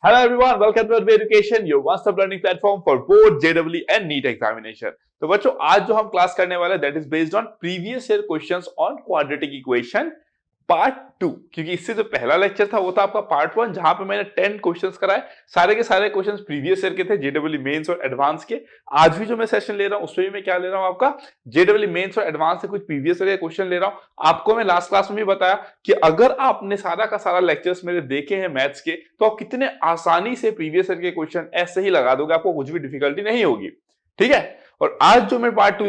Hello everyone, welcome to Urban Education, your one-stop learning platform for both JEE and NEET examination. तो बच्चों आज जो हम class करने वाले हैं that is based on previous year questions on quadratic equation part 2, क्योंकि इससे जो पहला लेक्चर था वो था आपका पार्ट 1 जहां पे मैंने 10 क्वेश्चंस कराए। सारे के सारे क्वेश्चंस प्रीवियस ईयर के थे, जेडब्ल्यू मेंस और एडवांस के। आज भी जो मैं सेशन ले रहा हूं उसमें भी मैं क्या ले रहा हूं, आपका जेडब्ल्यू मेंस और एडवांस से कुछ प्रीवियस ईयर के क्वेश्चन ले रहा हूं। आपको मैं लास्ट क्लास में भी बताया कि अगर आपने सारा का सारा लेक्चर्स मेरे देखे हैं मैथ्स के, तो आप कितने आसानी से प्रीवियस ईयर के क्वेश्चन ऐसे ही लगा दोगे, आपको कुछ भी डिफिकल्टी नहीं होगी। ठीक है, और आज जो मैं पार्ट 2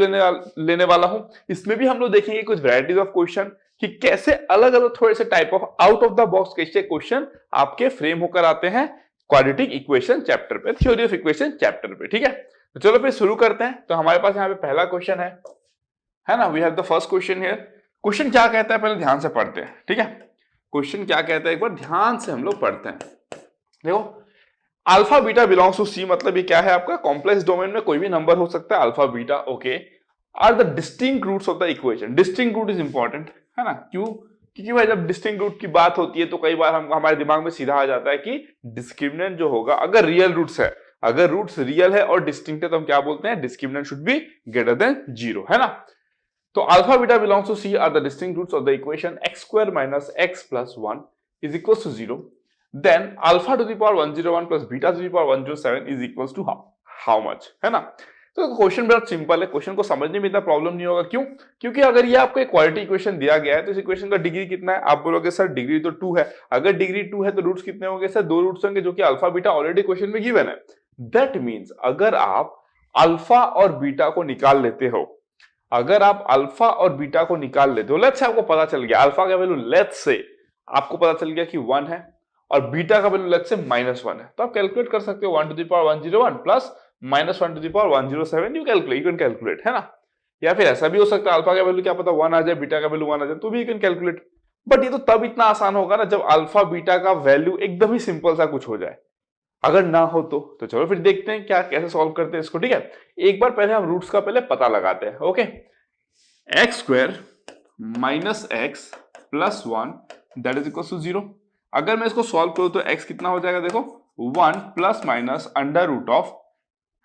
लेने वाला हूं, इसमें भी हम लोग देखेंगे कुछ वैरायटीज ऑफ क्वेश्चन कि कैसे अलग अलग थोड़े से type of out of the box कैसे क्वेश्चन आपके फ्रेम होकर आते हैं क्वाड्रेटिक इक्वेशन चैप्टर पे, थ्योरी ऑफ इक्वेशन चैप्टर पे। ठीक है, तो चलो फिर शुरू करते हैं। तो हमारे पास यहाँ पे पहला क्वेश्चन है ना, we have the first question here. Question क्या कहता है पहले ध्यान से पढ़ते हैं। ठीक है, क्वेश्चन क्या कहता है एक बार ध्यान से हम लोग पढ़ते हैं। देखो, अल्फा बीटा बिलोंग्स टू सी, मतलब ये क्या है आपका कॉम्प्लेक्स डोमेन में कोई भी नंबर हो सकता है alpha beta. Okay, are the distinct roots of the equation. Distinct root is important है ना, क्यों? क्योंकि भाई जब डिस्टिंक्ट रूट की बात होती है तो कई बार हमारे दिमाग में सीधा आ जाता है कि डिस्क्रिमिनेंट जो होगा, अगर रियल रूट्स है, अगर रूट्स रियल है और डिस्टिंक्ट है तो हम क्या बोलते हैं, discriminant should be greater than 0, है ना। तो alpha beta belongs to C are the distinct roots of the equation x square minus x plus 1 is equals to 0, then alpha to the power 101 plus beta to the power 107 is equals to how much, है ना। तो question बहुत simple है, question को समझने में इतना problem नहीं होगा। क्यों? क्योंकि अगर ये आपको एक क्वालिटी इक्वेशन दिया गया है तो इस इक्वेशन का डिग्री कितना है, आप बोलोगे सर डिग्री तो 2 है। अगर डिग्री 2 है तो रूट्स कितने होंगे सर? 2 रूट्स होंगे, जो कि अल्फा बीटा ऑलरेडी क्वेश्चन में गिवन है। दैट मींस अगर आप अल्फा और बीटा को निकाल लेते हो, अगर आप अल्फा और बीटा को निकाल लेते हो, लेट्स से आपको पता चल गया अल्फा का वैल्यू, लेट्स से आपको पता चल गया कि 1 है और बीटा का वैल्यू लेट्स से -1 है, तो आप कैलकुलेट कर सकते हो 1 to the power 101 plus -1 to the power 107, you can calculate, है ना। या फिर ऐसा भी हो सकता है अल्फा का वैल्यू क्या पता 1 आ जाए, बीटा का वैल्यू 1 आ जाए, तो भी यू कैन कैलकुलेट। बट ये तो तब इतना आसान होगा ना जब अल्फा बीटा का वैल्यू एकदम ही सिंपल सा कुछ हो जाए। अगर ना हो तो चलो फिर देखते हैं क्या कैसे सॉल्व करते हैं इसको। ठीक है, एक बार पहले हम रूट्स का पहले पता लगाते हैं। Okay, x square minus x plus 1 that is equal to 0। अगर मैं इसको सॉल्व करूं तो x कितना हो जाएगा, देखो 1 plus minus under root of,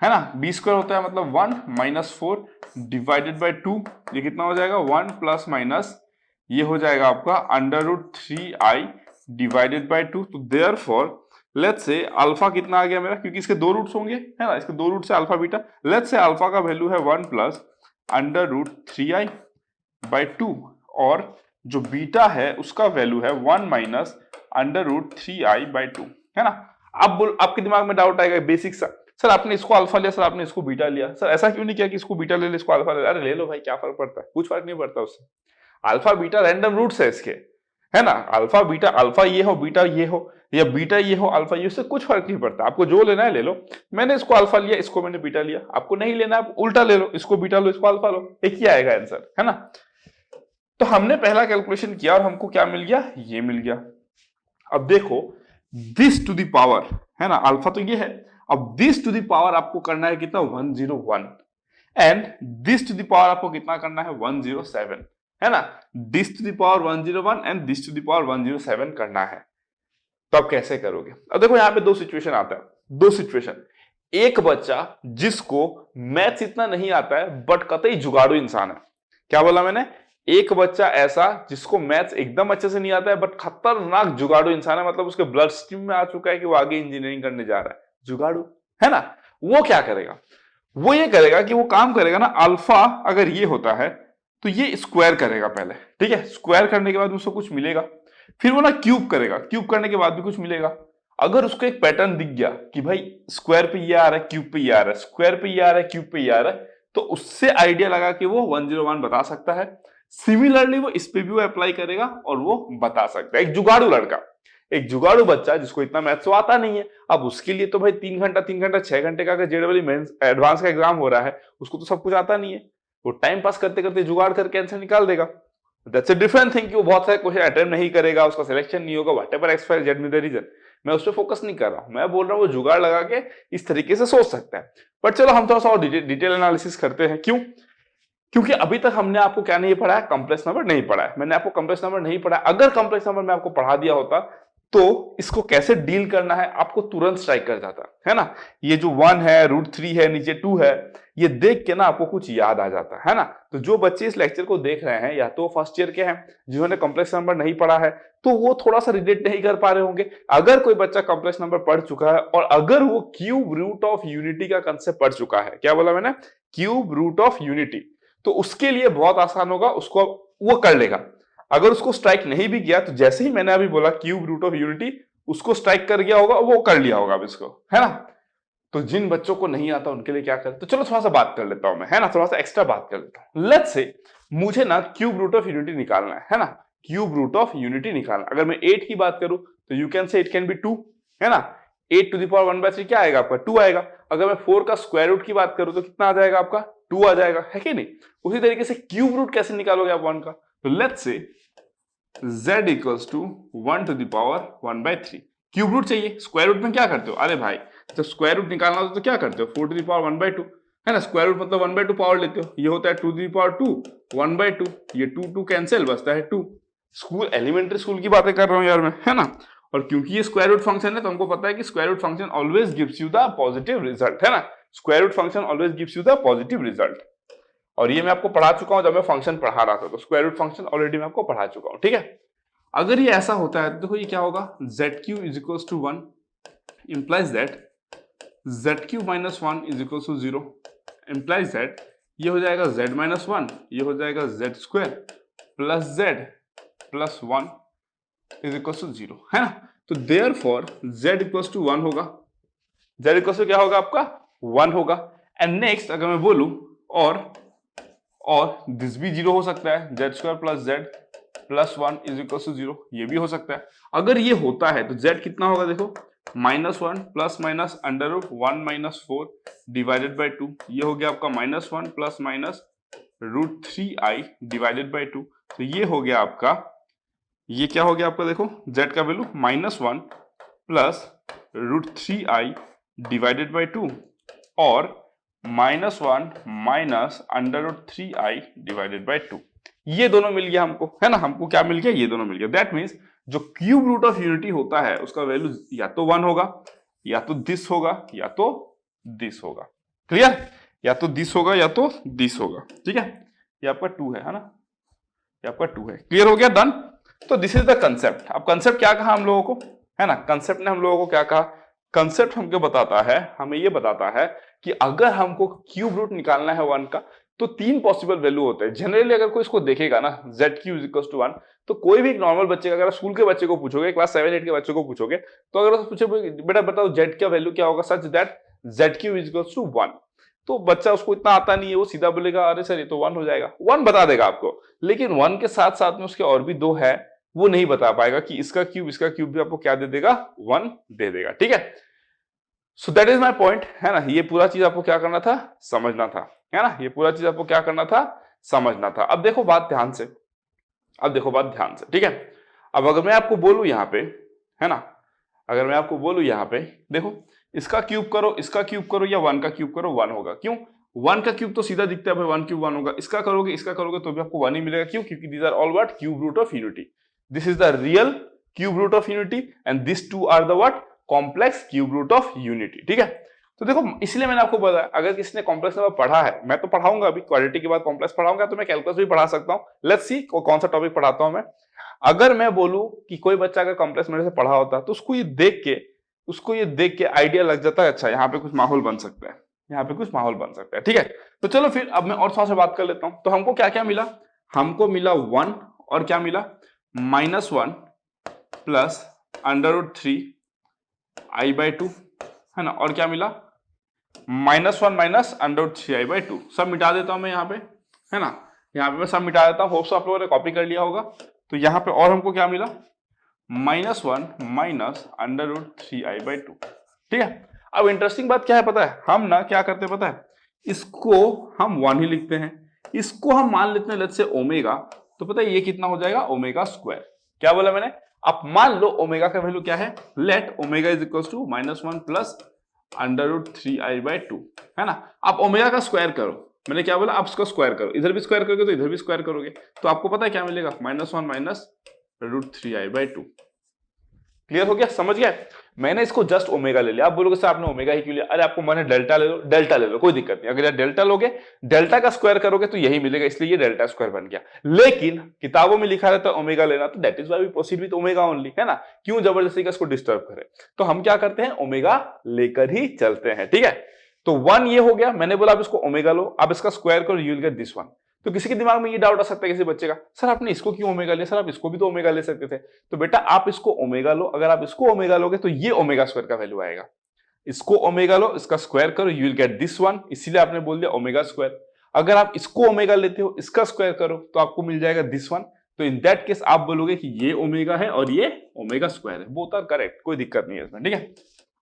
है ना, बी स्क्वायर होता है मतलब 1 माइनस 4 डिवाइडेड बाय 2, ये कितना हो जाएगा 1 प्लस माइनस ये हो जाएगा आपका under root 3i divided by 2। तो देयरफॉर लेट्स से अल्फा कितना आ गया मेरा, क्योंकि इसके 2 रूट्स होंगे, है ना, इसके 2 रूट से alpha beta. Let's say alpha का वैल्यू है 1 plus under root 3i bye 2 और जो बीटा है उसका वैल्यू है 1 minus under root 3i by 2, है ना। अब आपके दिमाग में डाउट आएगा बेसिक सा, सर आपने इसको अल्फा लिया, सर आपने इसको बीटा लिया, सर ऐसा क्यों नहीं किया कि इसको बीटा ले ले इसको अल्फा ले ले? अरे ले लो भाई, क्या फर्क पड़ता है, कुछ फर्क नहीं पड़ता उससे। अल्फा बीटा रैंडम रूट्स है इसके, है ना। अल्फा बीटा, अल्फा ये हो बीटा ये हो या बीटा ये हो अल्फा ये, उससे कुछ फर्क नहीं पड़ता। आपको जो लेना है ले लो। मैंने इसको अल्फा लिया, इसको मैंने बीटा लिया, आपको नहीं लेना आप उल्टा ले लो, इसको बीटा लो इसको अल्फा लो, एक ही आएगा आंसर, है ना। तो हमने पहला कैलकुलेशन किया और हमको क्या मिल गया, ये मिल गया। अब देखो दिस टू द पावर, है ना, अल्फा तो ये है, अब दिस टू द पावर आपको करना है कितना 101 and this to the power आपको कितना करना है 107, है ना। This to the power 101 and this to the power 107 करना है। तो आप कैसे करोगे? अब देखो यहाँ पे दो सिचुएशन आता है, दो सिचुएशन। एक बच्चा जिसको मैथ्स इतना नहीं आता है बट कतई जुगाड़ू इंसान है। क्या बोला मैंने? एक बच्चा ऐसा जिसको मैथ्स एकदम अच्छे से नहीं आता है बट खतरनाक जुगाड़ू इंसान है, मतलब उसके ब्लड स्ट्रीम में आ चुका है कि वो आगे इंजीनियरिंग करने जा रहा है, जुगाड़ू, है ना। वो क्या करेगा? वो ये करेगा कि वो काम करेगा ना, अल्फा अगर ये होता है तो ये स्क्वायर करेगा पहले, ठीक है। स्क्वायर करने के बाद उसको कुछ मिलेगा, फिर वो ना क्यूब करेगा, क्यूब करने के बाद भी कुछ मिलेगा। अगर उसको एक पैटर्न दिख गया कि भाई स्क्वायर पे ये आ रहा है, क्यूब पे ये आ रहा है, स्क्वायर पे ये आ रहा है, क्यूब पे ये आ रहा है, तो उससे आइडिया लगा कि वो 101 बता सकता है। सिमिलरली वो इस पे भी वो अप्लाई करेगा और वो बता सकता है। एक जुगाड़ू लड़का, एक जुगाड़ू बच्चा जिसको इतना मैथ्स आता नहीं है, अब उसके लिए तो भाई 3 घंटा 6 घंटे का जेडब्ल्यू मेंस एडवांस का एग्जाम हो रहा है, उसको तो सब कुछ आता नहीं है, वो टाइम पास करते करते जुगाड़ करके आंसर निकाल देगा। दैट्स अ डिफरेंट थिंग कि वो बहुत सारे क्वेश्चन अटेम्प्ट नहीं करेगा, उसका सिलेक्शन नहीं होगा, व्हाटएवर एक्स वाई जेड में द रीजन। मैं उस पर फोकस नहीं कर रहा हूं, मैं बोल रहा हूं वो जुगाड़ लगा के इस तरीके से सोच सकता है। बट चलो हम थोड़ा सा और डिटेल एनालिसिस करते हैं। क्यों? क्योंकि अभी तक हमने आपको क्या नहीं पढ़ा है, कॉम्प्लेक्स नंबर नहीं पढ़ा है। मैंने आपको कॉम्प्लेक्स नंबर नहीं पढ़ा है। अगर कॉम्प्लेक्स नंबर मैं आपको पढ़ा दिया होता तो इसको कैसे डील करना है आपको तुरंत स्ट्राइक कर जाता है ना। ये जो 1 है, √3 है, नीचे 2 है, ये देख के ना आपको कुछ याद आ जाता है ना। तो जो बच्चे इस लेक्चर को देख रहे हैं या तो फर्स्ट ईयर के हैं जिन्होंने कॉम्प्लेक्स नंबर नहीं पढ़ा है तो वो थोड़ा सा रिलेट नहीं कर पा रहे होंगे। अगर कोई बच्चा कॉम्प्लेक्स नंबर पढ़ चुका है और अगर वो क्यूब रूट ऑफ यूनिटी का कंसेप्ट पढ़ चुका है, क्या बोला मैंने, क्यूब रूट ऑफ यूनिटी, तो उसके लिए बहुत आसान होगा, उसको वो कर लेगा। अगर उसको स्ट्राइक नहीं भी किया तो जैसे ही मैंने अभी बोला क्यूब रूट ऑफ यूनिटी, उसको स्ट्राइक कर गया होगा, वो कर लिया होगा अब इसको, है ना। तो जिन बच्चों को नहीं आता उनके लिए क्या करें, तो चलो थोड़ा सा बात कर लेता हूं मैं, है ना, थोड़ा सा एक्स्ट्रा बात कर लेता हूं। लेट्स से मुझे ना क्यूब रूट ऑफ यूनिटी निकालना है ना, क्यूब रूट ऑफ यूनिटी निकालना। अगर मैं 8 की बात करूं तो you can say it can be 2, है ना। 8 टू द पावर 1/3 क्या आएगा आपका, 2 आएगा। अगर मैं 4 का स्क्वायर रूट की बात करूं तो कितना आ जाएगा आपका, 2 आ जाएगा, है कि नहीं। उसी तरीके से क्यूब रूट कैसे निकालोगे आप 1 का, तो let's say z equals to 1 to the power 1/3। Cube root चाहिए, स्क्वायर रूट में क्या करते हो, अरे भाई जब स्क्वायर रूट निकालना होता तो क्या करते हो, 4 टू द पावर 1/2, है ना। स्क्वायर रूट मतलब 1/2 पावर लेते हो, ये होता है 2 टू द पावर 2, 1/2, ये 2 कैंसिल, बचता है 2। स्कूल, एलिमेंट्री स्कूल की बातें कर रहा हूं यार मैं, है ना। और क्योंकि ये स्क्वायर रूट फंक्शन है तो हमको पता है कि square root function always gives you the positive result, है ना। Square root function always gives you the positive result. और ये मैं आपको पढ़ा चुका हूं जब मैं फंक्शन पढ़ा रहा था, तो स्क्वायर रूट फंक्शन ऑलरेडी मैं आपको पढ़ा चुका हूं, ठीक है। अगर ये ऐसा होता है तो देखो ये क्या होगा, zq is equals to 1 implies that zq minus 1 is equals to 0, implies that ये हो जाएगा z minus 1, ये हो जाएगा z square plus z plus 1 is equals to 0, है ना। तो देयरफॉर z इक्वल्स टू 1 होगा, z इक्वल्स टू क्या होगा आपका 1 होगा। एंड नेक्स्ट अगर मैं बोलूं और दिस भी 0 हो सकता है, z square plus z plus 1 is equal to 0, ये भी हो सकता है। अगर ये होता है तो z कितना होगा, देखो -1 plus minus under root 1 - 4 divided by 2, ये हो गया आपका -1 plus minus √3i divided by 2। तो ये हो गया आपका, ये क्या हो गया आपका, देखो z का value -1 plus √3i divided by 2 और -1 minus under root 3i divided by 2। ये दोनों मिल गया हमको, है ना। हमको क्या मिल गया, ये दोनों मिल गया। दैट मीन्स जो क्यूब रूट ऑफ यूनिटी होता है उसका वैल्यू या तो 1 होगा, या तो दिस होगा, या तो दिस होगा। क्लियर, या तो दिस होगा या तो दिस होगा, ठीक है। ये आपका 2 है ना, ये आपका 2 है। क्लियर हो गया, डन। तो दिस इज द कंसेप्ट। अब कंसेप्ट क्या कहा हम लोगों को, है ना, कंसेप्ट ने हम लोगों को क्या कहा, कंसेप्ट हमको बताता है, हमें ये बताता है कि अगर हमको क्यूब रूट निकालना है 1 का तो 3 पॉसिबल वैल्यू होते हैं। जनरली अगर कोई इसको देखेगा ना zq इज इक्वल टू 1, तो कोई भी एक नॉर्मल बच्चे का, अगर स्कूल के बच्चे को पूछोगे, क्लास 7-8 के बच्चे को पूछोगे, तो अगर उससे पूछे बेटा बताओ z का वैल्यू क्या होगा, such that zq is equal to 1, तो बच्चा, उसको इतना आता नहीं है, वो सीधा बोलेगा अरे सर ये तो 1 हो जाएगा, 1 बता देगा आपको। लेकिन 1 के साथ साथ में उसके और भी 2 है, वो नहीं बता पाएगा कि इसका क्यूब भी आपको क्या दे देगा, 1 दे देगा, ठीक है। So that is my point, है ना। ये पूरा चीज आपको क्या करना था, समझना था, है ना। ये पूरा चीज आपको क्या करना था, समझना था। अब देखो बात ध्यान से, अब देखो बात ध्यान से, ठीक है। अब अगर मैं आपको बोलूं यहाँ पे, है ना, अगर मैं आपको बोलूं यहाँ पे, देखो इसका क्यूब करो, इसका क्यूब करो, या 1 का क्यूब करो, 1 होगा। क्यों, 1 का क्यूब तो सीधा दिखता है भाई, 1 क्यूब 1 होगा। इसका करोगे तो भी आपको 1 ही मिलेगा। क्यों, क्योंकि these are all what, cube root of unity. This is the real cube root of unity and this two are the what, complex cube root of unity, ठीक है। तो देखो इसलिए मैंने आपको बताया, अगर किसी ने कॉम्प्लेक्स नंबर पढ़ा है, मैं तो पढ़ाऊंगा अभी, क्वाड्रेटिक के बाद कॉम्प्लेक्स पढ़ाऊंगा, तो मैं कैलकुलस भी पढ़ा सकता हूं। लेट्स सी कौन सा टॉपिक पढ़ाता हूं मैं। अगर मैं बोलूं कि कोई बच्चा अगर कॉम्प्लेक्स मेरे से पढ़ा होता तो उसको ये देख के आइडिया लग जाता है, अच्छा यहाँ पे कुछ माहौल बन सकता है, यहाँ पे कुछ माहौल बन सकता है, ठीक है। तो चलो फिर अब मैं और थोड़ा सा बात कर लेता हूं। तो हमको क्या क्या मिला, हमको मिला 1 और क्या मिला, -1 प्लस अंडर रूट 3i/2, है ना। और क्या मिला, -1 माइनस अंडर रूट 3i/2। सब मिटा देता हूं मैं यहाँ पे, है ना, यहाँ पे मैं सब मिटा देता हूँ। होप सो आप लोगों ने कॉपी कर लिया होगा। तो यहाँ पे और हमको क्या मिला, -1 माइनस अंडर रूट 3i/2, ठीक है। अब इंटरेस्टिंग बात क्या है पता है, हम ना क्या करते हैं पता है, इसको हम 1 ही लिखते हैं, इसको हम मान लेते हैं लेट्स से ओमेगा। तो पता है ये कितना हो जाएगा, ओमेगा स्क्वायर। क्या बोला मैंने, आप मान लो ओमेगा का वैल्यू क्या है, let omega is equal to -1 plus under root 3i/2, है ना। आप ओमेगा का स्क्वायर करो, मैंने क्या बोला, आप उसका स्क्वायर करो, इधर भी स्क्वायर करोगे तो इधर भी स्क्वायर करोगे, तो आपको पता है क्या मिलेगा, -1 माइनस √3i/2। क्लियर हो गया, समझ गया? मैंने इसको जस्ट ओमेगा ले लिया। आप बोलोगे सर आपने ओमेगा ही क्यों लिया? अरे आपको मैंने डेल्टा ले लो, डेल्टा ले लो, कोई दिक्कत नहीं। अगर डेल्टा लोगे, डेल्टा का स्क्वायर करोगे तो यही मिलेगा, इसलिए ये डेल्टा स्क्वायर बन गया। लेकिन किताबों में लिखा रहता है ओमेगा लेना, तो that is why we proceed with omega only, है ना? क्यों जबरदस्ती का इसको डिस्टर्ब करें? तो हम क्या करते हैं, ओमेगा लेकर ही चलते हैं, ठीक है? तो 1 ये हो गया, मैंने बोला आप इसको ओमेगा लो, आप इसका स्क्वायर करो, you will get this one. तो किसी के दिमाग में ये डाउट आ सकता है किसी बच्चे का, सर आपने इसको क्यों ओमेगा लिया? सर आप इसको भी तो ओमेगा ले सकते थे। तो बेटा आप इसको ओमेगा लो, अगर आप इसको ओमेगा लोगे तो ये ओमेगा स्क्वायर का वैल्यू आएगा। इसको ओमेगा लो, इसका स्क्वायर करो, you will get this one, इसीलिए आपने बोल दिया ओमेगा स्क्वायर। अगर आप इसको ओमेगा लेते हो, इसका स्क्वायर करो, तो आपको मिल जाएगा दिस वन। तो इन दैट केस आप बोलोगे कि ये ओमेगा है और ये ओमेगा स्क्वायर है, बोथ आर करेक्ट, कोई दिक्कत नहीं है इसमें, ठीक है?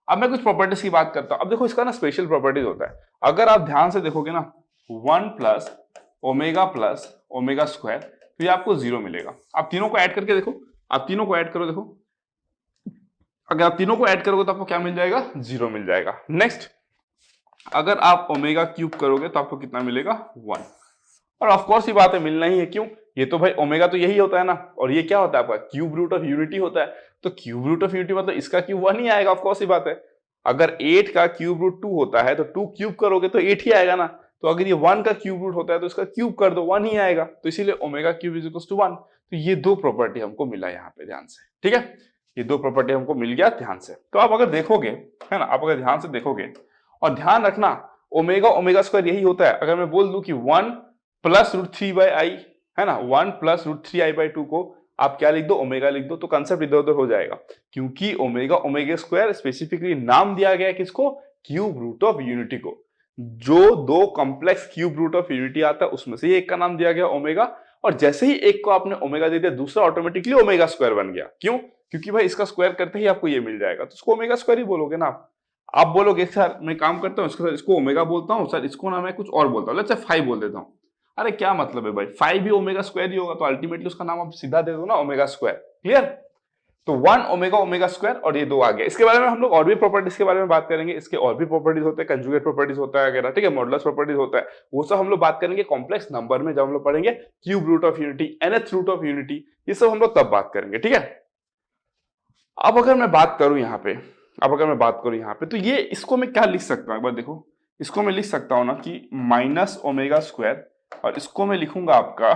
अब मैं कुछ प्रॉपर्टीज की बात करता हूं। अब देखो इसका ना स्पेशल प्रॉपर्टीज होता है, अगर आप ध्यान से देखोगे ना, 1 प्लस ओमेगा स्क्वायर, तो ये आपको 0 मिलेगा। आप तीनों को ऐड करके देखो, आप तीनों को ऐड करो, देखो अगर आप तीनों को ऐड करोगे तो आपको क्या मिल जाएगा? 0 मिल जाएगा। नेक्स्ट, अगर आप ओमेगा क्यूब करोगे तो आपको कितना मिलेगा? 1। और ऑफ कोर्स ये बात है, मिलना ही है, क्यों? ये तो भाई ओमेगा तो यही होता है ना, और ये क्या होता है आपका? क्यूब रूट ऑफ यूनिटी होता है। तो क्यूब रूट ऑफ यूनिटी मतलब इसका क्यूब 1 ही आएगा, ऑफ कोर्स ये बात है। अगर 8 का क्यूब रूट 2 होता है तो 2 क्यूब करोगे तो 8 ही आएगा ना। तो अगर ये 1 का क्यूब रूट होता है तो इसका क्यूब कर दो, 1 ही आएगा। तो इसीलिए omega cube is equal to 1। तो ये दो प्रॉपर्टी हमको मिला यहाँ पे, ध्यान से, ठीक है? ये दो प्रॉपर्टी हमको मिल गया ध्यान से। तो आप अगर देखोगे, है ना, आप अगर ध्यान से देखोगे, और ध्यान रखना ओमेगा स्क्वायर यही होता है। अगर मैं बोल दूं कि 1 प्लस रूट 3 बाई आई, है ना, 1 प्लस रूट 3 आई बाई 2 को आप क्या लिख दो? ओमेगा लिख दो, तो कंसेप्ट इधर उधर हो जाएगा। क्योंकि ओमेगा स्क्वायर स्पेसिफिकली नाम दिया गया है किसको? क्यूब रूट ऑफ यूनिटी को। जो दो complex cube root of unity आता है उसमें से एक का नाम दिया गया ओमेगा, और जैसे ही एक को आपने ओमेगा दे दिया, दूसरा ऑटोमेटिकली ओमेगा स्क्वायर बन गया। क्यों? क्योंकि भाई इसका स्क्वायर करते ही आपको ये मिल जाएगा, तो उसको ओमेगा स्क्वायर ही बोलोगे ना आप बोलोगे सर मैं काम करता हूँ इसको ओमेगा बोलता हूँ सर, इसको ना मैं कुछ और बोलता हूँ, लेट्स से 5 बोल देता हूँ। अरे क्या मतलब है भाई, 5 भी ओमेगा स्क्वायर ही होगा, तो अल्टीमेटली उसका नाम आप सीधा दे दो ना ओमेगा स्क्वायर। क्लियर? तो 1 ओमेगा स्क्वायर, और ये 2 आ गया। इसके बारे में हम लोग और भी प्रॉपर्टीज के बारे में बात करेंगे, इसके और भी प्रॉपर्टीज होते हैं, कंजुगेट प्रॉपर्टीज होता है वगैरह, ठीक है, मॉडुलस प्रॉपर्टीज होता है, वो सब हम लोग बात करेंगे कॉम्प्लेक्स नंबर में, जब हम लोग पढ़ेंगे cube root of unity, nth root of unity, ये सब हम लोग तब बात करेंगे, ठीक है? अब अगर मैं बात करूं यहाँ पे, तो ये इसको मैं क्या लिख सकता हूं, एक बार देखो, इसको मैं लिख सकता हूं ना कि माइनस ओमेगा स्क्वायर, और इसको मैं लिखूंगा आपका,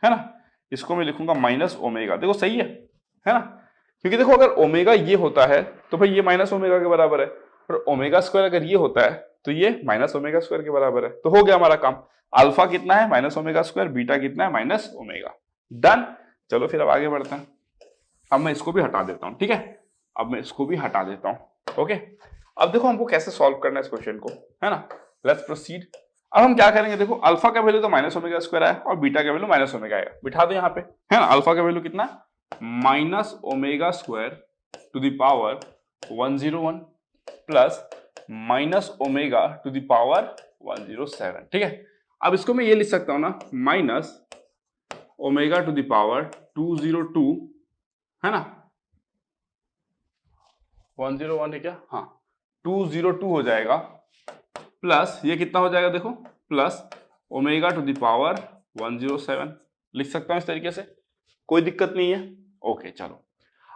है ना, इसको मैं लिखूंगा माइनस ओमेगा। देखो सही है ना? क्योंकि देखो अगर ओमेगा ये होता है तो भाई ये माइनस ओमेगा के बराबर है, और ओमेगा स्क्वायर अगर ये होता है तो ये माइनस ओमेगा स्क्वायर के बराबर है। तो हो गया हमारा काम। अल्फा कितना है? Minus omega square. बीटा कितना है? Minus omega. डन। चलो फिर अब आगे बढ़ते हैं। अब मैं इसको भी हटा देता हूं, ठीक है? अब मैं इसको भी हटा देता हूं, ओके? अब देखो हमको कैसे सॉल्व करना है इस क्वेश्चन को, है ना? Let's proceed. अब हम क्या करेंगे, देखो अल्फा का वैल्यू तो माइनस ओमेगा स्क्वायर आया और बीटा का वैल्यू माइनस ओमेगा आएगा, बिठा दो यहाँ पे, है ना? अल्फा का वैल्यू कितना? Minus omega square to the power 101 plus minus omega to the power 107, ठीक है? अब इसको मैं ये लिख सकता हूं ना, minus omega to the power 202, है ना, 101 है क्या? हाँ, 202 हो जाएगा, प्लस ये कितना हो जाएगा देखो, plus omega to the power 107 लिख सकता हूं इस तरीके से, कोई दिक्कत नहीं है। ओके चलो,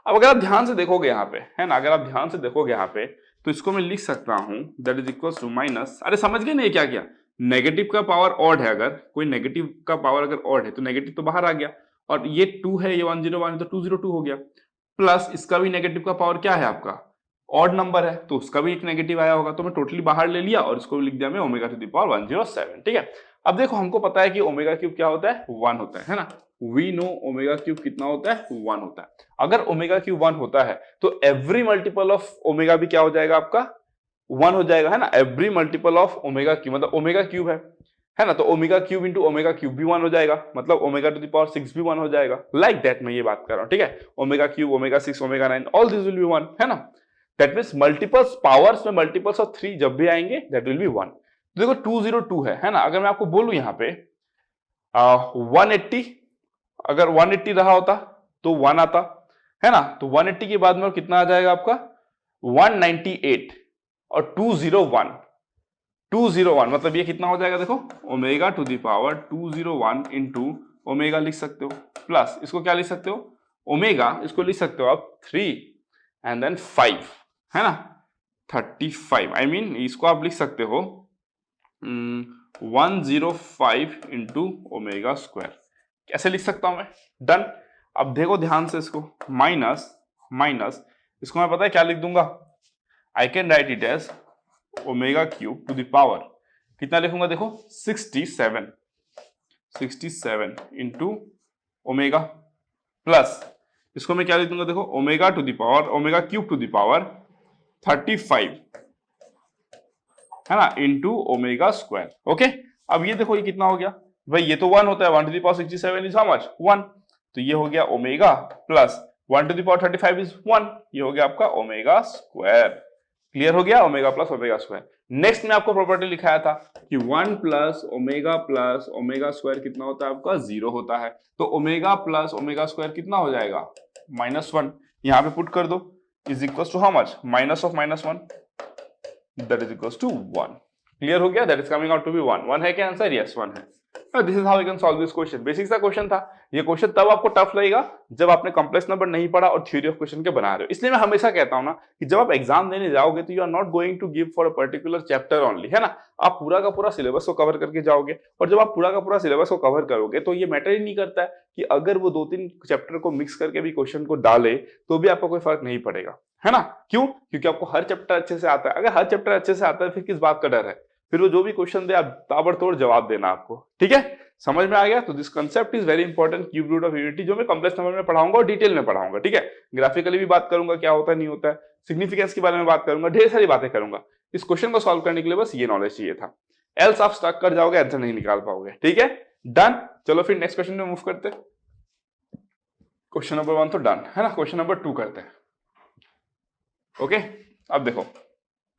अब अगर आप ध्यान से देखोगे यहाँ पे, है ना, अगर आप ध्यान से देखोगे यहाँ पे, तो इसको मैं लिख सकता हूं that is equal to minus, अरे समझ गए नहीं क्या किया? नेगेटिव का पावर ऑड है, अगर कोई नेगेटिव का पावर अगर ऑड है तो नेगेटिव तो बाहर आ गया, और ये 2 है, ये 101 है, तो 202 हो गया, प्लस इसका भी नेगेटिव का पावर क्या है आपका? ऑड नंबर है, तो उसका भी एक नेगेटिव आया होगा, तो मैं टोटली बाहर ले लिया और इसको लिख दिया मैं ओमेगा टू द पावर 107, ठीक है? अब देखो हमको पता है कि ओमेगा क्यूब क्या होता है? 1 होता है ना? वी नो ओमेगा क्यूब कितना होता है? 1 होता है। अगर ओमेगा क्यूब 1 होता है तो एवरी मल्टीपल ऑफ ओमेगा भी क्या हो जाएगा आपका? 1 हो जाएगा, है ना? Every multiple of omega cube, मतलब ओमेगा क्यूब है ना, तो omega cube into omega cube भी 1 हो जाएगा, मतलब ओमेगा टू द पावर 6 भी 1 हो जाएगा। लाइक दैट मैं ये बात कर रहा हूं, ठीक है? Omega cube, omega 6, omega 9, all this will B 1, है ना? दैट मींस मल्टीपल्स, पावर्स में मल्टीपल्स ऑफ 3 जब भी आएंगे दैट विल बी 1। तो देखो 202 है ना? अगर मैं आपको बोलूं यहाँ पे 180, अगर 180 रहा होता तो 1 आता, है ना? तो 180 के बाद में कितना आ जाएगा आपका? 198, और 201 मतलब ये कितना हो जाएगा देखो, omega to the power 201 into omega लिख सकते हो, प्लस इसको क्या लिख सकते हो? ओमेगा, इसको लिख सकते हो आप 3 एंड देन 5, है ना, 35। आई मीन इसको आप लिख सकते हो 105 इंटू ओमेगा स्क्वायर। कैसे लिख सकता हूं मैं? डन। अब देखो ध्यान से इसको, माइनस माइनस, इसको मैं पता है क्या लिख दूंगा, I can write it as omega cube to the power, कितना लिखूंगा देखो, 67 इंटू ओमेगा, प्लस इसको मैं क्या लिख दूंगा देखो, omega to the power, omega cube to the power 35, है ना, इंटू ओमेगा स्क्वायर। ओके, अब ये देखो ये कितना हो गया भाई, ये तो 1 होता है, 1 to the power 67 is how much, 1, तो ये हो गया omega plus 1 to the power 35 is 1, ये हो गया आपका ओमेगा स्क्वायर। क्लियर हो गया, omega plus omega square. Next में आपको प्रॉपर्टी लिखाया था कि 1 प्लस ओमेगा स्क्वायर कितना होता है आपका, 0 होता है, तो ओमेगा प्लस ओमेगा स्क्वायर कितना हो जाएगा, -1, यहां पे पुट कर दो, is equal to how much, minus of -1, that is equals to 1। Clear हो गया, that is coming out to be 1। 1 है क्या आंसर? यस 1 है। This is how you can solve this question. Basic सा क्वेश्चन था, ये क्वेश्चन तब आपको टफ लगेगा जब आपने कॉम्प्लेक्स नंबर नहीं पढ़ा और थ्योरी ऑफ क्वेश्चन के बना रहे हो। इसलिए मैं हमेशा कहता हूं ना कि जब आप एग्जाम देने जाओगे तो you are not going to give for a particular chapter only, है ना, आप पूरा का पूरा सिलेबस को कवर करके जाओगे, और जब आप पूरा का पूरा सिलेबस को कवर करोगे तो ये मैटर ही नहीं करता है कि अगर वो 2-3 चैप्टर को मिक्स करके भी क्वेश्चन को डाले तो भी आपको कोई फर्क नहीं पड़ेगा, है ना। क्यों? क्योंकि आपको हर चैप्टर अच्छे से आता है। अगर हर चैप्टर अच्छे से आता है फिर किस बात का डर है, फिर वो जो भी क्वेश्चन दे आप ताबड़तोड़ जवाब देना आपको, ठीक है, समझ में आ गया। तो this concept is very important, cube root of unity, जो मैं कॉम्प्लेक्स नंबर में पढ़ाऊंगा और डिटेल में पढ़ाऊंगा, ठीक है, ग्राफिकली भी बात करूंगा क्या होता है नहीं होता है, सिग्निफिकेंस के बारे में बात करूंगा, ढेर सारी बातें करूंगा। इस क्वेश्चन को सॉल्व करने के लिए बस ये नॉलेज चाहिए था, एल्स आप स्टक कर जाओगे, आंसर नहीं निकाल पाओगे, ठीक है, डन। चलो फिर नेक्स्ट क्वेश्चन में मूव करते हैं। क्वेश्चन नंबर 1 तो डन है ना, क्वेश्चन नंबर 2 करते हैं। ओके, अब देखो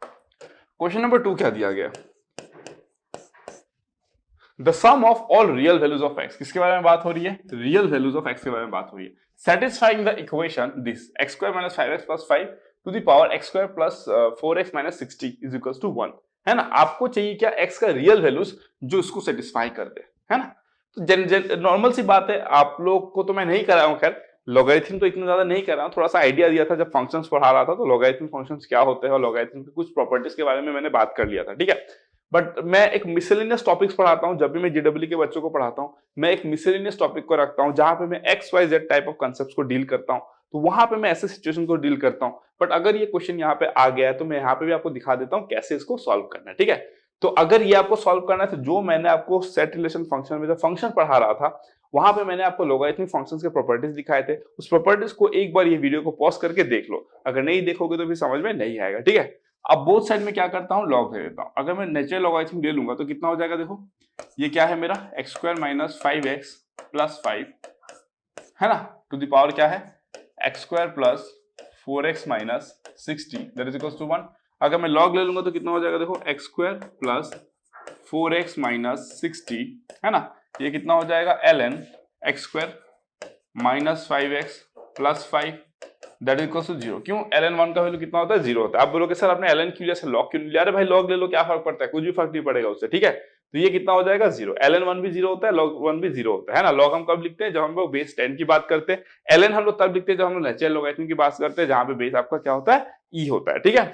क्वेश्चन नंबर 2 क्या दिया गया, the sum of all real values of X, किसके बारे में बात हो रही है, रियल वैल्यूज ऑफ एक्स के बारे में बात हो रही है, satisfying the equation this x square minus 5x plus 5 to the power x square plus 4x minus 60 is equal to 1, है ना। आपको चाहिए क्या, x का रियल वैल्यूज जो इसको सेटिस्फाई कर दे, है ना। तो नॉर्मल सी बात है, आप लोग को तो मैं नहीं कराऊं, खैर लॉगरिथम तो इतना ज्यादा नहीं कर रहा हूं, थोड़ा सा आइडिया दिया था जब फंक्शंस पढ़ा रहा था, तो लॉगरिथम फंक्शंस क्या होते हैं और लॉगरिथम की कुछ प्रॉपर्टीज के बारे में मैंने बात कर लिया था, ठीक है। बट मैं एक मिसलेनियस टॉपिक्स पढ़ाता हूं, जब भी मैं जेडब्ल्यू के बच्चों को पढ़ाता हूं, मैं एक मिसलेनियस टॉपिक को रखता हूं जहां पे मैं XYZ टाइप ऑफ कॉन्सेप्ट्स को डील करता हूं, तो वहां पे मैं ऐसे सिचुएशन को डील करता हूं। बट अगर ये क्वेश्चन यहाँ पे आ गया है तो मैं यहाँ पे भी आपको दिखा देता हूँ कैसे इसको सॉल्व करना है, ठीक है। तो अगर ये आपको सॉल्व करना है तो जो मैंने आपको सेट रिलेशन फंक्शन में जो फंक्शन पढ़ा रहा था वहां पे मैंने आपको लॉगरिथमिक फंक्शंस के प्रॉपर्टीज दिखाए थे, उस प्रॉपर्टीज को एक बार ये वीडियो को पॉज करके देख लो, अगर नहीं देखोगे तो फिर समझ में नहीं आएगा, ठीक है। अब बोथ साइड में क्या करता हूं, लॉग दे देता हूं। अगर मैं नेचुरल लॉगरिथम ले लूंगा तो कितना हो जाएगा, देखो ये क्या है मेरा, x square minus 5x plus 5, है ना, टू द पावर क्या है, x square plus 4x minus 60 that is equal to 1। अगर मैं लॉग ले लूंगा तो कितना हो जाएगा, देखो x square plus 4x minus 60, है ना, ये कितना हो जाएगा ln x square minus 5x plus 5 that is equal to 0। क्यों, ln 1 का वैल्यू कितना होता है, 0 होता है। आप बोलोगे सर आपने ln क्यों लिया, लॉग क्यों लिया, अरे भाई लॉग ले लो, क्या फर्क पड़ता है, कुछ भी फर्क नहीं पड़ेगा उससे, ठीक है। तो ये कितना हो जाएगा, 0, ln 1 भी 0 होता है, log 1 भी 0 होता है ना। log हम कब लिखते हैं, जब हम लोग बेस 10 की बात करते हैं, ln हम लोग तब लिखते हैं जब हम लोग नेचुरल लॉगरिथम की बात करते हैं, जहां पे बेस आपका क्या होता है, e होता है, ठीक है।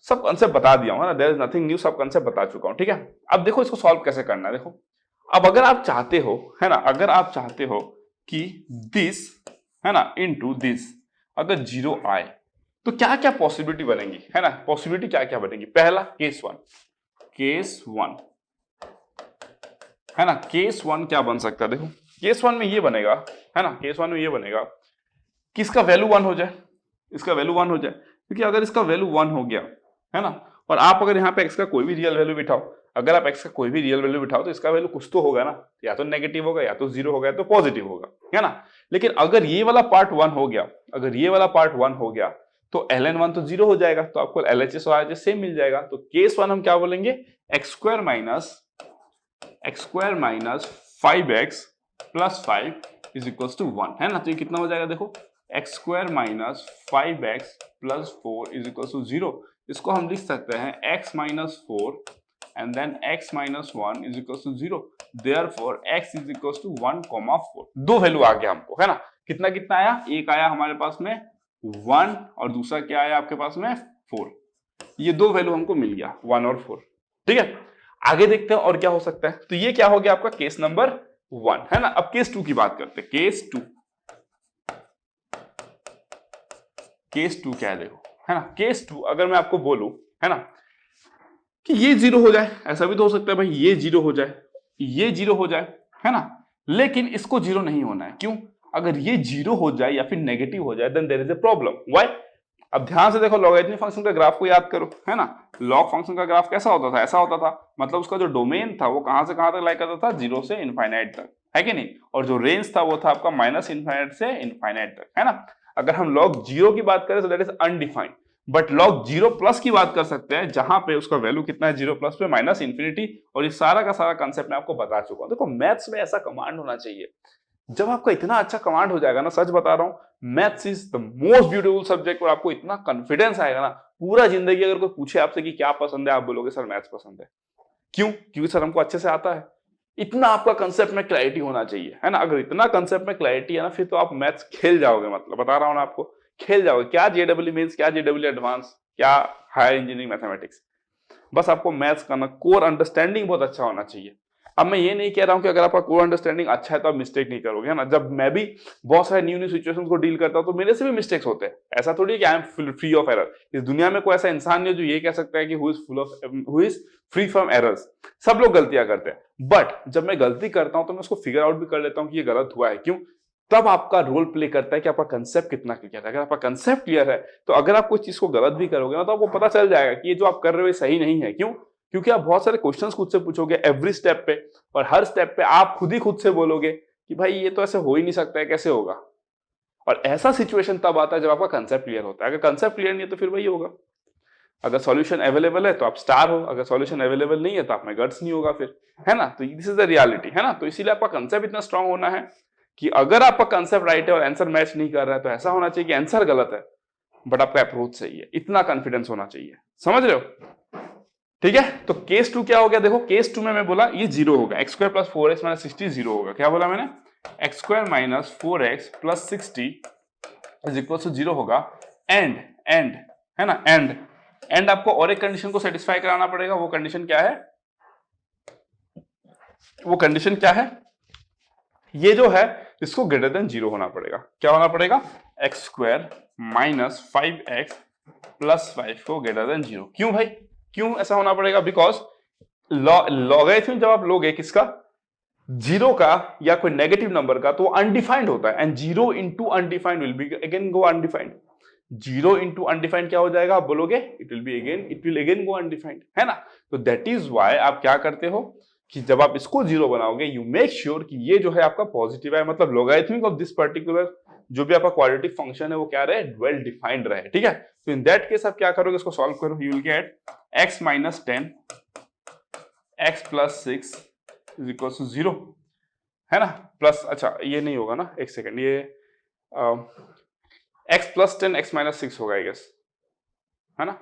सब कंसेप्ट बता दिया हूं ना, देयर इज नथिंग न्यू, सब कंसेप्ट बता चुका हूं, ठीक है। अब देखो इसको सॉल्व कैसे करना है, देखो अब अगर आप चाहते हो, है ना, अगर आप चाहते हो कि दिस, है ना, इनटू दिस अगर 0 आए तो क्या क्या पॉसिबिलिटी बनेगी, है ना, पॉसिबिलिटी क्या क्या बनेगी। पहला केस 1 है ना, केस 1 क्या बन सकता है, देखो केस 1 में ये बनेगा, है ना, केस 1 में ये बनेगा कि इसका वैल्यू 1 हो जाए, इसका वैल्यू 1 हो जाए, क्योंकि अगर इसका वैल्यू 1 हो गया, है ना, और आप अगर यहाँ पे x का कोई भी रियल वैल्यू बिठाओ, अगर आप x का कोई भी रियल वैल्यू बिठाओ तो इसका वैल्यू कुछ तो होगा ना, या तो नेगेटिव होगा, या तो 0 होगा, या तो पॉजिटिव होगा, है ना। लेकिन अगर ये वाला पार्ट 1 हो गया, अगर ये वाला पार्ट 1 हो गया तो ln 1 तो 0 हो जाएगा, तो आपको LHS और RHS सेम मिल जाएगा। तो केस 1 हम क्या बोलेंगे, x square minus 5x plus 5 is equal to 1, है ना। तो ये कितना हो जाएगा, देखो x square minus 5x plus 4 is equal to 0। इसको हम लिख सकते हैं x minus 4 and then x minus 1 is equal to 0, therefore x is equal to 1,4। दो वैल्यू आ गया हमको, है ना। कितना कितना आया, एक आया हमारे पास में 1 और दूसरा क्या है आपके पास में 4। ये दो वैल्यू हमको मिल गया 1 और 4। ठीक है, आगे देखते हैं और क्या हो सकता है। तो ये क्या हो गया आपका केस नंबर 1 है ना। अब केस 2 की बात करते हैं। केस 2 क्या है देखो, है ना। केस 2 अगर मैं आपको बोलूं, है ना, कि ये 0 हो जाए, ऐसा भी तो हो सकता है भाई, ये 0 हो जाए, ये 0 हो जाए, है ना। लेकिन इसको 0 नहीं होना है। क्यों? अगर ये 0 हो जाए या फिर नेगेटिव हो जाए then there is a problem. Why? अब ध्यान से देखो, लॉगरिथमिक फंक्शन का ग्राफ को याद करो, है ना। लॉग फंक्शन का ग्राफ कैसा होता था? ऐसा होता था। मतलब उसका जो डोमेन था वो कहां से कहां तक लाई करता था? 0 से इनफाइनाइट तक, है कि नहीं। और जो रेंज था वो था आपका माइनस इनफाइनाइट से इनफाइनाइट तक, है ना। अगर हम लॉग 0 की बात करें तो that is undefined, but log 0 plus की बात कर सकते हैं, जहां पे उसका वैल्यू कितना है 0 प्लस पे माइनस इंफिनिटी। और ये सारा का सारा कंसेप्ट मैं आपको बता चुका हूं। देखो मैथ्स में ऐसा कमांड होना चाहिए। जब आपका इतना अच्छा कमांड हो जाएगा ना, सच बता रहा हूं, maths is the most beautiful subject. और आपको इतना कॉन्फिडेंस आएगा ना, पूरा जिंदगी अगर कोई पूछे आपसे कि क्या पसंद है, आप बोलोगे सर मैथ्स पसंद है। क्यों? क्योंकि सर हमको अच्छे से आता है। इतना आपका कंसेप्ट में क्लैरिटी होना चाहिए, है ना। अगर इतना कंसेप्ट में क्लैरिटी है ना, फिर तो आप मैथ्स खेल जाओगे। मतलब बता रहा हूं ना आपको, खेल जाओगे। क्या जेडब्ल्यू मीन्स, क्या जेडब्ल्यू एडवांस, क्या हायर इंजीनियरिंग मैथमेटिक्स। बस आपको मैथ्स का ना कोर अंडरस्टैंडिंग बहुत अच्छा होना चाहिए। अब मैं ये नहीं कह रहा हूं कि अगर आपका कोर अंडरस्टैंडिंग अच्छा है तो आप मिस्टेक नहीं करोगे, है ना। जब मैं भी बहुत सारे न्यू न्यू सिचुएशंस को डील करता हूं तो मेरे से भी मिस्टेक्स होते हैं। ऐसा थोड़ी है कि I am free of error. इस दुनिया में कोई ऐसा इंसान नहीं है जो ये कह सकता है कि who is free from errors. सब लोग गलतियां करते हैं, बट जब मैं गलती करता हूं तो मैं उसको फिगर आउट भी कर लेता हूं कि ये गलत हुआ है। क्यों? तब आपका रोल प्ले करता है कि आपका कंसेप्ट कितना क्लियर है। अगर आपका कंसेप्ट क्लियर है तो अगर आप कोई चीज को गलत भी करोगे ना, तो आपको पता चल जाएगा कि ये जो आप कर रहे हो ये सही नहीं है। क्यों? क्योंकि आप बहुत सारे क्वेश्चंस खुद से पूछोगे एवरी स्टेप पे, और हर स्टेप पे आप खुद ही खुद से बोलोगे कि भाई ये तो ऐसे हो ही नहीं सकता है, कैसे होगा। और ऐसा सिचुएशन तब आता है जब आपका कंसेप्ट क्लियर होता है। अगर कंसेप्ट क्लियर नहीं है तो फिर वही होगा। अगर सॉल्यूशन अवेलेबल है तो आप स्टार हो, अगर सॉल्यूशन अवेलेबल नहीं है तो आप में गट्स नहीं होगा फिर, है ना। तो दिस इज द रियलिटी, है ना। तो इसीलिए आपका कंसेप्ट इतना स्ट्रांग होना है कि अगर आपका कंसेप्ट राइट है और आंसर मैच नहीं कर रहा है तो ऐसा होना चाहिए कि आंसर गलत है बट आपका अप्रोच सही है। इतना कॉन्फिडेंस होना चाहिए। समझ रहे हो? ठीक है। तो केस 2 क्या हो गया देखो। केस 2 में मैं बोला ये 0 होगा, x square plus 4x minus 60 0 होगा। क्या बोला मैंने? X square minus 4x plus 60 is equal to 0 होगा। एंड है ना, एंड आपको और एक कंडीशन को सेटिस्फाई कराना पड़ेगा। वो कंडीशन क्या है? ये जो है इसको ग्रेटर देन 0 होना पड़ेगा। क्या होना पड़ेगा? X square minus 5x plus 5 को ग्रेटर देन 0। क्यों भाई, क्यों ऐसा होना पड़ेगा? बिकॉज लॉगरिथम जब आप लोगे किसका, 0 का या कोई नेगेटिव नंबर का, तो वो अनडिफाइंड होता है। And 0 into undefined will be again go undefined. 0 into undefined क्या हो जाएगा? आप बोलोगे it will again go undefined, है ना। तो दैट इज वाई आप क्या करते हो कि जब आप इसको 0 बनाओगे यू मेक श्योर कि ये जो है आपका पॉजिटिव है। मतलब लॉगरिथमिक ऑफ दिस पर्टिकुलर जो भी आपका क्वाड्रेटिक फंक्शन है वो क्या रहे? वेल डिफाइंड रहे। ठीक है। तो इन दैट केस आप क्या करोगे? इसको सॉल्व करो। You will get x minus 10 x plus 6 is equal to 0, है ना। प्लस, अच्छा ये नहीं होगा ना, एक सेकेंड, ये x प्लस 10 x माइनस 6 होगा आई गेस, है ना।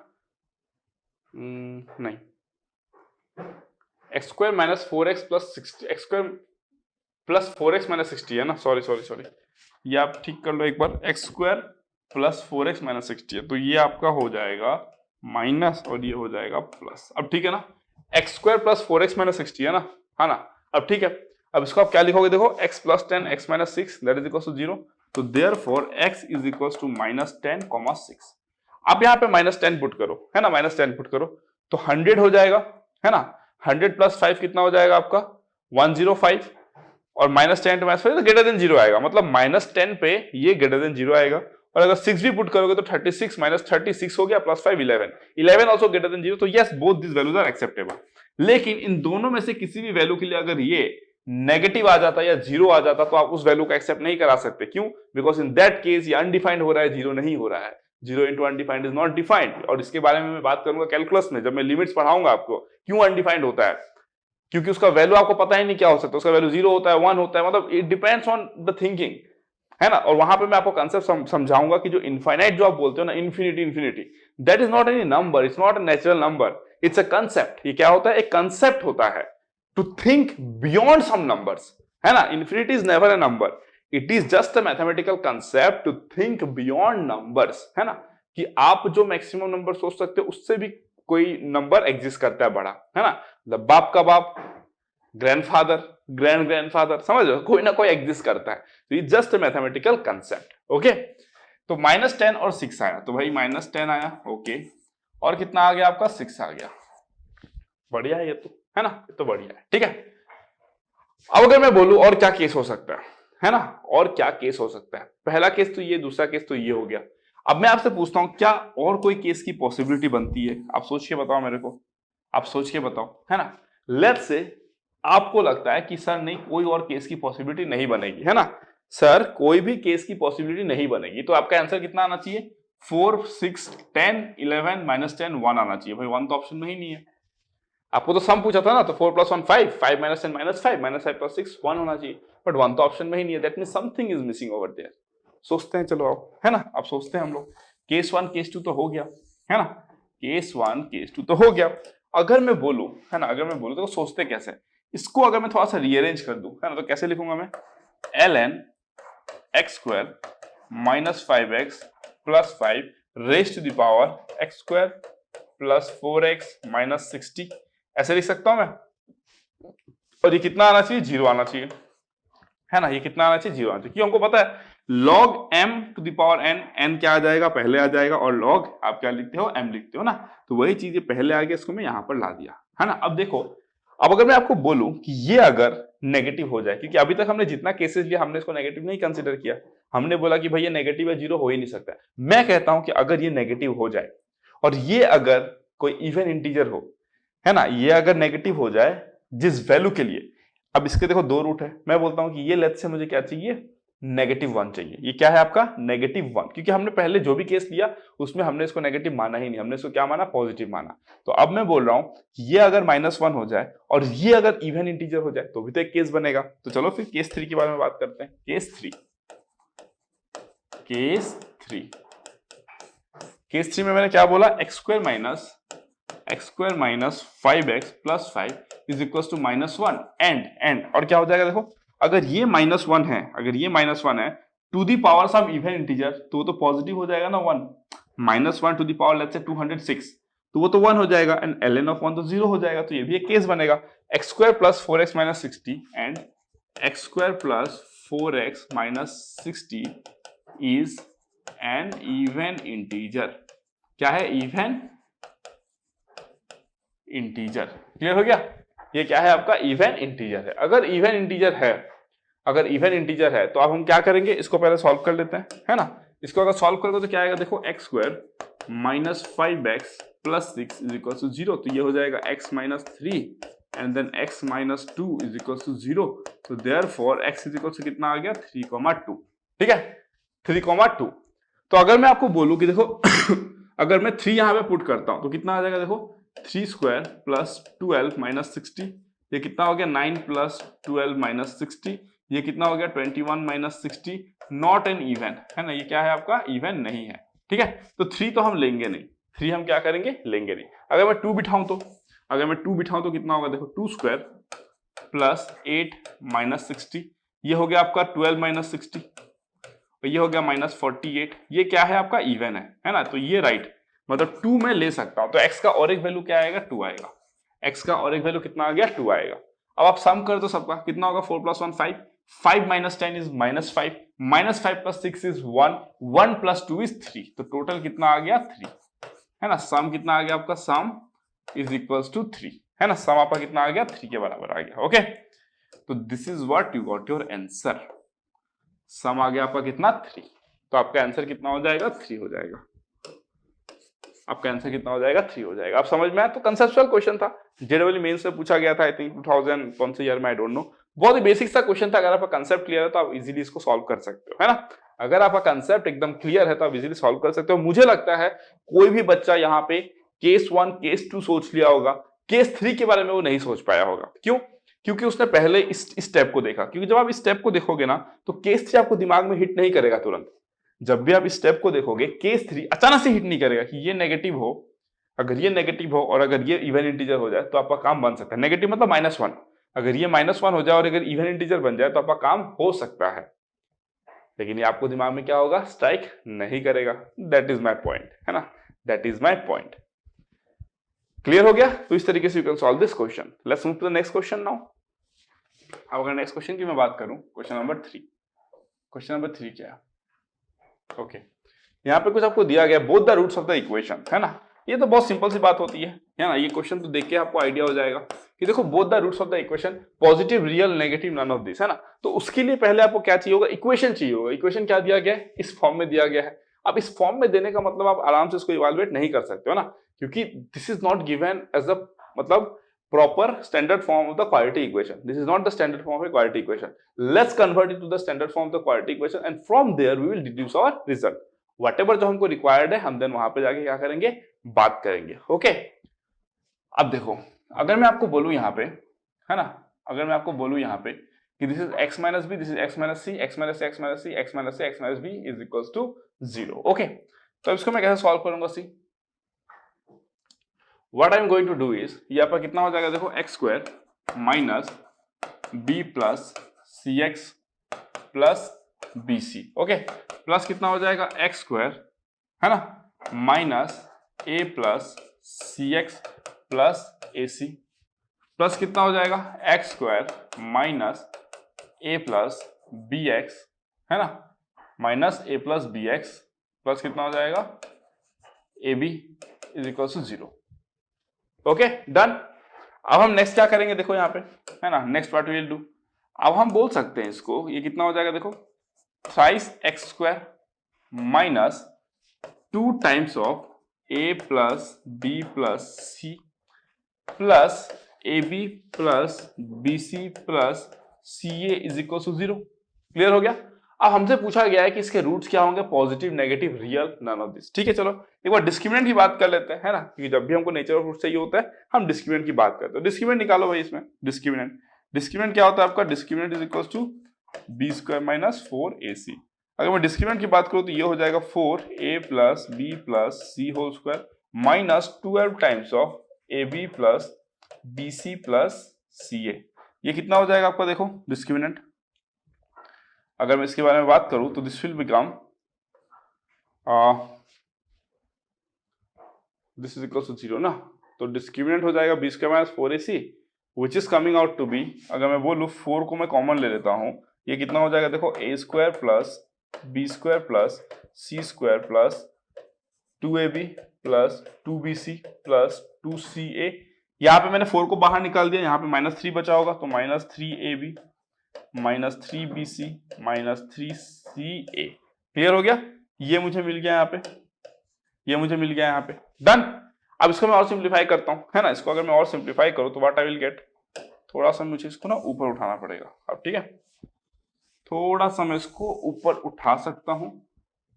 नहीं, x square minus 4x plus 60, x square plus 4x minus 60 है ना। सॉरी, ये आप ठीक कर लो एक बार। X square plus 4x minus 60 है, तो ये आपका हो जाएगा माइनस और ये हो जाएगा प्लस। अब ठीक है ना, x square plus 4x minus 60 है ना, है ना। अब ठीक है, अब इसको आप क्या लिखोगे? देखो x plus 10 x minus 6 that is equal to 0। तो therefore x is equal to minus 10 comma 6। आप यहाँ पे माइनस 10 पुट करो, है ना, माइनस 10 पुट करो तो 100 हो जाएगा, है ना। 100 प्लस 5 कितना हो जाएगा आपका? 105, और माइनस 10 टू माइनस 5 तो ग्रेटर देन 0 आएगा। मतलब माइनस 10 पे ये ग्रेटर देन 0 आएगा। और अगर 6 भी पुट करोगे तो 36 माइनस 36 हो गया, प्लस 5 11 ऑल्सो ग्रेटर देन 0। तो yes, both this values are acceptable. लेकिन इन दोनों में से किसी भी वैल्यू के लिए अगर ये नेगेटिव आ जाता या 0 आ जाता तो आप उस वैल्यू को एक्सेप्ट नहीं करा सकते। क्यों? बिकॉज इन दैट केस ये अनडिफाइंड हो रहा है, 0 नहीं हो रहा है। 0 into undefined is not defined. और इसके बारे में मैं बात करूंगा कैलकुलस में, जब मैं लिमिट्स पढ़ाऊंगा आपको क्यों अनडिफाइंड होता है। क्योंकि उसका वैल्यू आपको पता ही नहीं क्या हो सकता, उसका वैल्यू 0 होता है, 1 होता है, मतलब it depends on the thinking, है ना। और वहां पे मैं आपको कंसेप्ट समझाऊंगा कि जो इनफाइनाइट जो आप बोलते हो ना, infinity, that is not any number, it's not a natural number, it's a concept. ये क्या होता है? एक कंसेप्ट होता है to think beyond some numbers, है ना। Infinity is never a number, it is just a mathematical concept to think beyond numbers, है ना, कि आप जो मैक्सिमम नंबर सोच सकते हो उससे भी कोई नंबर एग्जिस्ट करता है बड़ा, है ना, मतलब बाप का बाप, ग्रैंडफादर, ग्रैंड ग्रैंडफादर, समझ लो कोई ना कोई एग्जिस्ट करता है। तो ये जस्ट मैथमेटिकल कंसेप्ट। ओके, तो -10 और 6 आया, तो भाई -10 आया, ओके, और कितना आ गया आपका 6 आ गया, बढ़िया है ये तो, है ना, ये तो बढ़िया है, ठीक है। अब अगर मैं बोलूं और क्या केस हो सकता है ना, और क्या केस हो सकता है, पहला केस तो ये, दूसरा केस तो ये हो गया। अब मैं आपसे पूछता हूं क्या और कोई केस की पॉसिबिलिटी बनती है, आप सोच के बताओ मेरे को, आप सोच के बताओ, है ना। लेट्स से आपको लगता है कि सर नहीं कोई और केस की पॉसिबिलिटी नहीं बनेगी, है ना, सर कोई भी केस की पॉसिबिलिटी नहीं बनेगी, तो आपका आंसर कितना आना चाहिए, 4, 6, 10, 11, -10, 1 आना चाहिए। भाई 1 तो ऑप्शन में ही नहीं है, आपको तो सम पूछा था ना, तो 4 + 1 5, 5 - 10 -5, -5 + 6 1 होना चाहिए, बट 1 तो ऑप्शन में ही नहीं है, that means something is missing over there. सोचते हैं, चलो आप, है ना, अब सोचते हैं हम लोग, केस 1 केस 2 तो हो गया, है ना, केस 1 केस 2 तो हो गया। अगर मैं बोलूं, है ना, अगर मैं बोलूं तो सोचते कैसे, इसको अगर मैं थोड़ा सा रीअरेंज कर दूं, है ना, तो कैसे लिखूंगा मैं, ln x² - 5x + 5 raise to the power x² + 4x - 60, ऐसे लिख सकता हूं मैं, और ये कितना आना चाहिए, 0 आना चाहिए, है ना, ये कितना आना चाहिए, 0 आना चाहिए, क्योंकि हमको पता है log m to the power n, n क्या आ जाएगा, पहले आ जाएगा, और log आप क्या लिखते हो, m लिखते हो ना, तो वही चीज पहले आ गया, इसको मैं यहां पर ला दिया, है ना। अब देखो, अब अगर मैं आपको बोलूं कि ये अगर नेगेटिव हो जाए, क्योंकि अभी तक हमने जितना केसेस लिया हमने इसको नेगेटिव नहीं कंसिडर किया, हमने बोला कि भाई ये नेगेटिव है, 0 हो ही नहीं सकता। मैं कहता हूं कि अगर ये नेगेटिव हो जाए और ये अगर कोई इवन इंटीजर हो, है ना, ये अगर नेगेटिव हो जाए जिस वैल्यू के लिए, अब इसके देखो 2 रूट है, मैं बोलता हूं कि ये लेट्स से मुझे क्या चाहिए, -1 चाहिए। ये क्या है आपका -1, क्योंकि हमने पहले जो भी केस लिया उसमें हमने इसको नेगेटिव माना ही नहीं, हमने इसको क्या माना, पॉजिटिव माना। तो अब मैं बोल रहा हूं कि ये अगर -1 हो जाए और ये अगर इवन इंटीजर हो जाए तो भी तो एक केस बनेगा। तो चलो फिर केस 3 के बारे में बात करते हैं। केस 3 में मैंने क्या बोला, x² - 5x + 5 = -1 एंड और क्या हो जाएगा, देखो अगर ये -1 है, अगर ये -1 है to the power some even integer, तो वो तो पॉजिटिव हो जाएगा ना, 1 -1 to the power let's say 206, तो वो तो 1 हो जाएगा, एंड ln of 1 तो 0 हो जाएगा, तो ये भी एक केस बनेगा। x² + 4x - 60 and x² + 4x - 60 is an even integer. क्या है, इवन इंटीजर। क्लियर हो गया, ये क्या है आपका, इवन इंटीजर है। अगर इवन इंटीजर है, अगर इवन इंटीजर है तो अब हम क्या करेंगे, इसको पहले सॉल्व कर लेते हैं, है ना। इसको अगर सॉल्व करोगे तो क्या आएगा, देखो x² - 5x + 6 = 0, तो ये हो जाएगा x - 3 एंड देन x - 2 = 0, तो देयरफॉर x = कितना आ गया, 3,2, ठीक है, 3,2। तो अगर मैं आपको बोलूं कि देखो अगर मैं 3 यहां पे पुट करता हूं तो कितना आ जाएगा, देखो 3² + 12 - 60, ये कितना हो गया, 9 + 12 - 60, ये कितना हो गया, 21 - 60, नॉट एन इवन, है ना, ये क्या है आपका, इवन नहीं है, ठीक है। तो 3 तो हम लेंगे नहीं, 3 हम क्या करेंगे, लेंगे नहीं। अगर मैं 2 बिठाऊं तो, अगर मैं 2 बिठाऊं तो कितना होगा, देखो 2² + 8 - 60, ये हो गया आपका 12 - 60, और ये हो गया -48, ये क्या है आपका, इवन है ना, तो ये राइट, मतलब 2 मैं ले सकता हूं। तो x का और एक वैल्यू क्या आएगा, 2 आएगा, x का और एक वैल्यू कितना आ गया, 2 आएगा। अब आप सम कर दो सबका, कितना होगा, 4 + 1 5, 5 - 10 इज -5, -5 + 6 इज 1, 1 + 2 इज 3, तो टोटल कितना आ गया, 3, है ना। सम कितना आ गया आपका, सम इज इक्वल्स टू 3, है ना, सम आपका कितना आ गया, 3 के बराबर आ गया। ओके, तो this is what you got your answer, sum आ गया आपका कितना, 3, तो आपका आंसर कितना हो जाएगा, 3 हो जाएगा, आपका आंसर कितना हो जाएगा, 3 हो जाएगा। आप समझ में आया, तो कंसेप्चुअल क्वेश्चन था, जेडब्ल्यू मेंस में पूछा गया था, आई थिंक 2000 कौन से ईयर में, आई डोंट नो, बहुत ही बेसिक सा क्वेश्चन था। अगर आपका कंसेप्ट क्लियर है तो आप इजीली इसको सॉल्व कर सकते हो, है ना। अगर आपका कंसेप्ट एकदम क्लियर है तो आप इजीली सॉल्व कर सकते हो। मुझे लगता है कोई भी बच्चा यहाँ पे केस 1 केस 2 सोच लिया होगा, केस 3 के बारे में वो नहीं सोच पाया होगा। क्यों, क्योंकि उसने पहले इस स्टेप को देखा, क्योंकि जब आप इस स्टेप को देखोगे ना तो केस 3 आपको दिमाग में हिट नहीं करेगा तुरंत। जब भी आप इस स्टेप को देखोगे केस 3 अचानक से हिट नहीं करेगा कि ये नेगेटिव हो, अगर ये नेगेटिव हो और अगर ये इवन इंटीजर हो जाए तो आपका काम बन सकता है। नेगेटिव मतलब -1, अगर ये -1 हो जाए और अगर इवन इंटीजर बन जाए तो आपका काम हो सकता है। लेकिन ये आपको दिमाग में क्या होगा, स्ट्राइक नहीं करेगा। दैट इज माई पॉइंट, है ना, that is my point. Clear हो गया? तो इस तरीके से you can solve this question. Let's move to the next question now. अब अगर नेक्स्ट क्वेश्चन की मैं बात करूं, क्वेश्चन नंबर 3। क्वेश्चन नंबर 3 क्या है? ओके, यहाँ पे कुछ आपको दिया गया, both the roots of the equation, है ना। ये तो बहुत सिंपल सी बात होती है ना। ये क्वेश्चन तो देख के आपको आइडिया हो जाएगा कि देखो both the roots of the equation, positive, real, negative, none of this, है ना। तो उसके लिए पहले आपको क्या चाहिए होगा, इक्वेशन चाहिए होगा। इक्वेशन क्या दिया गया है, इस फॉर्म में दिया गया है। अब इस फॉर्म में देने का मतलब आप आराम से इसको इवैल्यूएट नहीं कर सकते हो ना, क्योंकि this is not given as a मतलब proper standard form of the quadratic equation. This is not the standard form of a quadratic equation. Let's convert it to the standard form of the quadratic equation and from there we will deduce our result. Whatever जो हमको required है, हम then वहां पे जाके क्या करेंगे, बात करेंगे। ओके, अब देखो, अगर मैं आपको बोलूं यहाँ पे, है ना, अगर मैं आपको बोलूं यहाँ पे कि this is x minus B, this is x minus C, x minus x minus C, x minus x minus B is equals to 0। Okay, तो इसको मैं कैसे सॉल्व करूंगा? सी, What I am going to do is, ये आपका कितना हो जाएगा, देखो x square minus B plus C x plus B C. Okay, plus कितना हो जाएगा, x स्क्वायर, है ना, minus a plus C x plus A C, plus कितना हो जाएगा, x square minus a plus B x, है ना, minus a plus B x, plus कितना हो जाएगा, A B is equal to 0। Okay, done. अब हम नेक्स्ट क्या करेंगे, देखो यहाँ पे, है ना, next what we will do, अब हम बोल सकते हैं इसको, ये कितना हो जाएगा, देखो, thrice X square minus 2 times of A plus B plus C plus A B plus B C plus C A is equal to 0। Clear हो गया? अब हमसे पूछा गया है कि इसके रूट्स क्या होंगे, positive, negative, real, none of this. ठीक है, चलो एक बार डिस्क्रिमिनेंट की बात कर लेते हैं, है ना, क्योंकि जब भी हमको नेचर ऑफ रूट चाहिए होता है हम डिस्क्रिमिनेंट की बात करते हैं। डिस्क्रिमिनेंट निकालो भाई इसमें, डिस्क्रिमिनेंट क्या होता है आपका, discriminant is equal to B square minus 4ac। अगर मैं डिस्क्रिमिनेंट की बात करूं तो ये हो जाएगा 4a plus B plus C whole square minus 12 times of A B plus B C plus C A. ये कितना हो जाएगा आपका, देखो डिस्क्रिमिनेंट। अगर मैं इसके बारे में बात करूं तो this will become this is equal to 0 ना, तो डिस्क्रिमिनेंट हो जाएगा B square minus 4ac which is coming out to be, अगर मैं बोलूं 4 को मैं कॉमन ले लेता हूं, ये कितना हो जाएगा, देखो a square plus B square plus C square plus 2ab plus 2bc plus 2ca। यहाँ पे मैंने 4 को बाहर निकाल दिया, यहाँ पे माइनस 3 बचा होगा, तो minus 3ab minus 3bc minus 3ca। Clear हो गया? ये मुझे मिल गया यहाँ पे, ये मुझे मिल गया यहाँ पे, डन। अब इसको मैं और सिंप्लीफाई करता हूँ, है ना, इसको अगर मैं और सिंप्लीफाई करूँ तो व्हाट आई विल गेट, थोड़ा सा मुझे इसको ना ऊपर उठाना पड़ेगा। अब ठीक है, थोड़ा सा मैं इसको ऊपर उठा सकता हूँ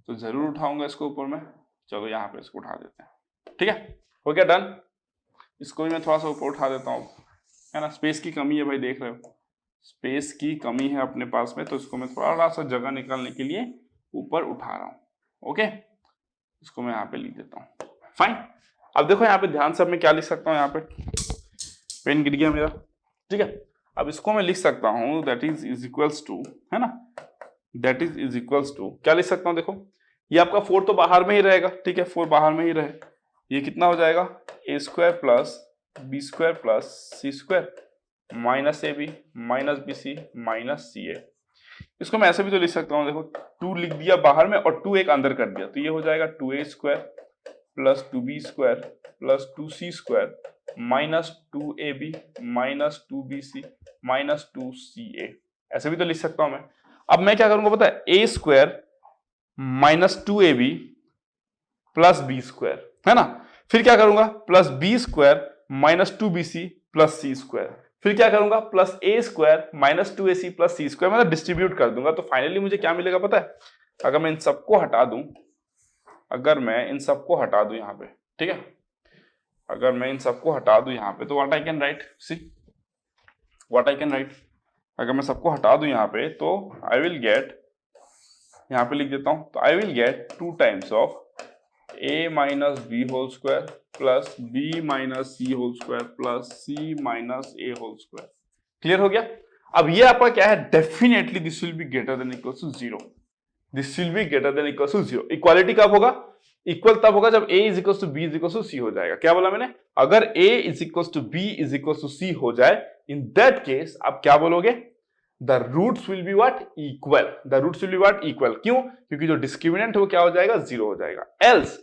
तो जरूर उठाऊंगा इसको ऊपर में। चलो यहाँ पे इसको उठा देते हैं, ठीक है, हो गया, डन। इसको भी मैं थोड़ा सा ऊपर उठा देता हूँ, है ना, स्पेस की कमी है भाई, देख रहे हो स्पेस की कमी है अपने पास में, तो इसको मैं थोड़ा सा जगह निकालने के लिए ऊपर उठा रहा हूँ। ओके, इसको मैं यहाँ पे लिख देता हूँ, फाइन। अब देखो यहाँ पे ध्यान से मैं क्या लिख सकता हूँ, यहाँ पे पेन गिर गया मेरा, ठीक है। अब इसको मैं लिख सकता हूँ दैट इज इक्वल्स टू, है ना, दैट इज इक्वल्स टू, क्या लिख सकता हूँ, देखो ये आपका 4 तो बाहर में ही रहेगा, ठीक है, 4 बाहर में ही रहे, ये कितना हो जाएगा, a square plus B square plus C square minus A B minus B C minus C A. इसको मैं ऐसे भी तो लिख सकता हूँ, देखो 2 लिख दिया बाहर में और 2 एक अंदर कर दिया, तो ये हो जाएगा 2a square plus 2b square plus 2c square minus 2ab minus 2bc minus 2ca। ऐसे भी तो लिख सकता हूं मैं। अब मैं क्या करूंगा पता है, a square minus 2ab plus B square, है ना, फिर क्या करूंगा plus B square minus 2bc plus C square, फिर क्या करूंगा plus a square minus 2ac plus C square, मतलब डिस्ट्रीब्यूट कर दूंगा। तो फाइनली मुझे क्या मिलेगा पता है, अगर मैं इन सबको हटा दूं, अगर मैं इन सबको हटा दूं यहाँ पे, ठीक है, अगर मैं इन सबको हटा दूं यहाँ पे, तो what I can right, see what I can right, अगर मैं सबको हटा दूं यहाँ पे तो आई विल गेट, यहाँ पे लिख देता हूं, तो I will get 2 times of a minus B whole square plus b minus C whole square plus c minus a whole square. Clear हो गया? अब ये आपका क्या है, definitely this will be greater than equal to 0। This will be greater than equal to 0। Equality कब होगा? Equal तब होगा जब a is equal to b is equal to c हो जाएगा। क्या बोला मैंने? अगर a is equal to b is equal to c हो जाए, इन दैट केस आप क्या बोलोगे? The roots will be what? Equal. The roots will be what? Equal. क्यों? क्योंकि जो डिस्क्रिमिनेंट है वो क्या हो जाएगा? 0 हो जाएगा। एल्स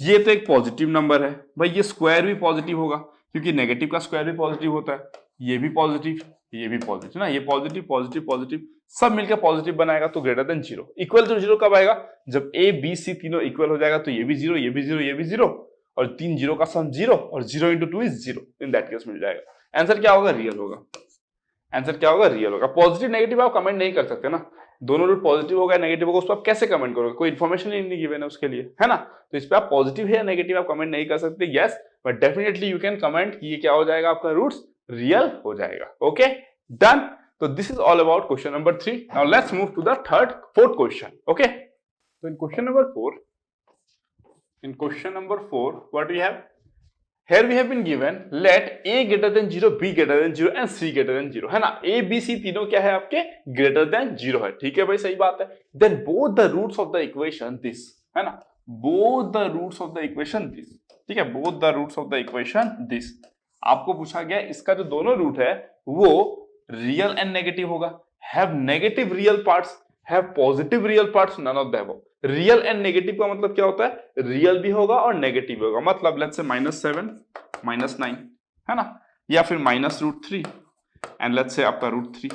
ये तो एक पॉजिटिव नंबर है भाई, ये स्क्वायर भी पॉजिटिव होगा क्योंकि नेगेटिव का स्क्वायर भी पॉजिटिव होता है। ये भी पॉजिटिव, ये भी पॉजिटिव ना, ये पॉजिटिव पॉजिटिव पॉजिटिव सब मिलकर पॉजिटिव बनाएगा तो ग्रेटर देन 0। इक्वल टू 0 कब आएगा? जब a b c तीनों इक्वल हो जाएगा तो ये भी 0, ये भी 0, ये भी 0 और तीन 0 का सम 0 और 0 into 2 is 0। In that case मिल जाएगा। आंसर क्या होगा? रियल होगा। आंसर क्या होगा? रियल होगा। पॉजिटिव नेगेटिव आप कमेंट नहीं कर सकते ना, दोनों रूट पॉजिटिव होगा नेगेटिव होगा, उस पर आप कैसे कमेंट करोगे? कोई इन्फॉर्मेशन नहीं गिवन है उसके लिए, है ना? तो इस पे आप पॉजिटिव है या नेगेटिव आप कमेंट नहीं कर सकते। Yes, but definitely you can comment कि ये क्या हो जाएगा? आपका रूट्स रियल हो जाएगा। Okay, done. So this is all about question number 3. Now let's move to the fourth question. Okay. So in question number 4, what we have? Here we have been given let a greater than 0, b greater than 0 and c greater than 0, है ना? a b c तीनों क्या है आपके? greater than 0 है। ठीक है भाई, सही बात है। Then both the roots of the equation this, है ना? Both the roots of the equation this, ठीक है? Both the roots of the equation this। आपको पूछा गया इसका जो दोनों रूट है वो रियल एंड नेगेटिव होगा। Have negative real parts, have positive real parts, none of the above. Real and negative का मतलब क्या होता है? रियल भी होगा और नेगेटिव भी होगा। मतलब लेट्स से -7 -9, है ना? या फिर -√3 एंड लेट्स से आपका √3,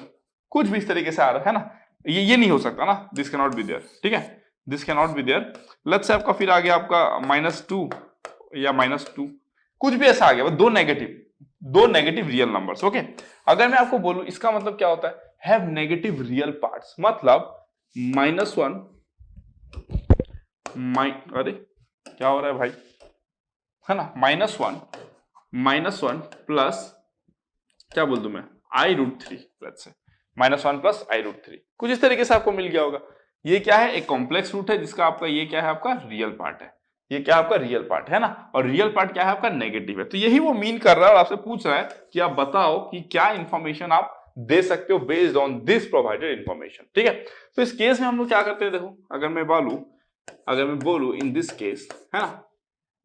कुछ भी इस तरीके से आ रहा है ना? ये नहीं हो सकता ना, this can not be there. ठीक है, this can not be there. Let's say आपका फिर आ गया आपका -2 या -2, कुछ भी ऐसा आ गया, दो नेगेटिव रियल नंबर्स। ओके, अगर मैं आपको बोलूं इसका मतलब क्या होता है? हैव नेगेटिव रियल पार्ट्स, मतलब -1 अरे क्या हो रहा है भाई, है ना? -1 प्लस क्या बोल दूं मैं? i√3, let's say -1 plus i√3, कुछ इस तरीके से आपको मिल गया होगा। ये क्या है? एक कॉम्प्लेक्स रूट है जिसका आपका ये क्या है? आपका रियल पार्ट है। ये क्या आपका रियल पार्ट है ना? और रियल पार्ट क्या है? आपका नेगेटिव है। तो यही वो मीन कर रहा है और आपसे पूछ रहा है कि आप बताओ कि क्या इंफॉर्मेशन आप दे सकते हो based on this provided information. ठीक है, तो इस केस में हम लोग क्या करते हैं? देखो, अगर मैं बोलूं इन दिस केस, है ना,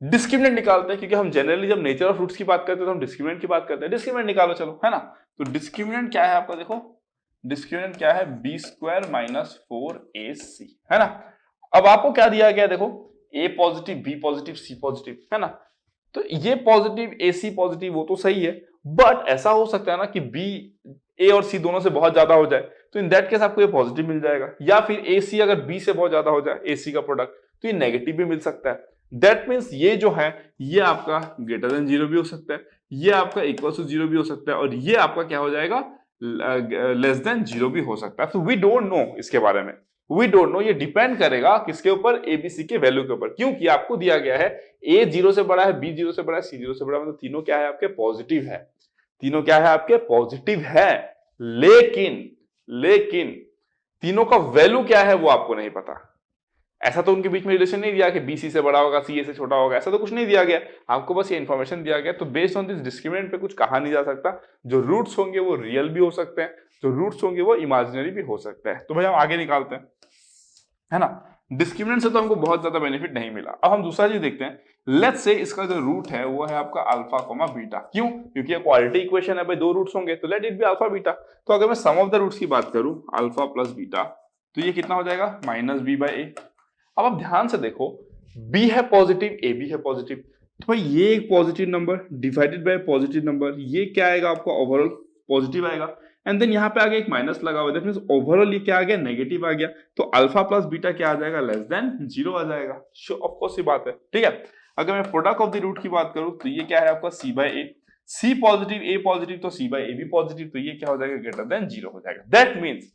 डिस्क्रिमिनेंट निकालते हैं, क्योंकि हम जनरली जब नेचर ऑफ रूट्स की बात करते हैं तो हम डिस्क्रिमिनेंट की बात करते हैं। डिस्क्रिमिनेंट निकालो चलो, है ना? तो डिस्क्रिमिनेंट क्या है आपका? देखो, डिस्क्रिमिनेंट क्या है? b² - 4ac, है ना? अब आपको क्या दिया गया? देखो, a positive, b positive, c positive, है ना? तो ये पॉजिटिव, ac पॉजिटिव, वो तो सही है, बट ऐसा हो सकता है ना कि a और c दोनों से बहुत ज्यादा हो जाए, तो इन दैट केस आपको ये पॉजिटिव मिल जाएगा। या फिर ac अगर b से बहुत ज्यादा हो जाए, ac का प्रोडक्ट, तो ये नेगेटिव भी मिल सकता है। दैट मीन्स ये जो है ये आपका ग्रेटर देन 0 भी हो सकता है, ये आपका इक्वल टू 0 भी हो सकता है, और ये आपका क्या हो जाएगा? लेस देन 0 भी हो सकता है। तो वी डोंट नो इसके बारे में, वी डोंट नो। ये डिपेंड करेगा किसके ऊपर? एबीसी के वैल्यू के ऊपर, क्योंकि आपको दिया गया है ए 0 से बड़ा है, बी 0 से बड़ा है, सी 0 से बड़ा है, मतलब तीनों क्या है? आपके पॉजिटिव है। तीनों क्या है? आपके पॉजिटिव है। लेकिन तीनों का वैल्यू क्या है वो आपको नहीं पता। ऐसा तो उनके बीच में रिलेशन नहीं दिया कि बी सी से बड़ा होगा, सी ए से छोटा होगा, ऐसा तो कुछ नहीं दिया गया। आपको बस ये इन्फॉर्मेशन दिया गया। तो बेस्ड ऑन दिस डिस्क्रिमिनेंट पे कुछ कहा नहीं जा सकता। जो रूट्स होंगे वो रियल भी हो सकते हैं, जो रूट्स होंगे वो इमेजिनरी भी हो सकते हैं। तो भाई हम आगे निकालते हैं, है ना? डिस्क्रिमिनेंट से तो हमको बहुत ज्यादा बेनिफिट नहीं मिला। अब हम दूसरा चीज देखते हैं। लेट्स से इसका जो रूट है वो है आपका अल्फा कोमा बीटा। क्यों? क्योंकि ये क्वालिटी इक्वेशन है भाई, दो रूट्स होंगे तो let it be alpha beta. तो अगर मैं सम ऑफ द रूट्स की बात करूं, अल्फा प्लस बीटा, तो ये कितना हो जाएगा? -b/a। अब आप ध्यान से देखो, b है पॉजिटिव, a भी है पॉजिटिव, तो भाई ये एक positive number divided by positive number, ये क्या आएगा आपका? ओवरऑल पॉजिटिव आएगा। एंड देन यहाँ पे आगे एक माइनस लगा हुआ है, दैट मींस ओवरऑल ये क्या आ गया? नेगेटिव आ गया। तो अल्फा प्लस बीटा क्या आ जाएगा? लेस देन 0 आ जाएगा। ऑफ कोर्स ये बात है। ठीक है, अगर मैं प्रोडक्ट ऑफ द रूट की बात करूं तो ये क्या है आपका? c/a। c positive, a positive, तो c/a भी पॉजिटिव, तो ये क्या हो जाएगा? ग्रेटर देन 0 हो जाएगा। दैट मींस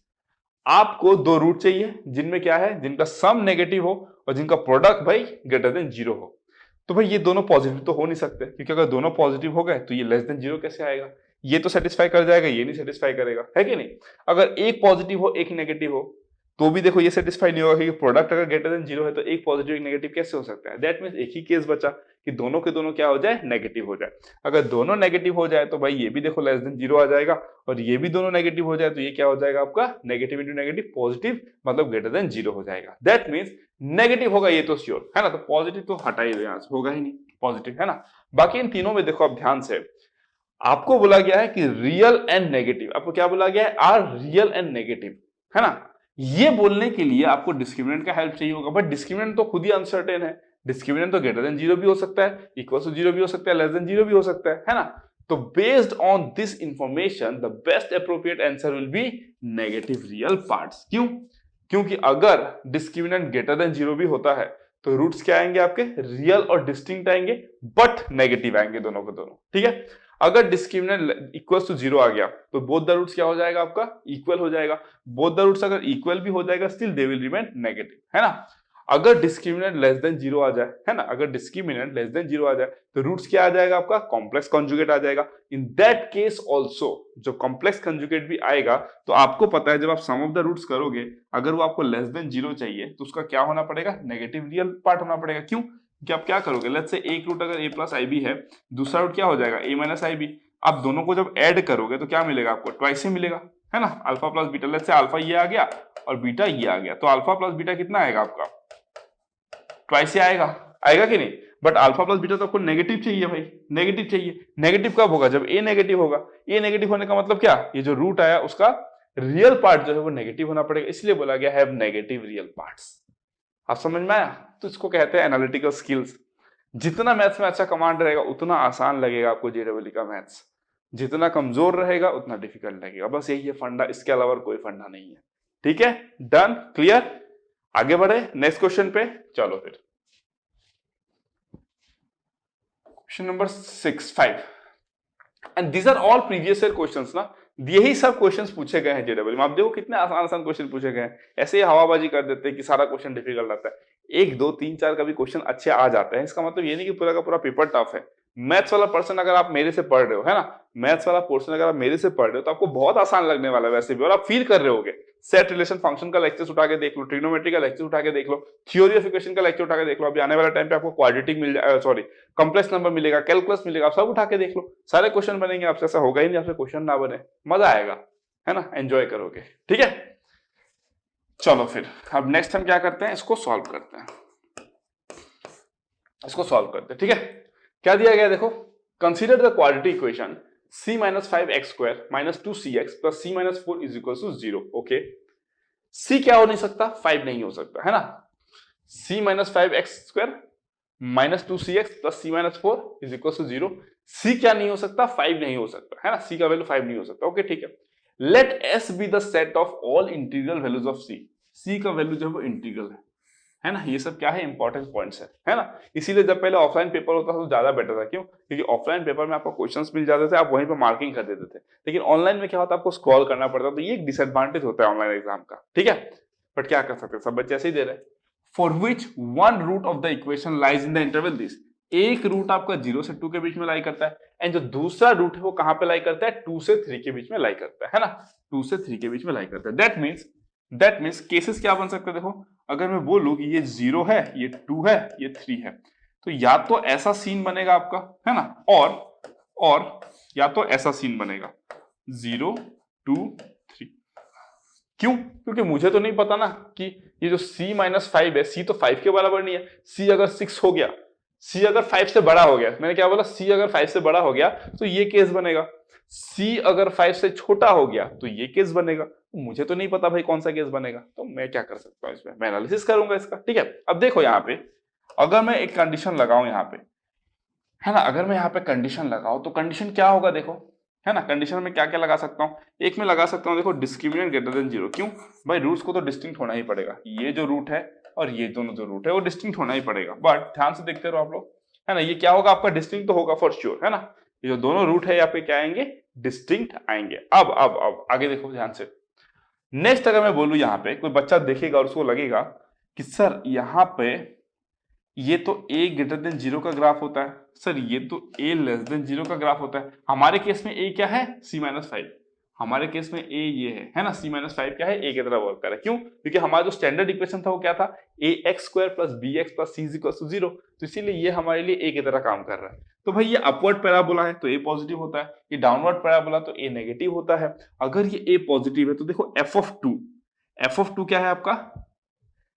आपको दो रूट चाहिए जिनमें क्या है? जिनका सम नेगेटिव हो और जिनका प्रोडक्ट भाई ग्रेटर देन 0 हो। तो भाई ये दोनों पॉजिटिव तो हो नहीं सकते, क्योंकि अगर दोनों पॉजिटिव हो गए तो ये लेस देन 0 कैसे आएगा? ये तो सेटिस्फाई कर जाएगा, ये नहीं सेटिस्फाई करेगा, है कि नहीं? अगर एक पॉजिटिव हो एक नेगेटिव हो तो भी देखो ये सेटिस्फाई नहीं होगा, क्योंकि प्रोडक्ट अगर ग्रेटर देन 0 है तो एक पॉजिटिव एक नेगेटिव कैसे हो सकता है? दैट मींस एक ही केस बचा कि दोनों के दोनों क्या हो जाए, नेगेटिव हो जाए। अगर दोनों नेगेटिव हो जाए तो भाई ये भी देखो लेस देन 0 आ जाएगा, और ये भी दोनों नेगेटिव हो जाए तो ये क्या हो जाएगा आपका, नेगेटिव इंटू नेगेटिव पॉजिटिव, मतलब ग्रेटर देन 0 हो जाएगा। दैट मीन्स नेगेटिव होगा ये तो श्योर है ना, तो पॉजिटिव तो हटा ही दो यहाँ से, होगा ही नहीं पॉजिटिव, है ना। बाकी इन तीनों में देखो आप ध्यान से, आपको बोला गया है कि रियल एंड नेगेटिव, आपको क्या बोला गया है, आर रियल एंड नेगेटिव, है ना। ये बोलने के लिए आपको डिस्क्रिमिनेंट का हेल्प चाहिए होगा, बट डिस्क्रिमिनेंट तो खुद ही अनसर्टेन है। डिस्क्रिमिनेंट तो ग्रेटर देन 0 भी हो सकता है, इक्वल टू 0 भी हो सकता है, लेस देन 0 भी हो सकता है ना। तो based on this information the best appropriate answer will be negative real parts. क्यों? क्योंकि अगर डिस्क्रिमिनेंट ग्रेटर देन 0 भी होता है तो रूट्स क्या आएंगे आपके, रियल और डिस्टिंक्ट आएंगे, बट नेगेटिव आएंगे दोनों के दोनों, ठीक है। अगर डिस्क्रिमिनेंट इक्वल टू 0 आ गया तो बोथ द रूट्स क्या हो जाएगा आपका, इक्वल हो जाएगा। बोथ द रूट्स अगर इक्वल भी हो जाएगा still they will remain negative, है ना। अगर डिस्क्रिमिनेंट लेस देन 0 आ जाए, है ना, अगर डिस्क्रिमिनेंट लेस देन 0 आ जाए तो रूट्स क्या आ जाएगा आपका, कॉम्प्लेक्स कॉन्जुगेट आ जाएगा। इन दैट केस ऑल्सो जो कॉम्प्लेक्स कॉन्जुगेट भी आएगा तो आपको पता है जब आप सम ऑफ द रूट्स करोगे, अगर वो आपको लेस देन 0 चाहिए तो उसका क्या होना पड़ेगा, नेगेटिव रियल पार्ट होना पड़ेगा। क्यों? कि आप क्या करोगे, लेट्स से एक रूट अगर a प्लस IB है, दूसरा रूट क्या हो जाएगा a माइनस IB। आप दोनों को जब ऐड करोगे तो क्या मिलेगा आपको, ट्वाइस ही मिलेगा, है ना। Alpha plus beta, let's say alpha ये आ गया और बीटा ये आ गया, तो अल्फा प्लस बीटा कितना आएगा आपका, ट्वाइस ही आएगा, आएगा कि नहीं। बट अल्फा प्लस बीटा तो आपको नेगेटिव चाहिए भाई, नेगेटिव चाहिए। नेगेटिव कब होगा, जब a नेगेटिव होगा। a नेगेटिव होने का मतलब क्या, ये जो रूट आया उसका रियल पार्ट जो है वो नेगेटिव होना पड़ेगा, इसलिए बोला गया हैव नेगेटिव रियल पार्ट्स। आप समझ में आया? तो इसको कहते हैं एनालिटिकल स्किल्स। जितना मैथ्स में अच्छा कमांड रहेगा उतना आसान लगेगा आपको जेडब्ल्यू का मैथ्स, जितना कमजोर रहेगा उतना डिफिकल्ट लगेगा। बस यही है फंडा, इसके अलावा कोई फंडा नहीं है। ठीक है, डन, क्लियर। आगे बढ़े नेक्स्ट क्वेश्चन पे, चलो फिर question number 5 and these are all previous year questions ना, यही सब क्वेश्चंस पूछे गए हैं जेडब्ल्यू में। आप देखो कितने आसान आसान क्वेश्चन पूछे गए हैं, ऐसे ही हवाबाजी कर देते हैं कि सारा क्वेश्चन डिफिकल्ट आता है। 1 2 3 4 कभी क्वेश्चन अच्छे आ जाते हैं, इसका मतलब ये नहीं कि पूरा का पूरा पेपर टफ है। मैथ्स वाला पर्सन अगर आप मेरे से पढ़ रहे हो, है ना, मैथ्स वाला पोर्शन अगर आप मेरे से पढ़ रहे हो तो आपको बहुत आसान लगने वाला है वैसे भी, और आप फील कर रहे होगे। सेट रिलेशन फंक्शन का लेक्चर उठा के देख लो, ट्रिग्नोमेट्री का लेक्चर उठा के देख लो, थ्योरी ऑफ इक्वेशन का लेक्चर उठा के देख लो। अभी आने वाला टाइम पे आपको क्वाड्रेटिक मिल जाएगा, सॉरी कॉम्प्लेक्स नंबर मिलेगा, कैलकुलस मिलेगा, आप सब उठा के देख लो। सारे क्वेश्चन बनेंगे आपसे, ऐसा होगा ही नहीं आपसे क्वेश्चन ना बने। मजा आएगा, है ना, एंजॉय करोगे। ठीक है, चलो फिर अब नेक्स्ट हम क्या करते हैं, इसको सॉल्व करते हैं, इसको सॉल्व करते हैं। ठीक है, क्या दिया गया देखो, consider the quadratic equation c minus 5x square minus 2cx plus c minus 4 is equals to 0। Okay, c क्या हो नहीं सकता, 5 नहीं हो सकता, है ना। c minus 5x square minus 2cx plus c minus 4 is equals to 0। c क्या नहीं हो सकता, 5 नहीं हो सकता, है ना, c का वैल्यू 5 नहीं हो सकता। ओके ठीक है, let s be the set of all integral values of c। c का वैल्यू जो है वो इंटीग्रल है ना। ये सब क्या है, इंपॉर्टेंट पॉइंट्स है ना। इसीलिए जब पहले ऑफलाइन पेपर होता था तो ज्यादा बेटर था। क्यों? क्योंकि ऑफलाइन पेपर में आपको क्वेश्चंस मिल जाते थे, आप वहीं पे मार्किंग कर देते थे। लेकिन ऑनलाइन में क्या होता है, आपको स्क्रॉल करना पड़ता, तो ये एक डिसएडवांटेज होता है ऑनलाइन एग्जाम का। ठीक है, बट क्या कर सकते हैं, सब बच्चे ऐसे ही दे रहे हैं। For which one root of the equation lies in the interval this, एक रूट आपका 0 से 2 के बीच में लाई करता है, एंड जो दूसरा रूट है वो कहां पे लाई करता है, 2 से 3 के बीच में लाई करता है ना, 2 से 3 के बीच में लाई करता है। दैट मीन्स केसेस क्या बन सकते हैं देखो, अगर मैं बोलूं कि ये 0 है, ये 2 है, ये 3 है, तो या तो ऐसा सीन बनेगा आपका, है ना, और या तो ऐसा सीन बनेगा 0 2 3। क्यों? क्योंकि मुझे तो नहीं पता ना कि ये जो c माइनस 5 है, c तो 5 के बराबर नहीं है। c अगर 6 हो गया, c अगर 5 से बड़ा हो गया, मैंने क्या बोला, c अगर 5 से बड़ा हो गया तो ये केस बनेगा, c अगर 5 से छोटा हो गया तो ये केस बनेगा। तो मुझे तो नहीं पता भाई कौन सा केस बनेगा, तो मैं क्या कर सकता हूँ इसमें, मैं एनालिसिस करूंगा इसका। ठीक है, अब देखो यहाँ पे अगर मैं एक कंडीशन लगाऊं यहाँ पे, है ना, अगर मैं यहाँ पे कंडीशन लगाऊं तो कंडीशन क्या होगा देखो, है ना। कंडीशन में क्या क्या लगा सकता हूँ, एक में लगा सकता हूँ देखो डिस्क्रिमिनेंट ग्रेटर देन 0। क्यों भाई, रूट्स को तो डिस्टिंक्ट होना ही पड़ेगा, ये जो रूट है और ये दोनों जो रूट है वो डिस्टिंक्ट होना ही पड़ेगा। बट ध्यान से देखते रहो आप लोग, है ना, ये क्या होगा आपका, डिस्टिंक्ट तो होगा फॉर श्योर, है ना। ये जो दोनों रूट है यहाँ पे क्या आएंगे, डिस्टिंक्ट आएंगे। अब आगे देखो ध्यान से। नेक्स्ट अगर मैं बोलूं यहाँ पे, कोई बच्चा देखेगा और उसको लगेगा कि सर यहाँ पे ये तो a ग्रेटर देन 0 का ग्राफ होता है, सर ये तो a लेस देन 0 का ग्राफ होता है। हमारे केस में a क्या है, c माइनस 5, हमारे केस में ए ये है ना, c-5 क्या है, ए की तरह वर्क कर रहा है। क्यों? क्योंकि हमारा जो स्टैंडर्ड इक्वेशन था वो क्या था, ax² + bx + c = 0, तो इसीलिए ये हमारे लिए ए की तरह काम कर रहा है। तो भाई ये अपवर्ड पैराबोला है तो ए पॉजिटिव होता है, ये डाउनवर्ड पैराबोला तो ए नेगेटिव होता है। अगर ये ए पॉजिटिव है तो देखो f(2) क्या है आपका,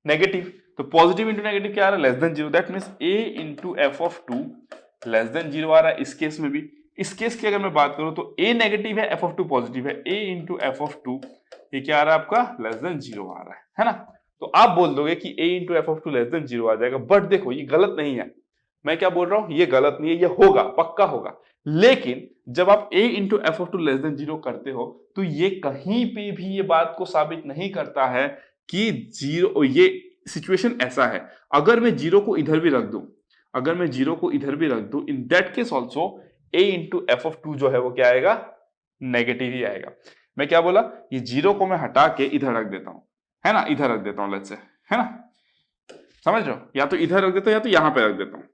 नेगेटिव, तो पॉजिटिव इंटू नेगेटिव क्या आ रहा है, less than 0, that means a into f(2) less than 0 आ रहा है इस केस में भी। इस केस की अगर मैं बात करूं तो a नेगेटिव है, f(2) पॉजिटिव है, a इंटू f(2) ये क्या आ रहा है आपका, लेस देन 0 आ रहा है ना। तो आप बोल दोगे कि a into f(2) less than 0 आ जाएगा, बट देखो ये गलत नहीं है। मैं क्या बोल रहा हूं, ये गलत नहीं है, ये होगा, पक्का होगा। लेकिन जब आप a into f(2) less than 0 करते हो तो ये कहीं पे भी ये बात को साबित नहीं करता है कि 0, ये सिचुएशन ऐसा है। अगर मैं 0 को इधर भी रख दूं, इन that case also a into f(2) जो है वो क्या आएगा, नेगेटिव ही आएगा। मैं क्या बोला, ये 0 को मैं हटा के इधर रख देता हूं, है ना, इधर रख देता हूं लेट्स से, है ना, समझ रहे हो, या तो इधर रख देता हूं या तो यहां पे रख देता हूं,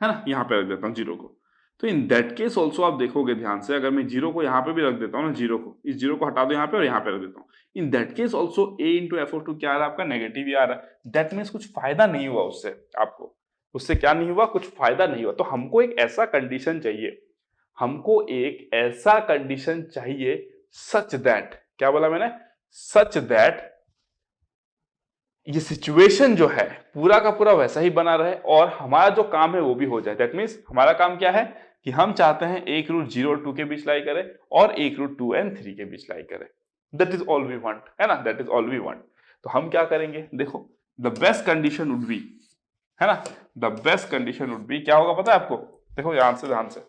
है ना, यहां पे रख देता हूं 0 को। तो इन दैट केस ऑल्सो आप देखोगे ध्यान से, अगर मैं 0 को यहां पे भी रख देता हूं ना, 0 को, इस 0 को हटा दो यहां पे और यहां पे रख देता हूं, इन that case also a into f(2) क्या आ रहा है आपका, नेगेटिव ही आ रहा है। दैट मीन्स कुछ फायदा नहीं हुआ उससे, आपको उससे क्या नहीं हुआ, कुछ फायदा नहीं हुआ। तो हमको एक ऐसा कंडीशन चाहिए, सच दैट, क्या बोला मैंने, सच दैट ये सिचुएशन जो है पूरा का पूरा वैसा ही बना रहे और हमारा जो काम है वो भी हो जाए। दैट मीन्स हमारा काम क्या है कि हम चाहते हैं एक रूट 0 और 2 के बीच लाई करे और एक रूट 2 एंड 3 के बीच लाई करे। That is all we want, है ना, that is all we want. तो हम क्या करेंगे, देखो the best condition would be, है ना, the best condition would be क्या होगा पता है आपको, देखो ध्यान से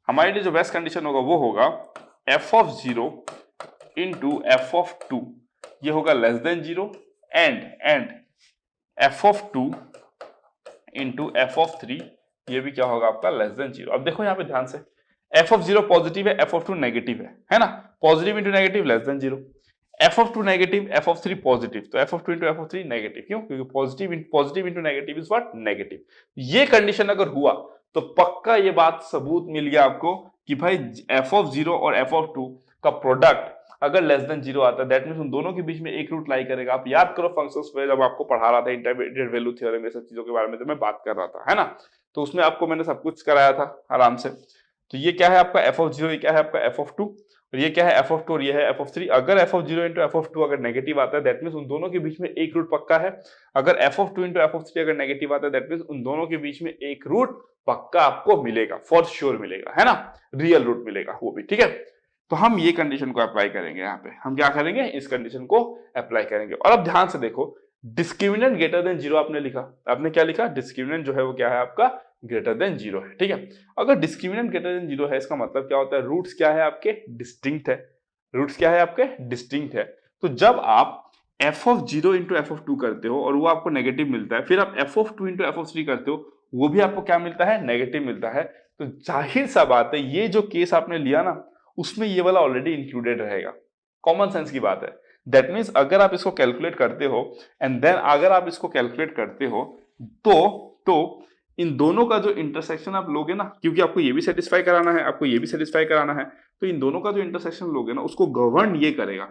हमारे लिए जो बेस्ट कंडीशन होगा वो होगा f(0) इंटू f(2) ये होगा less than 0 and f(2) into f(3) ये भी क्या होगा आपका, लेस देन 0। अब देखो यहाँ पे ध्यान से, f(0) पॉजिटिव है, f(2) नेगेटिव है ना, positive into negative less than 0, f(2) negative, f(3) positive, तो f(2) इंटू f(3) नेगेटिव। क्यों? क्योंकि positive into negative is what, negative. ये कंडीशन अगर हुआ तो पक्का ये बात सबूत मिल गया आपको कि भाई f(0) और f(2) का प्रोडक्ट अगर लेस देन 0 आता है, दैट मींस उन दोनों के बीच में एक रूट लाई करेगा। आप याद करो फंक्शंस पे जब आपको पढ़ा रहा था, इंटरमीडिएट वैल्यू थ्योरम, ये सब चीजों के बारे में तो मैं बात कर रहा था, है ना, तो उसमें आपको मैंने सब कुछ कराया था आराम से। तो ये क्या है आपका f(0), ये क्या है आपका f(2), और ये क्या है f(2) और ये है f(3). अगर f(0) इंटू f(2) अगर नेगेटिव आता है, दैट मींस उन दोनों के बीच में एक रूट पक्का है। अगर f(2) इंटू f(3) अगर नेगेटिव आता है, दैट मींस उन दोनों के बीच में एक रूट पक्का आपको मिलेगा, फॉर श्योर मिलेगा, है ना, रियल रूट मिलेगा वो भी, ठीक है। तो हम ये कंडीशन को अप्लाई करेंगे, यहाँ पे हम क्या करेंगे, इस कंडीशन को अप्लाई करेंगे। और अब ध्यान से देखो, डिस्क्रिमिनेंट ग्रेटर देन 0 आपने लिखा, आपने क्या लिखा, डिस्क्रिमिनेंट जो है वो क्या है आपका, ग्रेटर देन 0 है, ठीक है। अगर डिस्क्रिमिनेंट ग्रेटर देन 0 है, इसका मतलब क्या होता है, रूट्स क्या है आपके, डिस्टिंक्ट है, रूट्स क्या है आपके, डिस्टिंक्ट है। तो जब आप f(0) इंटू f(2) करते हो और वो आपको नेगेटिव मिलता है, फिर आप f(2) इंटू f(3) करते हो, वो भी आपको क्या मिलता है, नेगेटिव मिलता है। तो जाहिर सा बात है, ये जो केस आपने लिया ना, उसमें ये वाला ऑलरेडी इंक्लूडेड रहेगा, कॉमन सेंस की बात है। दैट मीन्स अगर आप इसको कैलकुलेट करते हो एंड देन अगर आप इसको कैलकुलेट करते हो तो इन दोनों का जो इंटरसेक्शन आप लोगे ना, क्योंकि आपको ये भी सेटिस्फाई कराना है, आपको ये भी सेटिस्फाई कराना है, तो इन दोनों का जो इंटरसेक्शन लोगे ना, उसको गवर्न ये करेगा,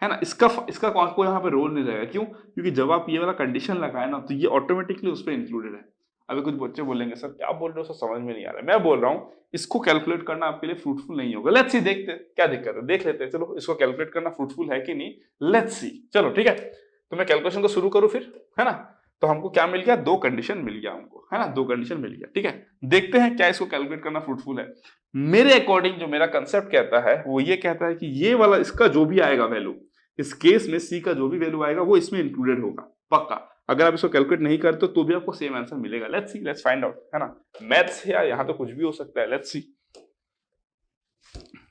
है ना, इसका कोई यहाँ पे रोल नहीं रहेगा। क्यों? क्योंकि जब आप ये वाला कंडीशन लगाए ना, तो ये ऑटोमेटिकली उस पर इंक्लूडेड है। अभी कुछ बच्चे बोलेंगे सर क्या बोल रहे हो, सर समझ में नहीं आ रहा है। मैं बोल रहा हूँ इसको कैलकुलेट करना आपके लिए फ्रूटफुल नहीं होगा। लेट्स सी, देखते हैं क्या दिक्कत है, देख लेते हैं। चलो इसको कैलकुलेट करना फ्रूटफुल है कि नहीं, लेट्स सी। चलो ठीक है, तो मैं कैलकुलेशन को शुरू करूँ फिर, है ना। तो हमको क्या मिल गया, दो कंडीशन मिल गया हमको, है ना, दो कंडीशन मिल गया, ठीक है। देखते हैं क्या इसको कैलकुलेट करना फ्रूटफुल है। मेरे अकॉर्डिंग जो मेरा कंसेप्ट कहता है वो ये कहता है कि ये वाला इसका जो भी आएगा वैल्यू, इस केस में सी का जो भी वैल्यू आएगा वो इसमें इंक्लूडेड होगा पक्का। अगर आप इसको कैलकुलेट नहीं करते तो भी आपको सेम आंसर मिलेगा। Let's see, let's find out, है ना। मैथ्स है, यहाँ तो कुछ भी हो सकता है। लेट्स सी,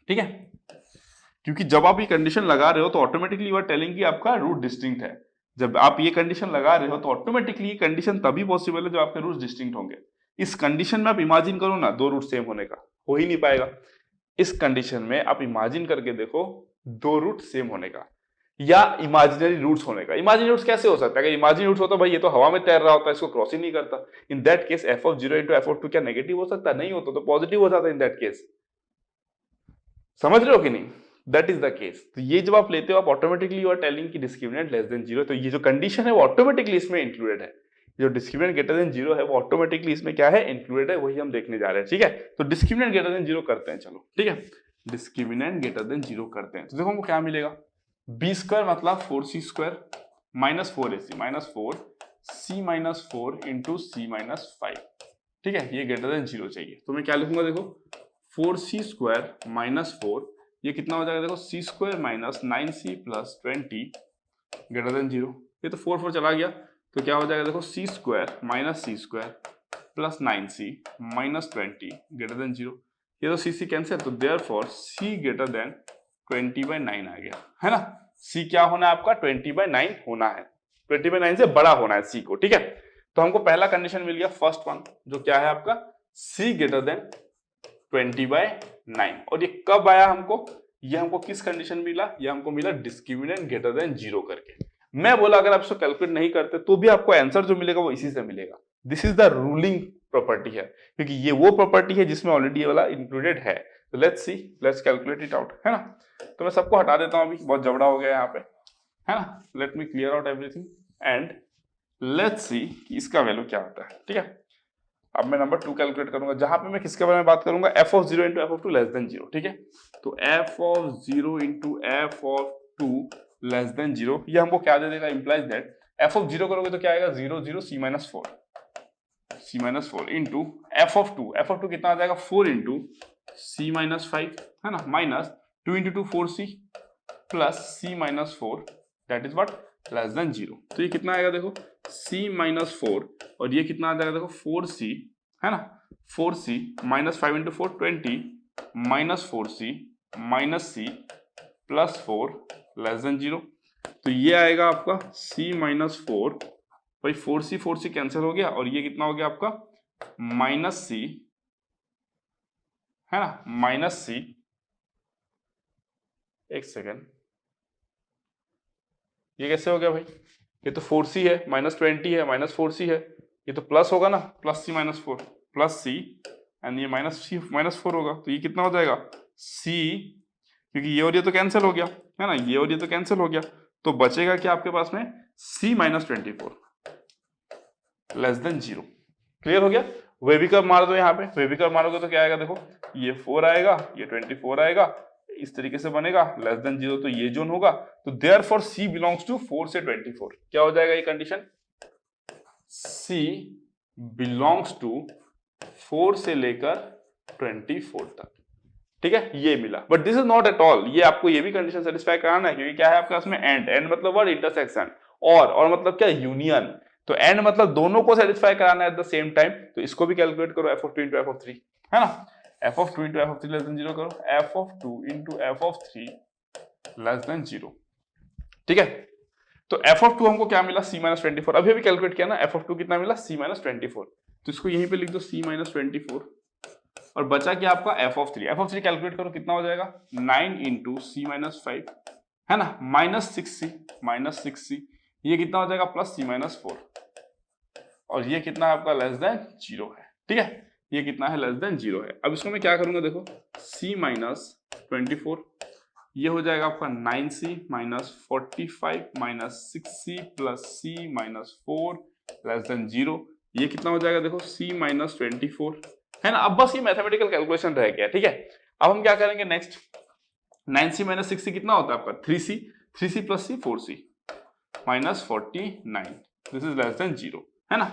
ठीक है। क्योंकि जब आप ये कंडीशन लगा रहे हो तो ऑटोमेटिकली यू आर टेलिंग कि आपका रूट डिस्टिंक्ट है। जब आप ये कंडीशन लगा रहे हो तो ऑटोमेटिकली ये कंडीशन तभी पॉसिबल है जब आपके रूट्स डिस्टिंक्ट होंगे। इस कंडीशन में आप इमेजिन करो ना, दो रूट सेम होने का, हो ही नहीं पाएगा। इस कंडीशन में आप इमेजिन करके देखो दो रूट सेम होने का या इमेजिनरी रूट्स होने का। इमेजिनरी रूट्स कैसे हो सकता है? अगर इमेजिनरी रूट्स होता भाई ये तो हवा में तैर रहा होता है, इसको क्रॉस ही नहीं करता। इन that case f(0) into f(2) क्या नेगेटिव हो सकता है? नहीं होता, तो पॉजिटिव हो जाता है इन दैट केस। समझ रहे हो कि नहीं? That is the case. तो ये जब आप लेते हो आप ऑटोमेटिकली यू आर टेलिंग कि डिस्क्रिमिनेंट लेस देन जीरो, तो ये जो कंडीशन है वो ऑटोमेटिकली इसमें इंक्लूडेड है। जो डिस्क्रिमिनेंट ग्रेटर देन जीरो है वो ऑटोमेटिकली इसमें क्या है, इंक्लूडेड है, वही हम देखने जा रहे हैं। ठीक है, तो डिस्क्रिमिनेंट ग्रेटर देन जीरो करते हैं, चलो ठीक है, डिस्क्रिमिनेंट ग्रेटर देन जीरो करते हैं। तो देखो हमको क्या मिलेगा, बी स्क्वायर मतलब 4c² minus 4ac minus 4c minus 4 into C minus 5। ठीक है, ये ग्रेटर देन जीरो चाहिए, तो मैं क्या लिखूंगा, देखो 4c² माइनस 4, ये कितना हो जाएगा, देखो c² minus 9c plus 20 greater than zero. ये तो 4 4 चला गया, तो क्या हो जाएगा, देखो c² minus c² plus 9c minus 20 greater than zero. ये तो c कैंसिल, तो देयरफॉर c ग्रेटर देन 20/9 आ गया, है ना। c क्या होना है आपका, 20/9 होना है, 20/9 से बड़ा होना है c को। ठीक है, तो हमको पहला कंडीशन मिल गया, फर्स्ट वन, जो क्या है आपका c ग्रेटर देन 20/9। और ये कब आया हमको, ये हमको किस कंडीशन मिला, ये हमको मिला डिस्क्रिमिनेंट ग्रेटर देन जीरो करके। मैं बोला अगर आप इसको कैलकुलेट नहीं करते तो भी आपको आंसर जो मिलेगा वो इसी से मिलेगा। This is the ruling property है, क्योंकि ये वो प्रॉपर्टी है जिसमें ऑलरेडी ये वाला इंक्लूडेड है। तो let's see, let's calculate it out, है ना। तो मैं सबको हटा देता हूं, अभी बहुत जबड़ा हो गया यहाँ पे, है ना। Let me clear out everything and let's see इसका वैल्यू क्या होता है। ठीक है, अब मैं नंबर 2 कैलकुलेट करूंगा, जहां पे मैं किसके बारे में बात करूंगा, f of 0 into f of 2 less than 0। ठीक है, तो f of 0 into f of 2 less than 0, ये हमको क्या दे देगा, इंप्लाइज दैट f ऑफ 0 करोगे तो क्या आएगा, 0 0 c minus 4 into f of 2 कितना आ जाएगा, 4 इंटू c माइनस 5, है ना, minus 2 into 2 4c plus c minus 4 that is what, less than 0। तो ये कितना आएगा, देखो c माइनस 4 और ये कितना आ जाएगा, देखो 4c, है ना, 4c minus 5 into 4 20 minus 4c minus c plus 4 less than 0। तो ये आएगा आपका c माइनस 4, भाई 4c कैंसिल हो गया और ये कितना हो गया आपका माइनस c, है ना, माइनस c, एक सेकेंड, ये कैसे हो गया भाई, ये तो 4c है माइनस 20 है माइनस 4c है, ये तो प्लस होगा ना, plus c minus 4 plus c and ये माइनस c माइनस 4 होगा, तो ये कितना हो जाएगा c, क्योंकि ये और ये तो कैंसिल हो गया, है ना, ये और ये तो कैंसिल हो गया, तो बचेगा क्या आपके पास में c minus 24 less than 0। Clear हो गया। वे भी कर्व मार दो, यहाँ पे वे भी कर्व मारोगे तो क्या आएगा, देखो ये 4 आएगा, ये 24 आएगा, इस तरीके से बनेगा, लेस देन 0 तो ये जोन होगा, तो देयरफॉर c बिलोंग्स टू 4 से 24। क्या हो जाएगा ये कंडीशन, c बिलोंग्स टू 4 से लेकर 24 तक। ठीक है, ये मिला, but this is not at all, ये आपको ये भी कंडीशन सेटिस्फाई कराना है, क्योंकि क्या है आपका इसमें एंड मतलब वर्ड इंटरसेक्शन, और मतलब क्या, यूनियन। तो एंड मतलब दोनों को सेटिस्फाई कराना है एट द सेम टाइम, तो इसको भी कैलकुलेट करो, f of 2 into f of 3, है ना, f of 2 into f of 3 less than 0 करो, f of 2 into f of 3 less than 0। ठीक है, तो f ऑफ 2 हमको क्या मिला, c माइनस 24, अभी अभी कैलकुलेट किया ना, f ऑफ 2 कितना मिला, c माइनस 24, तो इसको यहीं पे लिख दो c माइनस 24, और बचा क्या आपका f ऑफ 3 कैलकुलेट करो, कितना हो जाएगा 9 इंटू c माइनस 5, है ना, माइनस 6c, ये कितना हो जाएगा प्लस c माइनस 4, और ये कितना है आपका लेस देन 0 है। ठीक है, ये कितना है, लेस देन 0 है। अब इसको मैं क्या करूंगा, देखो c माइनस 24, ये हो जाएगा आपका 9c minus 45 minus 6c plus c minus 4 less than 0, ये कितना हो जाएगा, देखो c माइनस 24, है ना। अब बस ये मैथमेटिकल कैलकुलेशन रह गया। ठीक है, अब हम क्या करेंगे नेक्स्ट, 9c माइनस 6c कितना होता है आपका 3c plus c 4c minus 49, this is less than 0, है ना।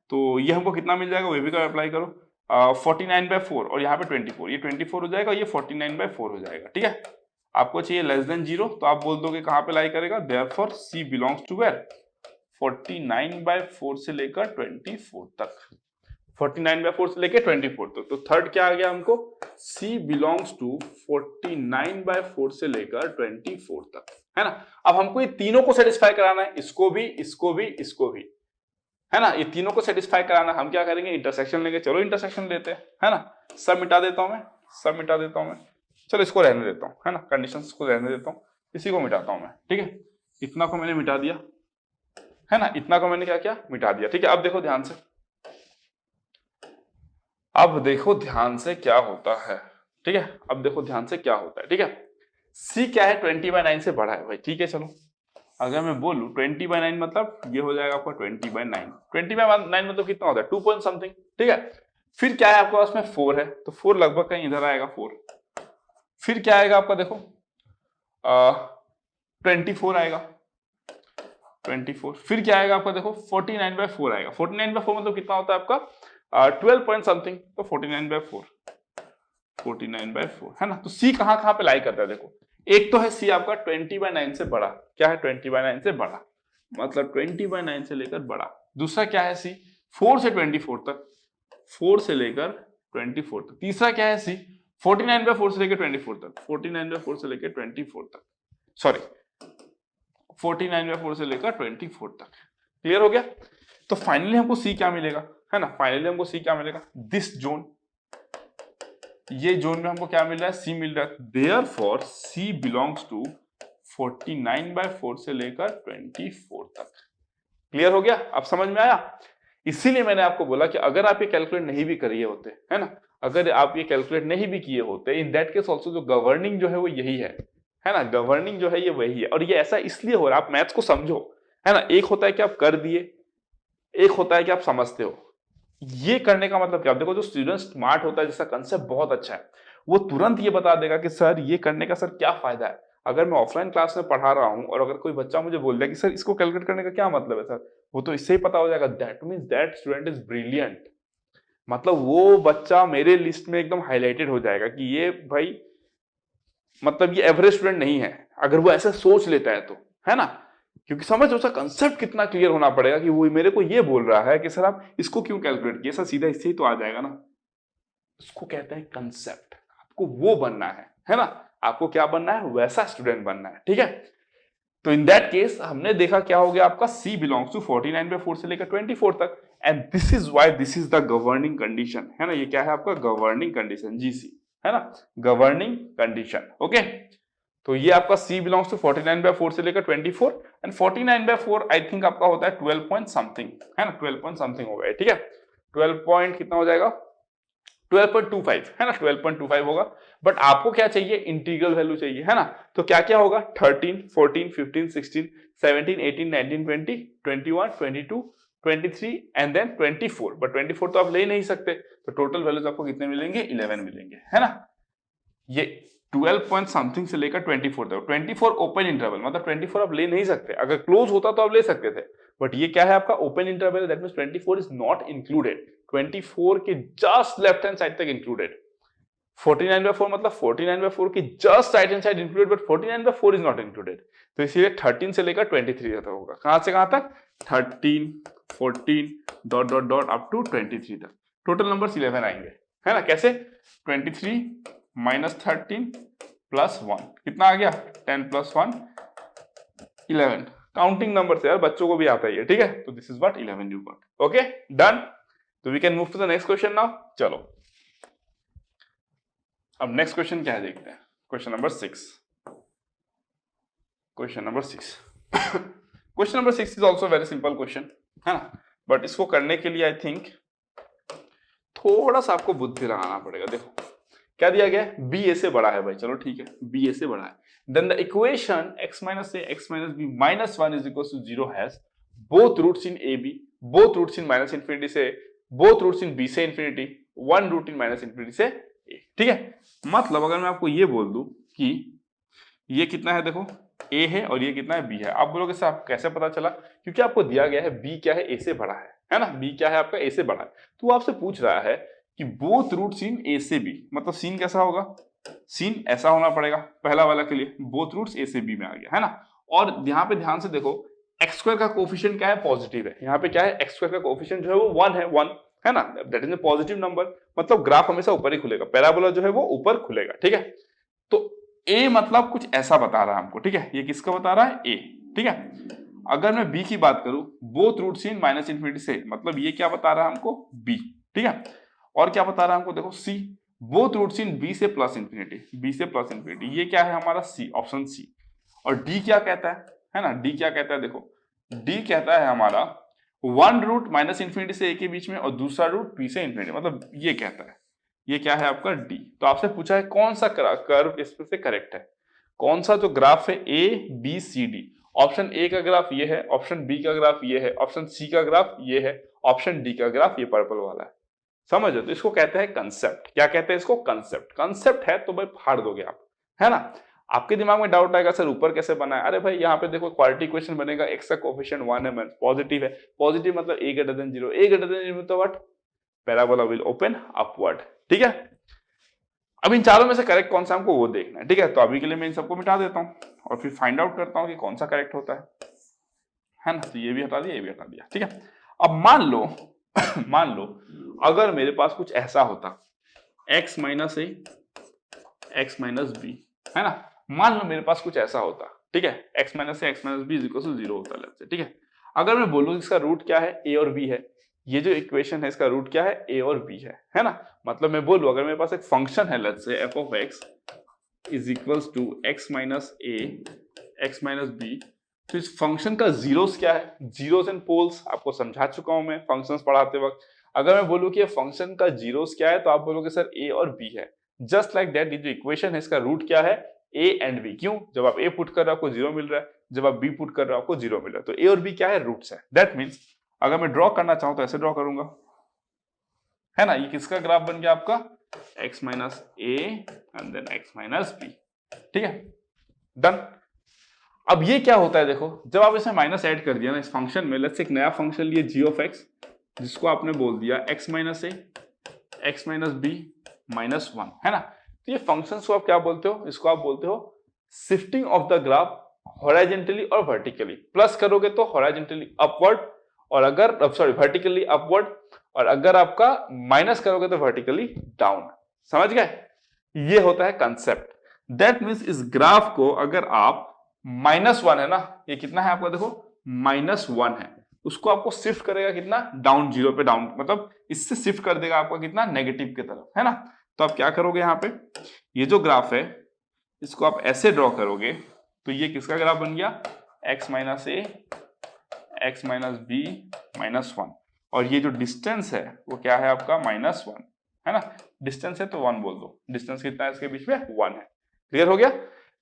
तो ये हमको कितना मिल जाएगा, वे भी का अप्लाई करो, 49/4 और यहाँ पे 24, ये 24 हो जाएगा, ये 49/4 हो जाएगा। ठीक है, आपको चाहिए लेस देन 0, तो आप बोल दोगे कहाँ पे लाई करेगा, therefore c belongs to where, 49/4 से लेकर 24 तक, 49/4 से लेकर 24 तक। तो थर्ड क्या आ गया हमको, c बिलोंग्स टू 49/4 से लेकर 24 तक, है ना। अब हमको ये तीनों को सेटिस्फाई कराना है, इसको भी, है ना, ये तीनों को सेटिस्फाई कराना। हम क्या करेंगे, इंटरसेक्शन लेंगे, चलो इंटरसेक्शन लेते हैं, है ना। सब मिटा देता हूं मैं, चलो इसको रहने देता हूं, है ना, कंडीशंस को रहने देता हूं, इसी को मिटाता हूं मैं। ठीक है, इतना को मैंने मिटा दिया, है ना, इतना को मैंने क्या किया, मिटा दिया। ठीक है, अब देखो ध्यान से क्या होता है। ठीक है, अब देखो ध्यान से क्या होता है। ठीक है, सी क्या है 20/9 से बड़ा है भाई, ठीक है। चलो अगर मैं बोलूं 20/9 मतलब ये हो जाएगा आपका 20/9, 20/9 मतलब कितना होता है 2 पॉइंट समथिंग, ठीक है। फिर क्या है आपके पास में 4 है, तो 4 लगभग कहीं इधर आएगा 4। फिर क्या आएगा आपका देखो 24 आएगा 24। फिर क्या आएगा आपका देखो 49/4 आएगा। 49/4 मतलब कितना होता है आपका 12 पॉइंट समथिंग, तो 49/4 है ना। तो सी कहां कहां पे लाई करता है देखो, एक तो है सी आपका 20/9 से बड़ा, क्या है 20/9 से बड़ा, मतलब 20/9 से लेकर बड़ा। दूसरा क्या है सी 4 से 24 तक, 4 से लेकर 24 तक। तीसरा क्या है सी 49/4 से लेकर 24 तक, 49/4 से लेकर 24 तक, सॉरी 49/4 से लेकर 24 तक। क्लियर हो गया। तो फाइनली हमको सी क्या मिलेगा, है ना, फाइनली हमको सी क्या मिलेगा, दिस जोन, ये जोन में हमको क्या मिल रहा है, सी मिल रहा है। देयरफॉर सी बिलोंग्स टू 49/4 से लेकर 24 तक। क्लियर हो गया, अब समझ में आया। इसीलिए मैंने आपको बोला कि अगर आप ये कैलकुलेट नहीं भी करिए होते, है ना, अगर आप ये कैलकुलेट नहीं भी किए होते, इन दैट केस ऑल्सो जो गवर्निंग जो है वो यही है ना, गवर्निंग जो है ये वही है। और ये ऐसा इसलिए हो रहा है, आप मैथ्स को समझो, है ना। एक होता है कि आप कर दिए, एक होता है कि आप समझते हो। ये करने का मतलब क्या, देखो जो स्टूडेंट स्मार्ट होता है, जिसका कंसेप्ट बहुत अच्छा है, वो तुरंत ये बता देगा कि सर ये करने का सर क्या फायदा है। अगर मैं ऑफलाइन क्लास में पढ़ा रहा हूं और अगर कोई बच्चा मुझे बोल दिया कि सर इसको कैलकुलेट करने का क्या मतलब है सर, वो तो इससे ही पता हो जाएगा, that means that student is brilliant. मतलब वो बच्चा मेरे लिस्ट में एकदम हाईलाइटेड हो जाएगा कि ये भाई मतलब ये एवरेज स्टूडेंट नहीं है, अगर वो ऐसा सोच लेता है तो, है ना। क्योंकि समझ उसका कंसेप्ट कितना क्लियर होना पड़ेगा कि वो मेरे को ये बोल रहा है कि सर आप इसको क्यों कैलकुलेट किए, सर सीधा इससे ही तो आ जाएगा ना। उसको कहते हैं कंसेप्ट, आपको वो बनना है ना। आपको क्या बनना है, वैसा स्टूडेंट बनना है, ठीक है। तो इन दैट केस हमने देखा क्या हो गया आपका, C बिलोंग्स टू 49/4 से लेकर 24 तक, and this is why this is the governing condition, है ना। ये क्या है आपका गवर्निंग कंडीशन, GC, है ना, गवर्निंग कंडीशन। ओके, तो ये आपका C बिलोंग्स टू 49/4 से लेकर 24, एंड 49/4 आई थिंक आपका होता है 12 पॉइंट समथिंग, है ना, 12 पॉइंट समथिंग हो गया, ठीक है। 12 पॉइंट कितना हो जाएगा 12.25, है ना, 12.25 होगा। बट आपको क्या चाहिए, इंटीग्रल वैल्यू चाहिए, है ना। तो क्या क्या होगा 13, 14, 15, 16, 17, 18, 19, 20, 21, 22, 23 एंड देन 24। बट 24 तो आप ले ही नहीं सकते, तो टोटल वैल्यूज आपको कितने मिलेंगे, 11 मिलेंगे, है ना। ये 12 पॉइंट समथिंग से लेकर 24 तक, 24 ओपन इंटरवल, मतलब 24 आप ले नहीं सकते, अगर क्लोज होता तो आप ले सकते थे, बट ये क्या है आपका open interval, that means 24 is not included, 24 के जस्ट लेफ्ट हैंड साइड तक इंक्लूडेड। 49/4 मतलब 49/4 की just right hand side included, but 49/4 is not included. तो इसीलिए 13 से लेकर 23 तक होगा, कहां से कहां तक 13, 14 dot dot dot up to 23 तक, टोटल नंबर्स 11 आएंगे, है ना। कैसे 23 माइनस 13 प्लस 1 कितना आ गया 10 प्लस 1 11, काउंटिंग नंबर से यार बच्चों को भी आता है, ठीक है। तो this is what 11 you got. Okay done, तो we can move to the next question now. चलो अब नेक्स्ट क्वेश्चन क्या है देखते हैं, question number 6। Question number 6 question number 6 is also very simple question, है ना। बट इसको करने के लिए आई थिंक थोड़ा सा आपको बुद्धि लगाना पड़ेगा। देखो क्या दिया गया है, बी ए से बड़ा है भाई, चलो ठीक है, बी ए से बड़ा है, then the equation x minus a x minus b minus 1 is equal to 0 has both roots in a b, both roots in minus infinity से, बोथ रूट्स इन बी से infinity, one root in minus infinity से a, ठीक है। मतलब अगर मैं आपको ये बोल दूं कि ये कितना है, देखो a है और ये कितना है b है, आप बोलोगे सर आप कैसे पता चला, क्योंकि आपको दिया गया है b क्या है, a से बड़ा है ना, b क्या है आपका a से बड़ा है। तो वो आपसे पूछ रहा है कि बोथ रूट्स इन a से b, मतलब सीन कैसा होगा, सीन ऐसा होना पड़ेगा पहला वाला के लिए, बोथ रूट्स a से b में आ गया, है ना। और यहाँ पे ध्यान से देखो एक्स स्क्वायर का कोफिशिएंट क्या है, पॉजिटिव है, यहाँ पे क्या है एक्स स्क्वायर का कोफिशिएंट जो है वो 1 है, 1 है ना, that is a positive number, मतलब ग्राफ हमेशा ऊपर ही खुलेगा, पैराबोला जो है वो ऊपर खुलेगा, ठीक है। तो a मतलब कुछ ऐसा बता रहा है हमको, ठीक है, ये किसका बता रहा है a, ठीक है। अगर मैं b की बात करूं, both roots in minus infinity से, मतलब ये क्या बता रहा है हमको b, ठीक है। और क्या बता रहा है हमको, देखो c बोथ रूट्स इन b से प्लस इंफिनिटी, b से प्लस इंफिनिटी, ये क्या है हमारा c, ऑप्शन c। और d क्या कहता है ना, d क्या कहता है, देखो d कहता है हमारा वन रूट माइनस इंफिनिटी से a के बीच में और दूसरा रूट b से इंफिनिटी, मतलब ये कहता है, ये क्या है आपका d। तो आपसे पूछा है कौन सा कर्व इसमें से करेक्ट है, कौन सा जो ग्राफ है a b c d, option a का ग्राफ ये है, ऑप्शन बी का ग्राफ ये है, ऑप्शन सी का ग्राफ ये है, ऑप्शन डी का ग्राफ ये पर्पल वाला है। समझो, तो इसको कहते हैं कंसेप्ट। क्या कहते हैं इसको? कंसेप्ट। कंसेप्ट है तो भाई फाड़ दोगे आप, है ना। आपके दिमाग में डाउट आएगा सर ऊपर कैसे बना है? अरे भाई यहाँ पे देखो क्वाड्रेटिक इक्वेशन बनेगा, एक्स का कोएफिशिएंट 1 है, पॉजिटिव है। पॉजिटिव मतलब a greater than 0, a greater than 0 मतलब what? Parabola will open upward. ठीक है, अब इन चारों में से करेक्ट कौन सा हमको वो देखना है। ठीक है, तो अभी के लिए मैं इन सबको मिटा देता हूँ और फिर फाइंड आउट करता हूँ कि कौन सा करेक्ट होता है ना। तो ये भी हटा दिया, ये भी हटा दिया। ठीक है, अब मान लो मान लो अगर मेरे पास कुछ ऐसा होता x minus a x minus B, है ना। मान लो मेरे पास कुछ ऐसा होता, ठीक है, x minus a x minus B is equal to 0 होता है। ठीक है, अगर मैं बोलूँ इसका रूट क्या है, a और b है, ये जो इक्वेशन है इसका रूट क्या है, a और b है ना। मतलब मैं बोलूँ अगर मेरे पास एक फंक्शन है, let's say f of x is equals to x minus a x minus b, तो इस फंक्शन का जीरोस क्या है? जीरोस एंड पोल्स आपको समझा चुका हूं मैं फंक्शंस पढ़ाते वक्त। अगर मैं बोलूं कि ये फंक्शन का जीरोस क्या है, तो आप बोलोगे सर a और b है। जस्ट लाइक दैट, ये जो इक्वेशन है इसका रूट क्या है, a एंड b। क्यों? जब आप a पुट कर रहे हो आपको 0 मिल रहा है, जब आप b पुट कर रहे हो आपको 0 मिल रहा है। तो a और b क्या है? रूट्स है। दैट मीन्स अगर मैं ड्रॉ करना चाहूं तो ऐसे ड्रॉ करूंगा, है ना। ये किसका ग्राफ बन गया आपका? x minus a and then x minus b. ठीक है, डन। अब ये क्या होता है देखो, जब आप इसमें माइनस ऐड कर दिया ना इस फंक्शन में, लेट्स से एक नया फंक्शन लिए g ऑफ x, जिसको आपने बोल दिया x minus a x minus b minus 1, है ना। तो ये फंक्शन को आप क्या बोलते हो? इसको आप बोलते हो shifting of the graph horizontally और वर्टिकली। प्लस करोगे तो हॉरिजॉन्टली अपवर्ड, और अगर वर्टिकली अपवर्ड, और अगर आपका माइनस करोगे तो वर्टिकली डाउन। समझ गए? ये होता है कंसेप्ट। दैट मीन्स इस ग्राफ को अगर आप -1 है ना, ये कितना है आपका? देखो -1 है, उसको आपको शिफ्ट करेगा कितना? डाउन, 0 पे डाउन, मतलब इससे शिफ्ट कर देगा आपका कितना? नेगेटिव की तरफ, है ना। तो आप क्या करोगे यहाँ पे, ये जो ग्राफ है इसको आप ऐसे ड्रॉ करोगे तो ये किसका ग्राफ बन गया? x minus a x minus b minus 1, और ये जो डिस्टेंस है वो क्या है आपका? -1, है ना। डिस्टेंस है तो 1 बोल दो, डिस्टेंस कितना है इसके बीच में? 1 है। क्लियर हो गया?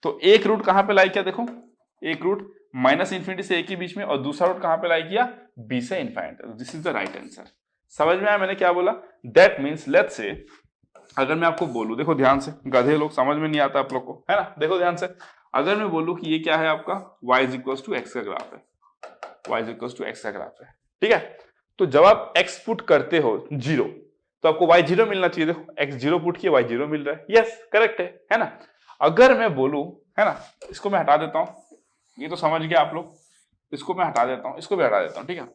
तो एक रूट कहां पे लाई किया? देखो एक रूट -इंफिनिटी से a के बीच में, और दूसरा रूट कहां पे लाई किया? b से infinite. This is the right answer. समझ में आया मैंने क्या बोला? दैट मीन्स लेट्स से अगर मैं आपको बोलूं, देखो ध्यान से, गधे लोग समझ में नहीं आता आप लोग को, है ना। देखो ध्यान से, अगर मैं बोलूं कि ये क्या है आपका? y is equal to x का ग्राफ है, y is equal to x का ग्राफ है। ठीक है, तो जब आप x पुट करते हो 0, तो आपको y 0 मिलना चाहिए। देखो x 0 पुट किया, y 0 मिल रहा है। यस, करेक्ट है ना। अगर मैं बोलूं, है ना, इसको मैं हटा देता हूं, ये तो समझ गया आप लोग, इसको मैं हटा देता हूं, इसको भी हटा देता हूं। ठीक है,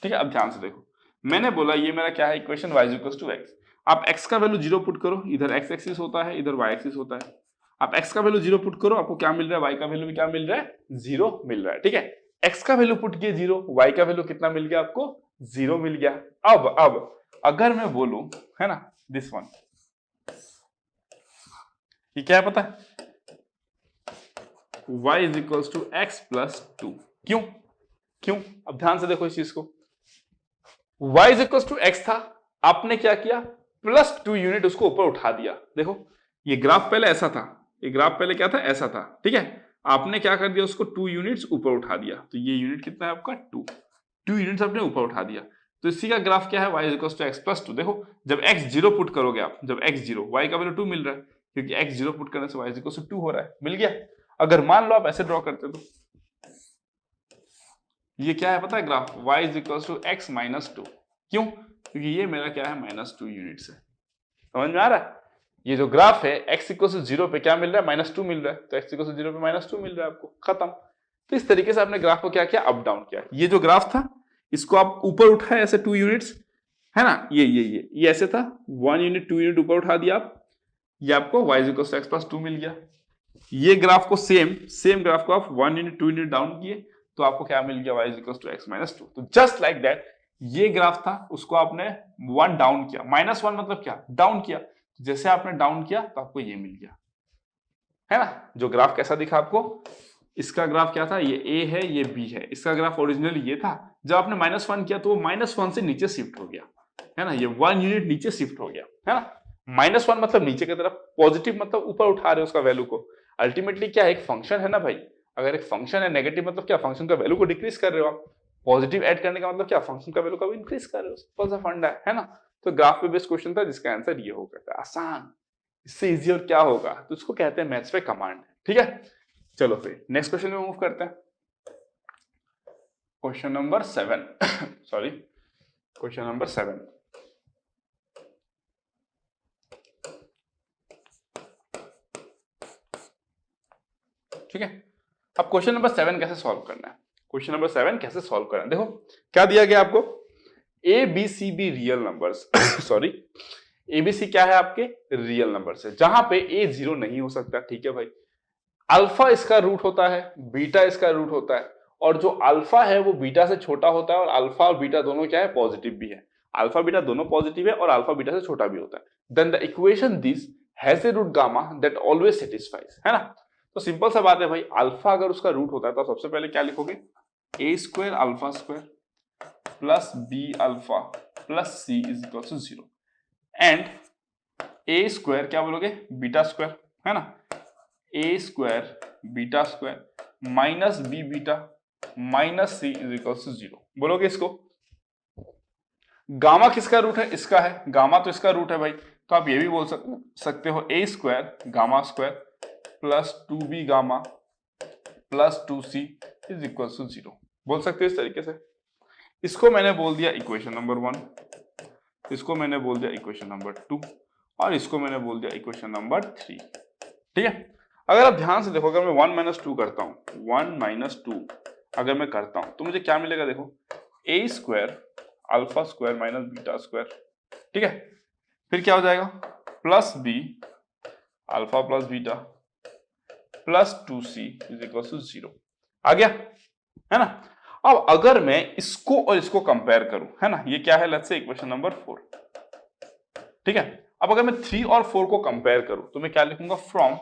ठीक है, अब ध्यान से देखो, मैंने बोला ये मेरा क्या है? Equation y equals to x. आप x का वैल्यू 0 पुट करो, इधर x एक्सिस होता है, इधर y एक्सिस होता है। आप x का वैल्यू 0 पुट करो, आपको क्या मिल रहा है? y का वैल्यू भी क्या मिल रहा है? 0 मिल रहा है। ठीक है, x का वैल्यू पुट किए 0, y का वैल्यू कितना मिल गया आपको? 0 मिल गया। अब अगर मैं बोलूं, है ना, दिस वन, ये क्या है पता है? y is equals to x plus 2। क्यों? अब ध्यान से देखो इस चीज को, y is equals to x था, आपने क्या किया? प्लस 2 यूनिट उसको ऊपर उठा दिया। देखो ये ग्राफ पहले ऐसा था, ये ग्राफ पहले क्या था? ऐसा था। ठीक है, आपने क्या कर दिया? उसको 2 यूनिट्स ऊपर उठा दिया। तो ये यूनिट कितना है आपका? 2 यूनिट्स आपने ऊपर उठा दिया। तो इसी का ग्राफ क्या है? y is equals to x plus 2। देखो जब x 0 पुट करोगे आप, जब x 0, y का वैल्यू 2 मिल रहा है, क्योंकि x 0 पुट करने से y इज इक्वल्स टू 2 हो रहा है। मिल गया। अगर मान लो आप ऐसे ड्रॉ करते तो ये क्या है पता है? Graph y is equals to x minus 2। क्यों? क्योंकि ये मेरा क्या है? -2 यूनिट्स है। समझ में आ रहा है? ये जो ग्राफ है x इक्वल्स टू 0 पे क्या मिल रहा है? -2 मिल रहा है। तो x इक्वल्स टू 0 पे -2 मिल रहा है आपको, खत्म। तो इस तरीके से आपने ग्राफ को क्या किया? अप डाउन किया। ये जो ग्राफ था इसको आप ऊपर उठाए ऐसे 2 यूनिट्स, है ना, ये ऐसे था, 1 यूनिट 2 यूनिट ऊपर उठा दिया आप, ये आपको y is equals to x plus 2 मिल गया। ये ग्राफ को सेम ग्राफ को आप 1 यूनिट 2 यूनिट डाउन किए तो आपको क्या मिल गया? y is equals to x minus 2। तो जस्ट लाइक दैट, ये ग्राफ था, उसको आपने 1 डाउन किया। -1 मतलब क्या? डाउन किया। जैसे आपने डाउन किया तो आपको ये मिल गया, है ना। जो ग्राफ कैसा दिखा आपको? इसका ग्राफ क्या था? ये a है, ये b है। इसका ग्राफ ओरिजिनली ये था, जब आपने -1 किया तो वो -1 से नीचे शिफ्ट हो गया, है ना। ये 1 यूनिट नीचे शिफ्ट हो गया, है ना। -1 मतलब नीचे की तरफ, पॉजिटिव मतलब ऊपर उठा रहे हो उसका वैल्यू को। अल्टीमेटली क्या है, एक फंक्शन है ना भाई, अगर एक फंक्शन है, नेगेटिव मतलब क्या, फंक्शन का वैल्यू को डिक्रीज कर रहे हो आप, पॉजिटिव ऐड करने का मतलब क्या, फंक्शन का वैल्यू को इंक्रीज कर रहे हो, सिंपल सा फंडा है ना। तो ग्राफ पे बेस्ड क्वेश्चन था जिसका आंसर ये होगा, आसान, इससे इजी और क्या होगा, तो उसको कहते हैं मैथ्स पे कमांड, ठीक है। चलो फिर नेक्स्ट क्वेश्चन में मूव करते हैं, question number 7 sorry, question number 7। ठीक है, अब क्वेश्चन नंबर 7 कैसे सॉल्व करना है, क्वेश्चन नंबर 7 कैसे सॉल्व करना है, देखो क्या दिया गया आपको, a b c b real numbers sorry, a b c क्या है आपके रियल नंबर्स है, जहां पे ए 0 नहीं हो सकता, ठीक है भाई। अल्फा इसका रूट होता है, बीटा इसका रूट होता है, और जो अल्फा है वो बीटा से छोटा होता है, और अल्फा और बीटा दोनों क्या है, पॉजिटिव भी है, अल्फा बीटा दोनों पॉजिटिव है, और अल्फा बीटा से छोटा भी होता है। Then the equation this has a root gamma that always satisfies, है ना। तो सिंपल सा बात है भाई, अल्फा अगर उसका रूट होता है तो सबसे पहले क्या लिखोगे, A square alpha square plus B alpha plus C is equal to 0, and A square क्या बोलोगे, बीटा स्क्वायर, है ना, A square beta square minus B beta minus C is equal to 0, बोलोगे इसको। गामा किसका रूट है, इसका है, गामा तो इसका रूट है भाई, तो आप ये भी बोल सकते हो A square gamma square plus 2b gamma plus 2c is equal to 0, बोल सकते हो इस तरीके से। इसको मैंने बोल दिया इक्वेशन नंबर 1, इसको मैंने बोल दिया इक्वेशन नंबर 2, और इसको मैंने बोल दिया इक्वेशन नंबर 3, ठीक है। अगर आप ध्यान से देखो, अगर मैं 1 - 2 करता हूं, 1 - 2 अगर मैं करता हूं तो मुझे क्या मिलेगा, देखो A square alpha square minus beta square, ठीक है, फिर क्या हो जाएगा, plus B alpha plus beta plus 2c is equal to 0, आ गया, है ना। अब अगर मैं इसको और इसको कंपेयर करूं, है ना, ये क्या है, लेट्स से इक्वेशन नंबर 4, ठीक है। अब अगर मैं 3 और 4 को कंपेयर करूं तो मैं क्या लिखूंगा, फ्रॉम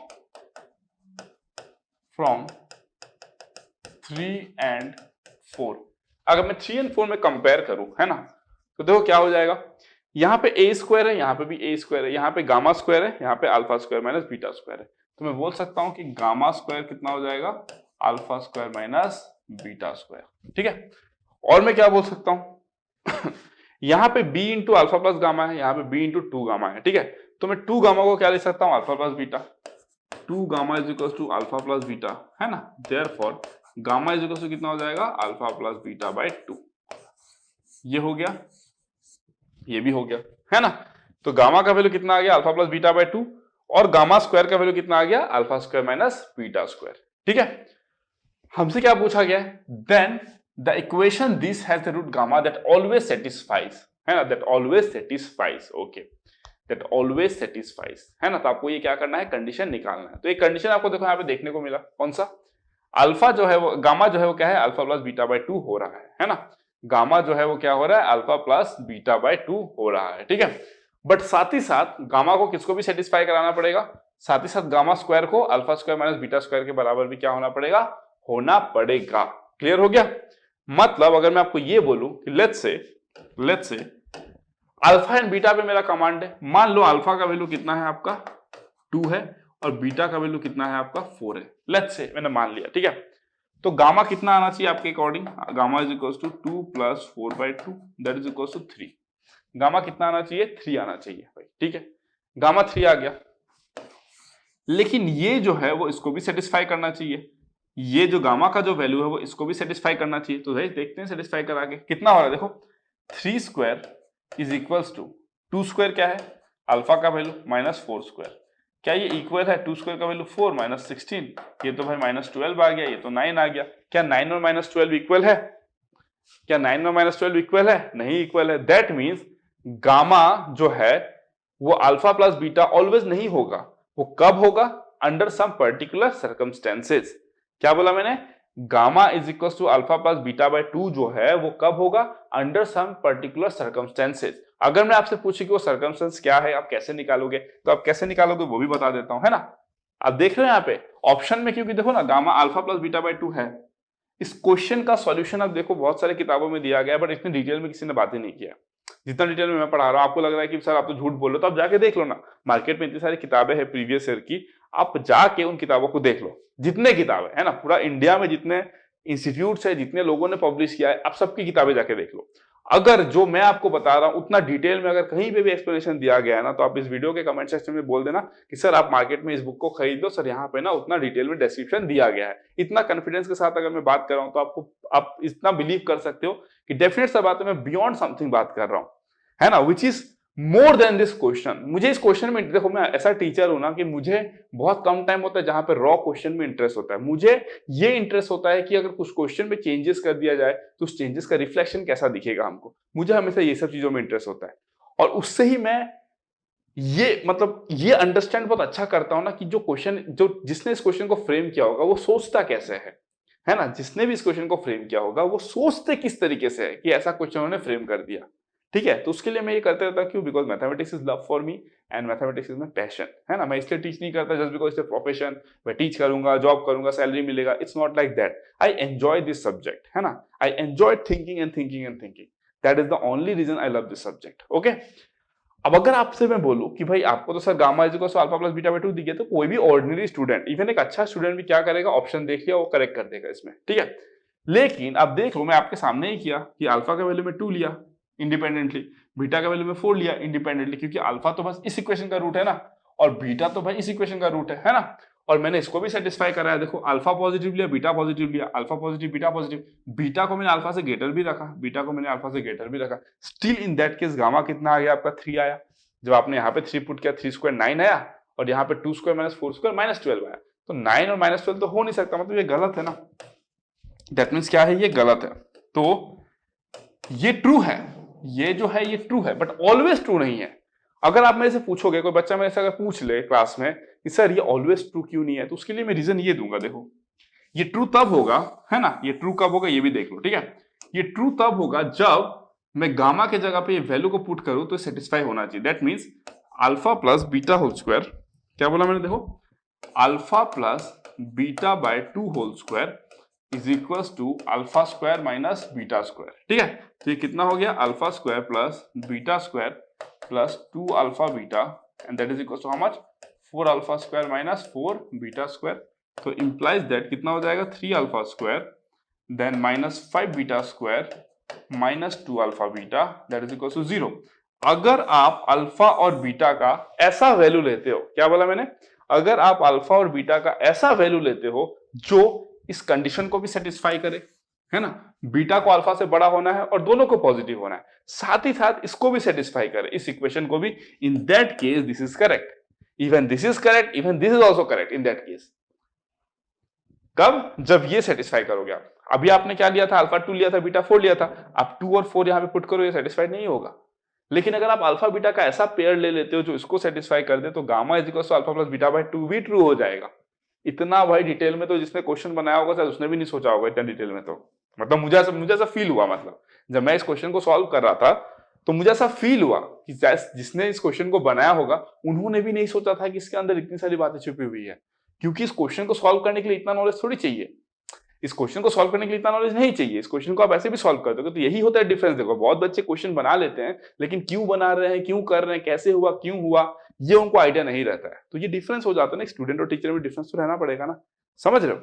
3 and 4, अगर मैं 3 और 4 में कंपेयर करूं, है ना, तो देखो क्या हो जाएगा, यहां पे ए स्क्वायर है, यहां पे भी ए स्क्वायर है, यहां पे गामा स्क्वायर है, यहां पे alpha square minus beta square है, तो मैं बोल सकता हूं कि गामा स्क्वायर कितना हो जाएगा, alpha square minus beta square, ठीक है। और मैं क्या बोल सकता हूं यहां पे b into alpha plus gamma है, यहां पे b इंटू 2 गामा है, ठीक है, तो मैं 2 गामा को क्या लिख सकता हूं, alpha plus beta, 2 gamma is equal to alpha plus beta, है ना, therefore gamma is equal to कितना हो जाएगा, अल्फा प्लस बीटा बाय 2, ये हो गया, ये भी हो गया, है ना। तो गामा का वैल्यू कितना आ गया, अल्फा प्लस बीटा बाय 2, और गामा स्क्वायर का वैल्यू कितना आ गया, alpha square minus beta square, ठीक है। हमसे क्या पूछा गया है, then the equation this has the root gamma that always satisfies, है ना, that always satisfies, okay, that always satisfies, है ना। तो आपको ये क्या करना है, कंडीशन निकालना है। तो एक कंडीशन आपको देखो यहाँ पे देखने को मिला, कौन सा, अल्फा जो है वो, गामा जो है वो क्या है, अल्फा प्लस बीटा बाय 2 हो रहा है ना, गामा जो है वो क्या हो रहा है, अल्फा प्लस बीटा बाय 2 हो रहा है, ठीक है। बट साथ ही साथ गामा को किसको भी सेटिस्फाई कराना पड़ेगा, साथ ही साथ गामा स्क्वायर को alpha square minus beta square के बराबर भी क्या होना पड़ेगा, होना पड़ेगा। क्लियर हो गया, मतलब अगर मैं आपको ये बोलूं कि let's say alpha and beta पे मेरा कमांड है, मान लो अल्फा का वैल्यू कितना है आपका 2 है, और बीटा का वैल्यू कितना है आपका 4 है, लेट्स से मैंने मान लिया, ठीक है। तो गामा कितना आना चाहिए आपके according, gamma is equal to 2 plus 4/2 that is equal to 3, gamma कितना आना चाहिए, 3 आना चाहिए भाई, ठीक है, गामा 3 आ गया। लेकिन ये जो है वो इसको भी सेटिस्फाई करना चाहिए, ये जो गामा का जो वैल्यू है वो इसको भी सेटिस्फाई करना चाहिए, तो भाई देखते हैं सेटिस्फाई करा के कितना हो रहा है। देखो 3 square is equals to 2 square क्या है, अल्फा का वैल्यू माइनस 4 स्क्वायर, क्या ये इक्वल है 2 स्क्वायर का वैल्यू 4 माइनस 16, ये तो भाई माइनस 12 आ गया, ये तो 9 आ गया। क्या 9 और माइनस 12 इक्वल है, क्या 9 और माइनस 12 इक्वल है, नहीं इक्वल है। दैट मीन्स गामा जो है वो अल्फा प्लस बीटा ऑलवेज नहीं होगा, वो कब होगा, अंडर सम पर्टिकुलर सर्कमस्टेंसेस। क्या बोला मैंने, gamma is equal to alpha plus beta by 2 जो है वो कब होगा, अंडर सम पर्टिकुलर सर्कमस्टेंसेस। अगर मैं आपसे पूछूं कि वो सर्कमस्टेंस क्या है, आप कैसे निकालोगे, तो आप कैसे निकालोगे वो भी बता देता हूं, है ना। आप देख रहे हो यहाँ पे ऑप्शन में, क्योंकि देखो ना gamma alpha plus beta by 2 है। इस क्वेश्चन का सॉल्यूशन आप देखो बहुत सारे किताबों में दिया गया है, बट इतनी डिटेल में किसी ने बात ही नहीं किया। जितना डिटेल में मैं पढ़ा रहा हूँ, आपको लग रहा है कि सर आप तो झूठ बोल रहे हो, तो आप जाके देख लो ना, मार्केट में इतनी सारी किताबें हैं प्रीवियस ईयर की, आप जाके उन किताबों को देख लो, जितने किताबें है ना, पूरा इंडिया में जितने इंस्टीट्यूट्स है, जितने लोगों ने पब्लिश किया है, आप सबकी किताबें जाके देख लो। अगर जो मैं आपको बता रहा हूं उतना डिटेल में अगर कहीं पे भी एक्सप्लेनेशन दिया गया है ना, तो आप इस वीडियो के कमेंट सेक्शन में बोल देना कि सर आप मार्केट में इस बुक को खरीद लो, सर यहाँ पे ना उतना डिटेल में डिस्क्रिप्शन दिया गया है। इतना कॉन्फिडेंस के साथ अगर मैं बात कर रहा हूं, तो आप इतना बिलीव कर सकते हो कि डेफिनेट सा बात है, मैं बियॉन्ड समथिंग बात कर रहा हूं, है ना, which is more than this question. मुझे इस क्वेश्चन में, देखो मैं ऐसा टीचर हूं ना कि मुझे बहुत कम टाइम होता है जहां पे रॉ क्वेश्चन में इंटरेस्ट होता है। मुझे ये इंटरेस्ट होता है कि अगर कुछ क्वेश्चन में चेंजेस कर दिया जाए तो उस चेंजेस का रिफ्लेक्शन कैसा दिखेगा हमको। मुझे हमेशा ये सब चीजों में इंटरेस्ट होता है, और उससे ही मैं ये मतलब ये अंडरस्टैंड बहुत अच्छा करता हूं ना कि जो क्वेश्चन, जो जिसने इस क्वेश्चन को फ्रेम किया होगा वो सोचता कैसे है ना, जिसने भी इस क्वेश्चन को फ्रेम किया होगा वो सोचते किस तरीके से है कि ऐसा क्वेश्चन उन्होंने फ्रेम कर दिया। ठीक है, तो उसके लिए मैं ये करते रहता हूँ। क्यों? Because mathematics is love for me and mathematics is my passion, है ना। मैं इसलिए टीच नहीं करता जस्ट बिकॉज इट्स प्रोफेशन, मैं टीच करूंगा, जॉब करूंगा, सैलरी मिलेगा। It's not like that. I enjoy this subject, है ना। I enjoy thinking and thinking and thinking. That is the only reason I love this subject. Okay, अब अगर आपसे मैं बोलूं कि भाई आपको तो sir gamma is equal to alpha plus beta by 2 दिया, तो कोई भी ऑर्डिनरी स्टूडेंट, इवन एक अच्छा स्टूडेंट भी क्या करेगा, ऑप्शन देख लिया वो करेक्ट कर देगा इसमें। ठीक है, लेकिन अब देख लो, मैं आपके सामने ही किया कि अल्फा का वैल्यू में 2 लिया इंडिपेंडेंटली, बीटा का वैल्यू में 4 लिया इंडिपेंडेंटली, क्योंकि अल्फा तो बस इस इक्वेशन का रूट है ना, और बीटा तो भाई इस इक्वेशन का रूट है ना। और मैंने इसको भी सेटिस्फाई कराया। देखो, अल्फा पॉजिटिव लिया, बीटा पॉजिटिव लिया, alpha positive beta positive, beta को मैंने अल्फा से ग्रेटर भी रखा, बीटा को मैंने अल्फा से ग्रेटर भी रखा। Still in that case gamma कितना आ गया आपका? 3 आया। जब आपने यहाँ पे 3 पुट किया, 3 स्क्वायर 9 आया, और यहाँ पे 2 स्क्वायर माइनस 4 स्क्वायर माइनस 12 आया। तो 9 और माइनस 12 तो हो नहीं सकता, मतलब ये गलत है ना। दैट मीन्स क्या है? ये गलत है। तो ये ट्रू है, ये जो है ये ट्रू है, बट ऑलवेज ट्रू नहीं है। अगर आप मेरे से पूछोगे, कोई बच्चा मेरे से अगर पूछ ले क्लास में कि सर ये ऑलवेज ट्रू क्यों नहीं है, तो उसके लिए मैं रीजन ये दूंगा। देखो, ये ट्रू तब होगा, है ना, ये ट्रू कब होगा ये भी देख लो। ठीक है, ये ट्रू तब होगा जब मैं गामा के जगह पे ये वैल्यू को पुट करूं तो सेटिस्फाई होना चाहिए। That means alpha plus beta whole square, क्या बोला मैंने? देखो, alpha plus beta by 2 whole square is equals to alpha square minus beta square. ठीक है, तो ये कितना हो गया? Alpha square plus beta square plus 2 alpha beta, and that is equals to how much? 4 alpha square minus 4 beta square. तो implies that कितना हो जाएगा? 3 alpha square then minus 5 beta square minus 2 alpha beta, that is equals to 0। अगर आप alpha और beta का ऐसा value लेते हो, क्या बोला मैंने? अगर आप अल्फा और बीटा का ऐसा वैल्यू लेते हो जो इस कंडीशन को भी सेटिस्फाई करे, है ना, बीटा को अल्फा से बड़ा होना है और दोनों को पॉजिटिव होना है, साथ ही साथ इसको भी सेटिस्फाई करे, इस इक्वेशन को भी, इन that case this is correct, even this is correct, even this is also correct in that case. कब? जब ये सेटिस्फाई करोगे आप। अभी आपने क्या लिया था? अल्फा 2 लिया था, बीटा 4 लिया था। आप 2 और 4 यहां पे पुट करो, ये सेटिस्फाइड नहीं होगा। लेकिन अगर आप अल्फा बीटा का ऐसा पेयर ले लेते हो जो इसको सेटिस्फाई कर दे, तो gamma is equal to alpha plus beta by 2 भी ट्रू हो जाएगा। इतना भाई डिटेल में तो जिसने क्वेश्चन बनाया होगा शायद उसने भी नहीं सोचा होगा इतना डिटेल में। तो मतलब मुझे ऐसा फील हुआ, मतलब जब मैं इस क्वेश्चन को सॉल्व कर रहा था तो मुझे ऐसा फील हुआ कि जिसने इस क्वेश्चन को बनाया होगा उन्होंने भी नहीं सोचा था कि इसके अंदर इतनी सारी बातें छुपी हुई है। क्योंकि इस क्वेश्चन को सॉल्व करने के लिए इतना नॉलेज थोड़ी चाहिए, इस क्वेश्चन को सॉल्व करने के लिए इतना नॉलेज नहीं चाहिए। इस क्वेश्चन को आप ऐसे भी सॉल्व कर दोगे। तो यही होता है डिफरेंस। देखो, बहुत बच्चे क्वेश्चन बना लेते हैं, लेकिन क्यों बना रहे हैं, क्यों कर रहे हैं, कैसे हुआ, क्यों हुआ, ये उनको आइडिया नहीं रहता है। तो ये डिफरेंस हो जाता है ना, स्टूडेंट और टीचर में डिफरेंस तो रहना पड़ेगा ना, समझ रहे हो।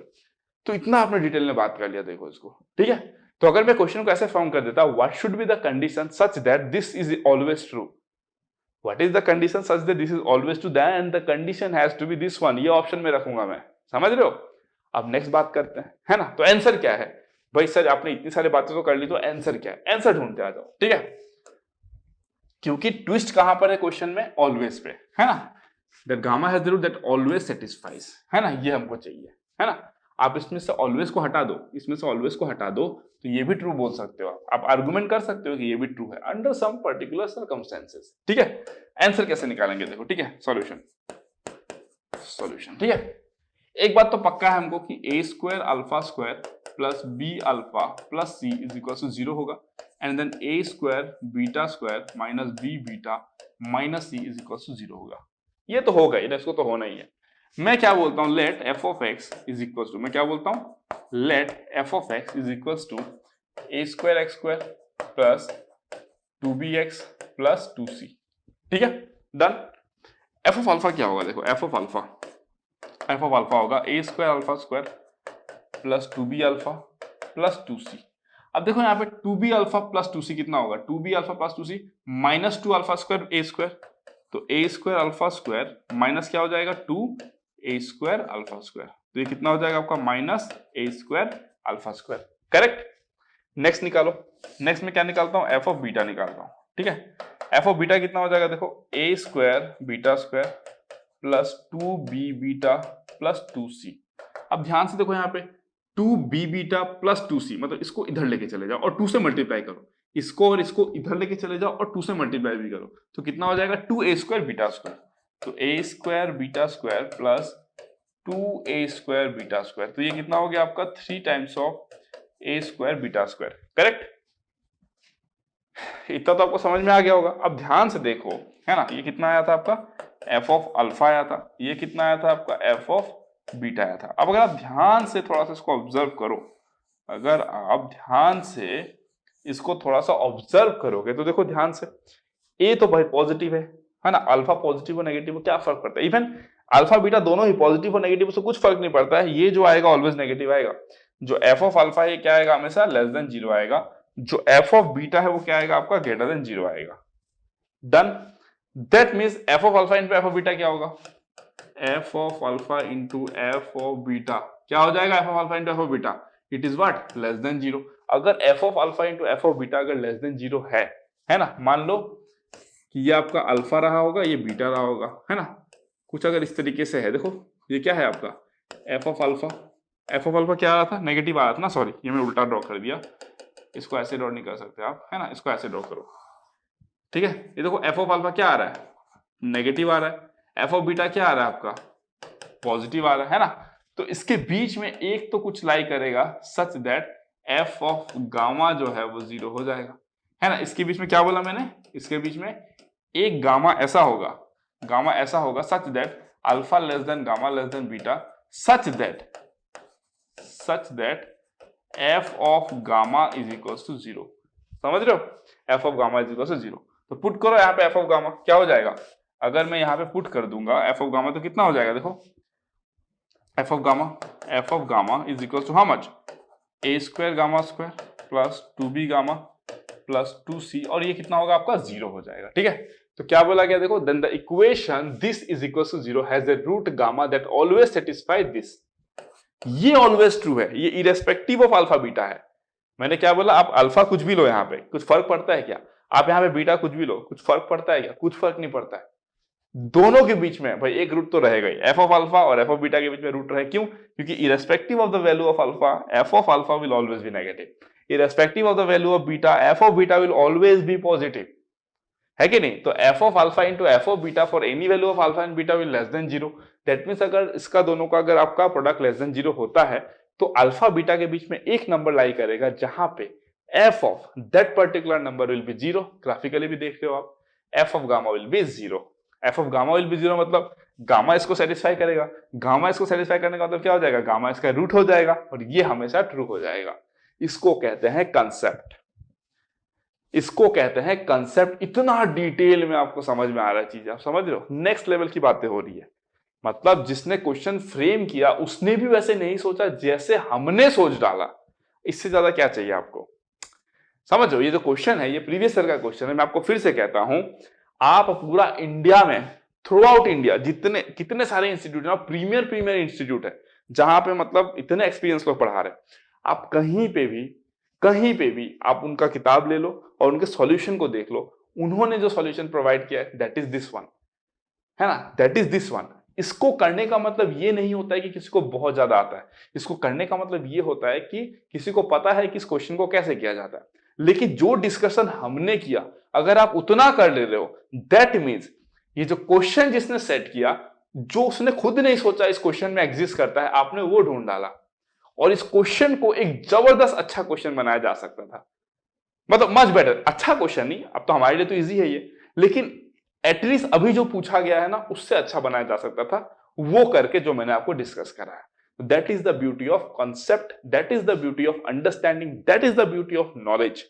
तो इतना आपने डिटेल में बात कर लिया, देखो इसको। ठीक है, तो अगर मैं क्वेश्चन को ऐसे फॉर्म कर देता, what should be the condition such that this is always true, what is the condition such that this is always true, then the condition has to be this one. ये option में रखूंगा मैं, समझ रहे हो। अब नेक्स्ट बात करते हैं, है ना। तो आंसर क्या है भाई? सर आपने इतनी सारी बातें तो कर ली, तो आंसर क्या है? आंसर ढूंढते आ जाओ। ठीक है, क्योंकि ट्विस्ट कहां पर है क्वेश्चन में? ऑलवेज पे, है ना। That gamma has the root that always satisfies, है ना, ये हमको चाहिए, है ना। आप इसमें से ऑलवेज को हटा दो, इसमें से ऑलवेज को हटा दो, तो ये भी ट्रू बोल सकते हो। आप आर्गुमेंट कर सकते हो कि ये भी ट्रू है अंडर सम पर्टिकुलर सर्कमस्टेंसेस। ठीक है, आंसर कैसे निकालेंगे देखो। ठीक है, सॉल्यूशन, ठीक है। एक बात तो पक्का है हमको कि a square alpha square plus B alpha plus C is equal to 0 होगा, and then a square beta square minus B beta minus C is equal to 0 होगा। ये तो होगा ही ना, इसको तो होना ही है। मैं क्या बोलता हूं? Let f of x is equal to, मैं क्या बोलता हूं? Let f of x is equal to a square x square plus 2bx plus 2c। ठीक है, डन। एफ ऑफ अल्फा क्या होगा, देखो एफ ऑफ अल्फा होगा A square alpha square plus 2b alpha plus 2c। अब देखो यहाँ पे 2b अल्फा प्लस 2c कितना होगा, 2b alpha plus 2c minus 2 alpha square A square, तो A square alpha square minus क्या हो जाएगा 2 ए स्क्वायर अल्फा स्क्वायर, तो ये कितना हो जाएगा आपका minus A square alpha square. Correct. Next निकालो, नेक्स्ट में क्या निकालता हूं, एफ ऑफ बीटा निकालता हूं। ठीक है, एफ ऑफ बीटा कितना हो जाएगा, देखो A square beta square plus 2b beta plus 2c। अब ध्यान से देखो यहाँ पे 2b बीटा प्लस 2c, मतलब इसको इधर लेके चले जाओ और 2 से मल्टीप्लाई करो, इसको और इसको इधर लेके चले जाओ और 2 से मल्टीप्लाई भी करो, तो कितना हो जाएगा 2a स्क्वायर बीटा स्क्वायर, तो A square beta square plus 2a square beta square, तो ये कितना हो गया आपका 3 times of A square beta square. Correct, इतना तो आपको समझ में आ गया होगा। अब ध्यान से देखो, है ना, ये कितना आया था आपका एफ ऑफ अल्फा आया था, ये कितना आया था आपका एफ ऑफ बीटा आया था। अब अगर आप ध्यान से थोड़ा सा इसको ऑब्जर्व करो, अगर आप ध्यान से इसको थोड़ा सा ऑब्जर्व करोगे तो देखो ध्यान से, ए तो भाई पॉजिटिव है ना, अल्फा पॉजिटिव और नेगेटिव क्या फर्क पड़ता है, इवन अल्फा बीटा दोनों ही पॉजिटिव और नेगेटिव से कुछ फर्क नहीं पड़ता है, ये जो आएगा ऑलवेज नेगेटिव आएगा। जो एफ ऑफ अल्फा है क्या आएगा, हमेशा लेस देन 0 आएगा, जो एफ ऑफ बीटा है वो क्या आएगा आपका ग्रेटर देन 0 आएगा। Done. That means F of alpha into F of beta क्या होगा, F of alpha into F of beta क्या हो जाएगा, F of alpha into F of beta it is what less than 0। अगर F of alpha into F of beta अगर less than 0 है ना, मान लो कि ये आपका अल्फा रहा होगा, ये बीटा रहा होगा, है ना, कुछ अगर इस तरीके से है, देखो ये क्या है आपका F of alpha, F of alpha क्या आ रहा था, नेगेटिव आ रहा था ना, सॉरी ये मैं उल्टा ड्रॉ कर दिया, इसको ऐसे ड्रॉ नहीं कर सकते आप, है ना, इसको ऐसे ड्रॉ करो। ठीक है, ये देखो एफ ऑफ अल्फा क्या आ रहा है, नेगेटिव आ रहा है, एफ ऑफ बीटा क्या आ रहा है आपका पॉजिटिव आ रहा है ना, तो इसके बीच में एक तो कुछ लाई करेगा सच दैट एफ ऑफ गामा जो है वो 0 हो जाएगा, है ना। इसके बीच में क्या बोला मैंने, इसके बीच में एक गामा ऐसा होगा such that alpha less than gamma less than beta such that f of gamma is equal to 0। समझ रहे हो, f of gamma is equal to 0। तो पुट करो यहाँ पे एफ ऑफ गामा क्या हो जाएगा, अगर मैं यहाँ पे पुट कर दूंगा एफ ऑफ गामा तो कितना हो जाएगा, देखो f of gamma is equal to how much, a square gamma square plus 2b gamma plus 2c, और ये कितना होगा आपका 0 हो जाएगा। ठीक है, तो क्या बोला गया, देखो then the equation this is equal to 0 has a root gamma that always satisfy this. ये ऑलवेज ट्रू है, ये इरेस्पेक्टिव ऑफ अल्फा बीटा है। मैंने क्या बोला, आप अल्फा कुछ भी लो यहाँ पे, कुछ फर्क पड़ता है क्या, आप यहाँ पे बीटा कुछ भी लो, कुछ फर्क पड़ता है क्या, कुछ फर्क नहीं पड़ता है। दोनों के बीच में भाई एक रूट तो रहेगा ही, एफ ऑफ अल्फा और एफ ऑफ बीटा के बीच में रूट रहे, क्यों, क्योंकि irrespective of the value of alpha F of alpha will always be negative, irrespective of the value of beta F of beta will always be positive, है कि नहीं। तो F of alpha into F of beta for any value of alpha and beta will less than 0। That means अगर इसका दोनों का अगर आपका प्रोडक्ट लेस देन 0 होता है तो अल्फा बीटा के बीच में एक नंबर लाई करेगा जहां पे F of that particular number will be 0। Graphically भी देख रहे हो आप, F of gamma will be 0, F of gamma will be 0 मतलब गामा इसको सेटिस्फाई करेगा, गामा इसको सेटिस्फाई करने का मतलब क्या हो जाएगा, गामा इसका रूट हो जाएगा और ये हमेशा ट्रू हो जाएगा। इसको कहते हैं कंसेप्ट, इसको कहते हैं कंसेप्ट। इतना डिटेल में आपको समझ में आ रहा है चीज, आप समझ रहे हो, नेक्स्ट लेवल की बातें हो रही है। मतलब जिसने क्वेश्चन फ्रेम किया उसने भी वैसे नहीं सोचा जैसे हमने सोच डाला, इससे ज्यादा क्या चाहिए आपको। समझो, ये जो क्वेश्चन है ये प्रीवियस ईयर का क्वेश्चन है। मैं आपको फिर से कहता हूं, आप पूरा इंडिया में थ्रू आउट इंडिया जितने कितने सारे इंस्टीट्यूट है, प्रीमियर इंस्टीट्यूट है जहां पे मतलब इतने एक्सपीरियंस लोग पढ़ा रहे, आप कहीं पे भी आप उनका किताब ले लो और उनके सॉल्यूशन को देख लो। उन्होंने जो सॉल्यूशन प्रोवाइड किया है दैट इज दिस वन, है ना, दैट इज दिस वन। इसको करने का मतलब ये नहीं होता है कि किसी को बहुत ज्यादा आता है, इसको करने का मतलब ये होता है कि किसी को पता है कि इस क्वेश्चन को कैसे किया जाता है। लेकिन जो डिस्कशन हमने किया अगर आप उतना कर ले रहे हो, दैट मीन्स ये जो क्वेश्चन जिसने सेट किया, जो उसने खुद नहीं सोचा इस क्वेश्चन में एग्जिस्ट करता है, आपने वो ढूंढ डाला और इस क्वेश्चन को एक जबरदस्त अच्छा क्वेश्चन बनाया जा सकता था। मतलब मच बेटर, अच्छा क्वेश्चन नहीं, अब तो हमारे लिए तो इजी है ये, लेकिन एटलीस्ट अभी जो पूछा गया है ना उससे अच्छा बनाया जा सकता था, वो करके जो मैंने आपको डिस्कस करा है। That is the beauty of concept, that is the beauty of understanding, that is the beauty of knowledge.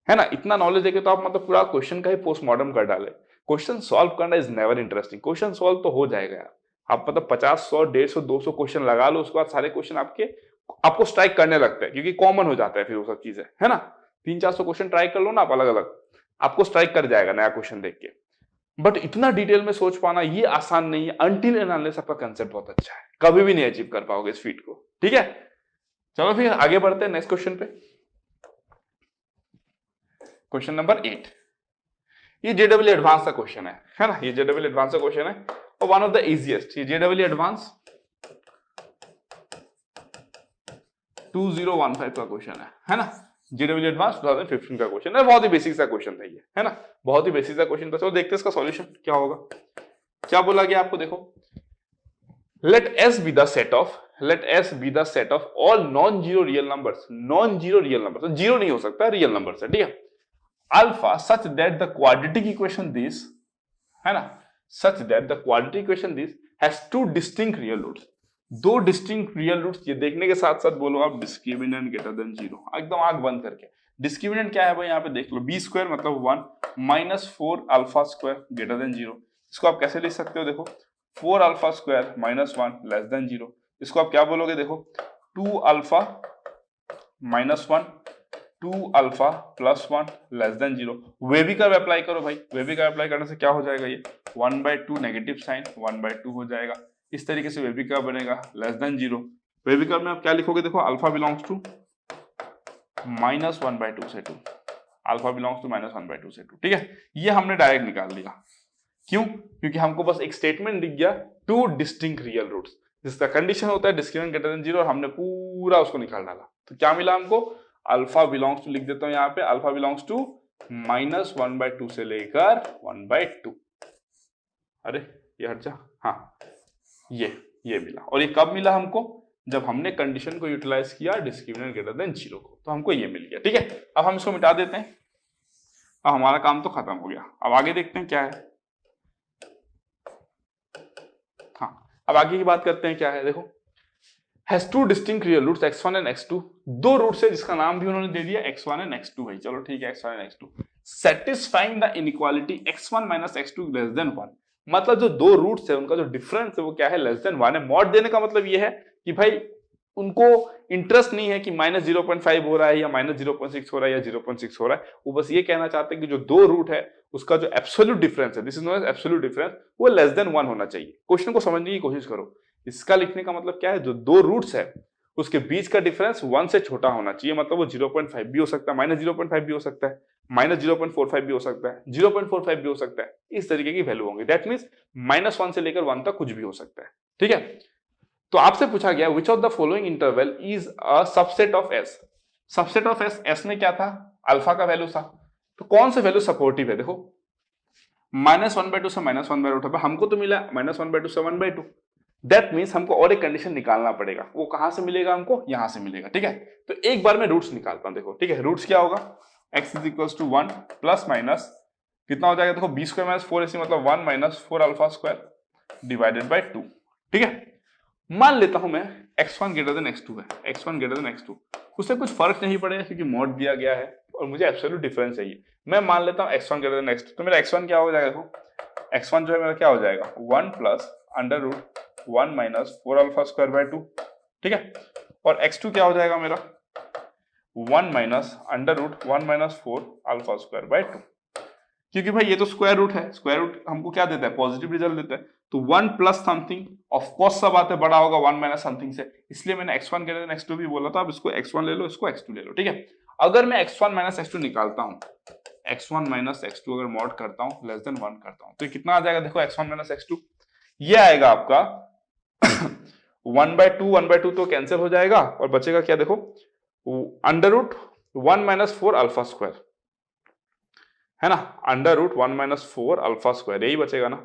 है ना, इतना नॉलेज देके तो आप मतलब पूरा क्वेश्चन का ही पोस्टमार्टम कर डाले। क्वेश्चन सॉल्व करना is never interesting, question solve तो हो जाएगा यार, आप मतलब 50, 100, 150, 200 क्वेश्चन लगा लो, उसके बाद सारे क्वेश्चन आपको स्ट्राइक करने लगते हैं, क्योंकि कॉमन हो जाता है फिर वो सब चीजें, है ना। 300-400 क्वेश्चन ट्राई कर लो ना आप अलग अलग, आपको स्ट्राइक कर जाएगा नया क्वेश्चन देख के। बट इतना डिटेल में सोच पाना ये आसान नहीं है, अनटिल एंड अनलेस आपका कंसेप्ट बहुत अच्छा है, कभी भी नहीं अचीव कर पाओगे इस फीट को, ठीक है। चलो फिर आगे बढ़ते हैं नेक्स्ट क्वेश्चन पे। क्वेश्चन नंबर 8, ये जेडब्ल्यू एडवांस का क्वेश्चन है ना, ये जेडब्ल्यू एडवांस का क्वेश्चन है और वन ऑफ द इजीएस्ट, ये जेडब्ल्यू एडवांस 2015 का क्वेश्चन है ना, जेडब्ल्यू एडवांस 2015 का क्वेश्चन है, बहुत ही बेसिक सा क्वेश्चन था ये, है ना, बहुत ही बेसिक सा क्वेश्चन था। चलो देखते हैं इसका सॉल्यूशन क्या होगा। क्या बोला गया आपको, देखो, let s be the set of all non-zero real numbers, non-zero real numbers, तो जीरो नहीं हो सकता, रियल नंबर है, ठीक है। Alpha such that the quadratic equation this, है ना, such that the quadratic equation this has two distinct real roots, दो डिस्टिंक्ट रियल रूट्स। ये देखने के साथ साथ बोलो आप डिस्क्रिमिनेंट ग्रेटर देन 0, एकदम आंख बंद करके। डिस्क्रिमिनेंट क्या है भाई, यहाँ पे देख लो, बी स्क्वायर मतलब 1 -4 अल्फा स्क्वायर ग्रेटर देन 0। इसको आप कैसे लिख सकते हो, देखो 4 अल्फा स्क्वायर -1 लेस देन 0। इसको आप क्या बोलोगे, देखो 2 अल्फा -1 2 अल्फा +1 less than 0। Wavy curve apply करो भाई, वेबी कर्व अप्लाई करने से क्या हो जाएगा, ये 1/2 नेगेटिव साइन 1/2 हो जाएगा। इस तरीके से वेबी कर्व बनेगा लेस देन 0। वेबी कर्व में आप क्या लिखोगे, देखो अल्फा बिलोंग्स टू -1/2 से 2, अल्फा बिलोंग्स टू -1/2 से 2, ठीक है। ये हमने डायरेक्ट निकाल लिया, क्यों, क्योंकि हमको बस एक स्टेटमेंट दिख गया, टू डिस्टिंक्ट रियल रूट्स, जिसका कंडीशन होता है डिस्क्रिमिनेंट ग्रेटर देन 0, और हमने पूरा उसको निकाल डाला। तो क्या मिला हमको, अल्फा बिलोंग्स टू, लिख देता हूं यहाँ पे, अल्फा बिलोंग्स टू -1/2 से लेकर 1/2। अरे ये हट जा, हाँ ये मिला। और ये कब मिला हमको, जब हमने कंडीशन को यूटिलाइज किया डिस्क्रिमिनेंट ग्रेटर देन 0 को, तो हमको ये मिल गया, ठीक है। अब हम इसको मिटा देते हैं, अब हमारा काम तो खत्म हो गया। अब आगे देखते हैं क्या है। हाँ, अब आगे की बात करते हैं क्या है, देखो has two distinct real roots x1 and x2, दो रूट्स है जिसका नाम भी उन्होंने दे दिया x1 and x2 भाई, चलो ठीक है x1 and x2, satisfying the inequality x1 - x2 less than 1, मतलब जो दो रूट्स है उनका जो डिफरेंस है वो क्या है, लेस देन 1 है। मॉड देने का मतलब ये है कि भाई उनको इंटरेस्ट नहीं है कि -0.5 हो रहा है या -0.6 हो रहा है या 0.6 हो रहा है, वो बस ये कहना चाहते हैं कि जो दो रूट है उसका जो एब्सोल्यूट डिफरेंस है, this is known as absolute difference, वो लेस देन 1 होना चाहिए। क्वेश्चन को समझने की कोशिश करो, इसका लिखने का मतलब क्या है, जो दो रूट्स है उसके बीच का डिफरेंस 1 से छोटा होना चाहिए, मतलब वो 0.5 भी हो सकता है, -0.5 भी हो सकता है, -0.45 भी हो सकता है, 0.45 भी हो सकता है, इस तरीके की वैल्यू होंगी। दैट मींस -1 से लेकर 1 तक कुछ भी हो सकता है, ठीक है। तो आपसे पूछा गया which of the following interval is a subset of S, subset of S, S में क्या था, अल्फा का वैल्यू था, तो कौन से वैल्यू सपोर्टिव है, देखो -1/2 से -1/2 उठा, हमको तो मिला -1/2 से 1/2, दैट मीन्स हमको और एक कंडीशन निकालना पड़ेगा, वो कहां से मिलेगा, हमको यहां से मिलेगा, ठीक है। तो एक बार में रूट्स निकालता हूं, देखो ठीक है, रूट्स क्या होगा, x = 1 ± कितना हो जाएगा, देखो b² - 4ac मतलब 1 - 4 अल्फा स्क्वायर डिवाइडेड बाय 2, ठीक है। मान लेता हूं मैं x1 greater than x2 है, x1 greater than x2, उससे कुछ फर्क नहीं पड़ेगा क्योंकि मॉड दिया गया है और मुझे एब्सोल्यूट डिफरेंस चाहिए। मैं मान लेता हूं x1 greater than x2, तो मेरा x1 क्या हो जाएगा, देखो x1 जो है मेरा क्या हो जाएगा, 1 + √1 - 4 अल्फा स्क्वायर बाय 2, ठीक है। और x2 क्या हो जाएगा मेरा, 1 - √1 - 4 अल्फा स्क्वायर बाय 2, क्योंकि भाई ये तो स्क्वायर रूट है, स्क्वायर रूट हमको क्या देता है, पॉजिटिव रिजल्ट देता है, तो 1 + समथिंग, ऑफ कोर्स सब आते बड़ा होगा 1 - समथिंग से, इसलिए मैंने x1 greater than x2 भी बोला था। अब इसको x1 ले लो, इसको x2 ले लो, ठीक है। अगर मैं x1 - x2 निकालता हूं, x1 - x2 अगर मॉड करता हूं, लेस देन 1 करता हूं, तो कितना आ जाएगा, देखो x1 - x2 ये आएगा आपका 1/2, 1/2 तो कैंसिल हो जाएगा और बचेगा क्या, देखो √1 - 4 अल्फा स्क्वायर, है ना, √1 - 4 अल्फा स्क्वायर, यही बचेगा ना,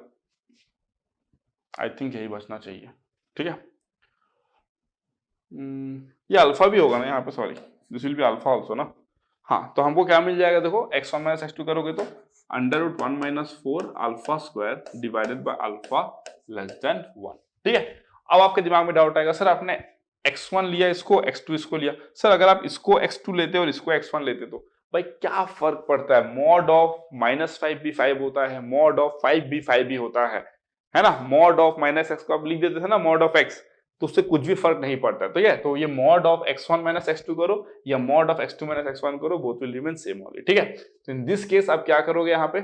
आई थिंक यही बचना चाहिए, ठीक है। ये अल्फा भी होगा ना यहाँ पे, sorry this will be alpha also ना, हाँ। तो हमको क्या मिल जाएगा, देखो x1 - x2 करोगे तो √1 - 4 alpha square divided by alpha less than 1, ठीक है। अब आपके दिमाग में डाउट आएगा, सर आपने x1 लिया इसको, x2 इसको लिया, सर अगर आप इसको x2 लेते और इसको x1 लेते तो भाई क्या फर्क पड़ता है, मॉड ऑफ -5 भी 5 होता है, मॉड ऑफ 5 भी 5 भी होता है ना। मॉड ऑफ -x को आप लिख देते थे ना मॉड ऑफ x, तो उससे कुछ भी फर्क नहीं पड़ता। तो ये मॉड ऑफ x1 x2 करो या मॉड ऑफ x2 x1 करो, both will remain same only, ठीक है। तो इन दिस केस आप क्या करोगे, यहाँ पे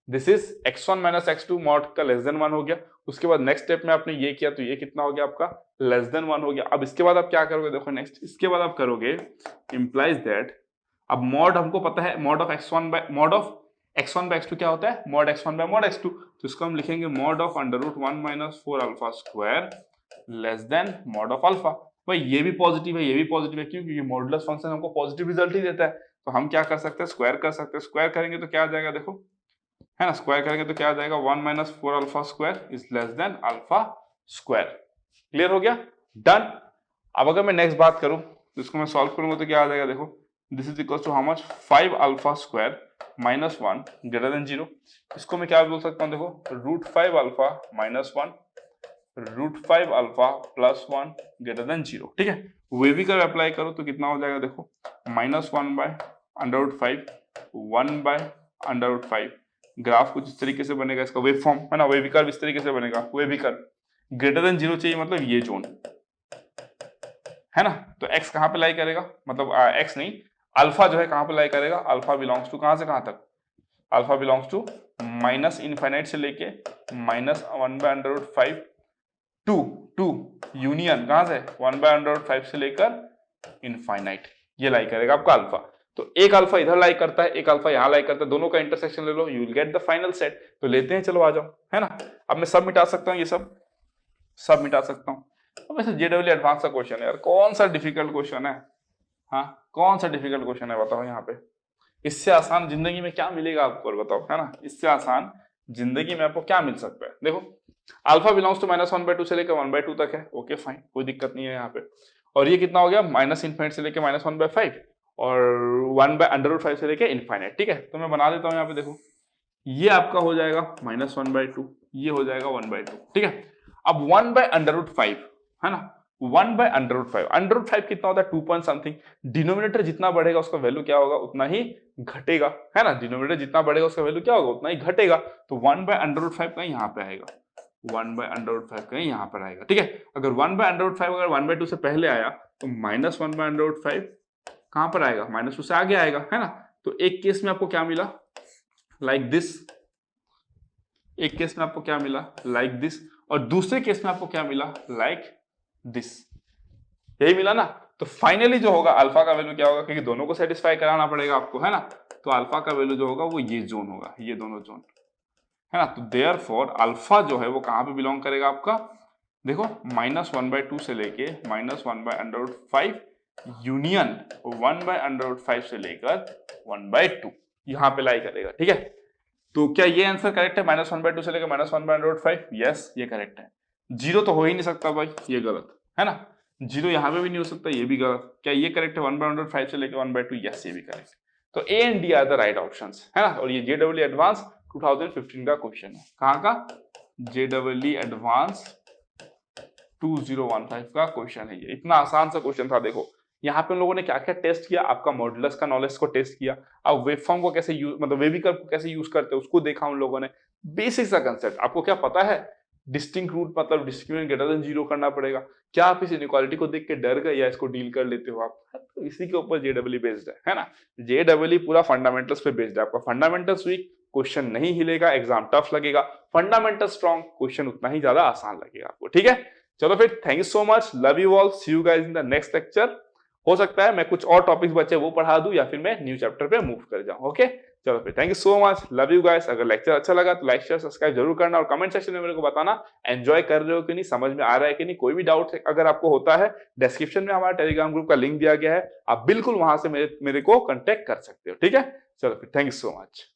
this is x1 x2 mod का लेस देन 1 हो गया। उसके बाद नेक्स्ट स्टेप में आपने ये किया तो ये कितना हो गया आपका, लेस देन 1 हो गया। अब इसके बाद आप क्या करोगे, देखो नेक्स्ट इसके बाद आप करोगे इंप्लाइज दैट, अब मॉड हमको पता है mod of x1 bye x2 क्या होता है, mod x1 bye mod x2, तो इसको हम लिखेंगे mod of √1 - 4 alpha square less than mod of alpha. भाई ये भी पॉजिटिव है, ये भी पॉजिटिव है, क्यों, क्योंकि मॉडुलस फंक्शन हमको पॉजिटिव रिजल्ट ही देता है। तो हम क्या कर सकते हैं, स्क्वायर कर सकते हैं। स्क्वायर करेंगे तो क्या आ जाएगा, देखो है ना, स्क्वायर करेंगे तो क्या आ जाएगा, 1 - 4 alpha square is less than alpha square. Clear हो गया, डन। अब अगर मैं नेक्स्ट बात करूं तो इसको मैं सॉल्व करूंगा तो क्या आ जाएगा, देखो this is equal to how much, 5 alpha square -1 greater than 0। इसको मैं क्या बोल सकता हूं, देखो √5 अल्फा -1 √5 अल्फा +1 ग्रेटर देन 0, ठीक है। वे भी कर अप्लाई करो तो कितना हो जाएगा, देखो -1 बाय √5 1 बाय √5। ग्राफ कुछ इस तरीके से बनेगा, इसका वेव फॉर्म है ना, वेव कर्व इस तरीके से बनेगा, वेव कर्व ग्रेटर देन 0 चाहिए, मतलब ये जोन है ना। तो x कहां पे लाई करेगा, मतलब x नहीं, अल्फा जो है कहां पे लाई करेगा, अल्फा बिलोंग्स टू कहां से कहां तक, अल्फा बिलोंग्स टू -∞ से लेके -1 बाय √5 टू यूनियन कहां से 1 बाय √5 से लेकर इनफाइनाइट, ये लाई करेगा आपका अल्फा। तो एक अल्फा इधर लाई करता है, एक अल्फा यहां लाई करता है, दोनों का इंटरसेक्शन ले लो, you will get the final set. तो लेते हैं, चलो आ जाओ, है ना। अब मैं सब मिटा सकता हूं, ये सब मिटा सकता हूं। अब वैसे जेडब्ल्यू एडवांस का क्वेश्चन है यार, कौन सा डिफिकल्ट क्वेश्चन है, हाँ कौन सा डिफिकल्ट क्वेश्चन है बताओ यहाँ पे। इससे आसान जिंदगी में क्या मिलेगा आपको, और बताओ, है ना, इससे आसान जिंदगी में आपको क्या मिल सकता है। देखो अल्फा बिलोंग्स टू -1/2 से लेकर 1/2 तक है, ओके फाइन, कोई दिक्कत नहीं है यहाँ पे। और ये कितना हो गया, -∞ से लेकर -1/5 और 1/√5 से लेकर इनफाइनाइट, ठीक है। तो मैं बना देता हूँ यहाँ पे, देखो ये आपका हो जाएगा -1/2, ये हो जाएगा 1/2, ठीक है। अब 1/√5 है ना, 1/√5, √5 कितना होता है 2 पॉइंट समथिंग। डिनोमिनेटर जितना बढ़ेगा उसका वैल्यू क्या होगा, उतना ही घटेगा, है ना। डिनोमिनेटर जितना बढ़ेगा उसका वैल्यू क्या होगा, उतना ही घटेगा। तो 1/√5 का यहाँ पे आएगा, 1/√5 का यहाँ पर आएगा, ठीक है। अगर 1/√5 अगर 1/2 से पहले आया तो -1/√5 कहां पर आएगा, -2 से आगे आएगा, है ना। तो एक केस में आपको क्या मिला, लाइक दिस, एक केस में आपको क्या मिला, लाइक दिस, और दूसरे केस में आपको क्या मिला, लाइक दिस, यही मिला ना। तो फाइनली जो होगा अल्फा का वैल्यू क्या होगा, क्योंकि दोनों को सेटिस्फाई कराना पड़ेगा आपको, है ना। तो अल्फा का वैल्यू जो होगा वो ये जोन होगा, ये दोनों जोन, है ना। तो देयरफॉर अल्फा जो है वो कहां पे बिलोंग करेगा आपका, देखो -1/2 से लेके -1/√5 यूनियन 1/√5 से लेकर 1/2 यहां पे लाई करेगा, ठीक है। तो क्या ये आंसर करेक्ट है, -1/2 से लेकर -1/√5, यस ये करेक्ट है। जीरो तो हो ही नहीं सकता भाई, ये गलत है ना, जीरो यहाँ पे भी नहीं हो सकता, ये भी गलत। क्या ये करेक्ट है, 1/√5 से लेकर 1/2, यस ये भी करेक्ट। तो A and D R the right options, है ना। और ये जेडब्ल्यू एडवांस 2015 का क्वेश्चन है, कहाँ का, जेडब्ल्यू एडवांस 2015 का क्वेश्चन है। ये इतना आसान सा क्वेश्चन था। देखो यहाँ पे उन लोगों ने क्या क्या टेस्ट किया, आपका मॉडुलस का नॉलेज को टेस्ट किया, अब वेवफॉर्म को कैसे यूज, मतलब वेविकर्व को कैसे यूज करते हैं उसको देखा उन लोगों ने, बेसिक सा कंसेप्ट। आपको क्या पता है, डिस्टिंक्ट रूट मतलब डिस्क्रिमिनेंट ग्रेटर देन 0 करना पड़ेगा। क्या आप इस इनइक्वालिटी को देख के डर गए या इसको डील कर लेते हो आप, तो इसी के ऊपर जेडब्ल्यू बेस्ड है ना। जेडब्ल्यू पूरा फंडामेंटल्स पे बेस्ड है। आपका फंडामेंटल्स वीक, क्वेश्चन नहीं हिलेगा, एग्जाम टफ लगेगा। फंडामेंटल स्ट्रॉन्ग, क्वेश्चन उतना ही ज्यादा आसान लगेगा आपको, ठीक है। चलो फिर, thank you so much, love you all, see you guys in the next lecture. हो सकता है मैं कुछ और टॉपिक्स बचे वो पढ़ा दूं या फिर मैं न्यू चैप्टर पे मूव कर जाऊं, ओके। चलो फिर, thank you so much, love you guys. अगर लेक्चर अच्छा लगा तो लाइक शेयर सब्सक्राइब जरूर करना, और कमेंट सेक्शन में मेरे को बताना एंजॉय कर रहे हो कि नहीं, समझ में आ रहा है कि नहीं। कोई भी डाउट अगर आपको होता है, डिस्क्रिप्शन में हमारा टेलीग्राम ग्रुप का लिंक दिया गया है, आप बिल्कुल वहां से मेरे को कांटेक्ट कर सकते हो, ठीक है। चलो फिर, थैंक यू सो मच।